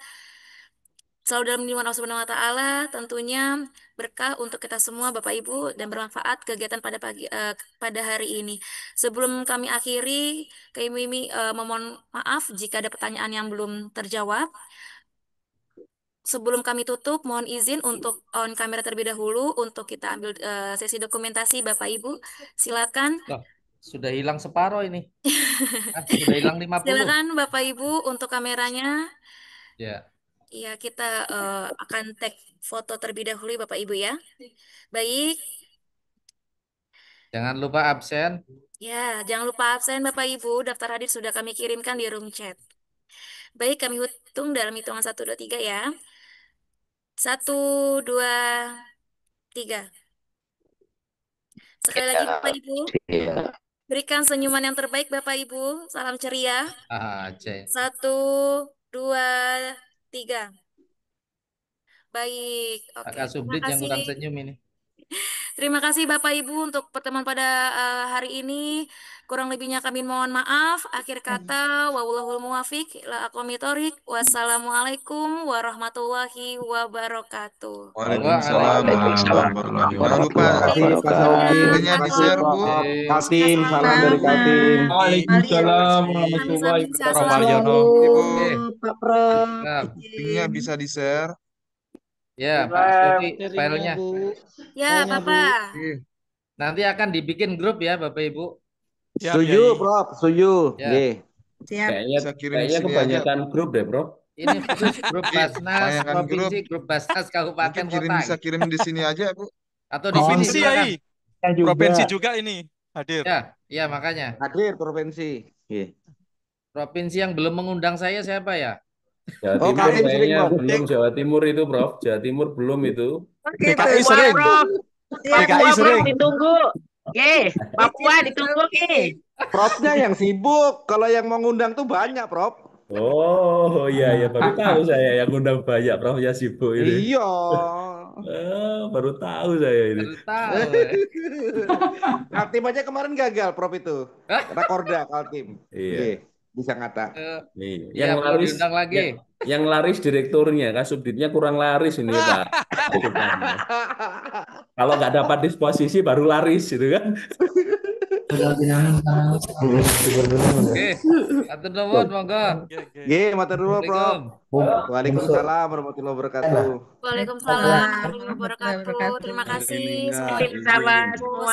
[SPEAKER 1] selalu dalam lindungan Allah Subhanahu wa taala, tentunya berkah untuk kita semua Bapak Ibu dan bermanfaat kegiatan pada hari ini. Sebelum kami akhiri, kami memohon maaf jika ada pertanyaan yang belum terjawab. Sebelum kami tutup, mohon izin untuk on kamera terlebih dahulu untuk kita ambil sesi dokumentasi Bapak Ibu. Silakan.
[SPEAKER 2] Loh, sudah hilang separuh ini. Sudah hilang 50.
[SPEAKER 1] Silakan Bapak Ibu untuk kameranya.
[SPEAKER 2] Ya.
[SPEAKER 1] Iya, kita akan tag foto terlebih dahulu Bapak Ibu ya. Baik.
[SPEAKER 2] Jangan lupa absen.
[SPEAKER 1] Ya, jangan lupa absen Bapak Ibu. Daftar hadir sudah kami kirimkan di room chat. Baik, kami hitung dalam hitungan 1, 2, 3 ya. 1, 2, 3. Sekali lagi Bapak Ibu. Berikan senyuman yang terbaik Bapak Ibu. Salam ceria. 1, 2, 3. Baik, oke.
[SPEAKER 2] Kakak Subdit yang kurang senyum ini.
[SPEAKER 1] Terima kasih Bapak Ibu untuk pertemuan pada hari ini. Kurang lebihnya kami mohon maaf. Akhir kata, wallahul muwafiq ila aqwamit thoriq. Wassalamualaikum warahmatullahi wabarakatuh.
[SPEAKER 13] Waalaikumsalam warahmatullahi wabarakatuh. Jangan lupa videonya di-share, Bu.
[SPEAKER 14] Kaltim, salam dari Kaltim.
[SPEAKER 13] Waalaikumsalam warahmatullahi wabarakatuh. Ibu,
[SPEAKER 14] Pak Prof.
[SPEAKER 13] linknya bisa di-share.
[SPEAKER 2] Ya, Pak Suti, filenya.
[SPEAKER 1] Ya, Bapak.
[SPEAKER 2] Nanti akan dibikin grup ya, Bapak Ibu.
[SPEAKER 14] Setuju, Prof. Setuju.
[SPEAKER 2] Ya.
[SPEAKER 14] Kayaknya kebanyakan grup deh, Prof.
[SPEAKER 2] Ini khusus grup Basnas
[SPEAKER 13] Kebanyakan
[SPEAKER 2] provinsi, grup Basnas kabupaten
[SPEAKER 13] Mungkin
[SPEAKER 2] kota.
[SPEAKER 13] bisa kirim di sini aja, Bu.
[SPEAKER 2] Atau di sini
[SPEAKER 15] Provinsi ya,
[SPEAKER 2] silakan.
[SPEAKER 15] Provinsi juga ini hadir.
[SPEAKER 2] Ya, makanya.
[SPEAKER 14] Hadir provinsi.
[SPEAKER 2] Provinsi yang belum mengundang saya siapa ya?
[SPEAKER 4] Jawa Timur kayaknya belum. Jawa Timur itu, Prof. Jawa Timur belum itu.
[SPEAKER 15] DKI sering.
[SPEAKER 14] DKI
[SPEAKER 15] sering.
[SPEAKER 14] Ditunggu. Papua ditunggu, Profnya yang sibuk. Kalau yang mau ngundang tuh banyak, Prof.
[SPEAKER 4] Oh, iya, baru tahu saya yang ngundang banyak, Prof. Ya sibuk ini.
[SPEAKER 14] Iya.
[SPEAKER 4] Baru tahu saya ini.
[SPEAKER 2] Baru tahu.
[SPEAKER 14] Kaltim aja kemarin gagal, Prof itu. Rakorda Kaltim.
[SPEAKER 4] Iya.
[SPEAKER 14] Bisa ngata.
[SPEAKER 2] Yang laris lagi.
[SPEAKER 4] Yang laris direkturnya, Kasubditnya kurang laris ini, Pak. Kalau nggak dapat disposisi baru laris gitu kan.
[SPEAKER 2] Oke, atur nuwun monggo.
[SPEAKER 14] Nggih, matur nuwun, Prof. Waalaikumsalam warahmatullahi wabarakatuh.
[SPEAKER 1] Waalaikumsalam warahmatullahi wabarakatuh. Terima kasih semua.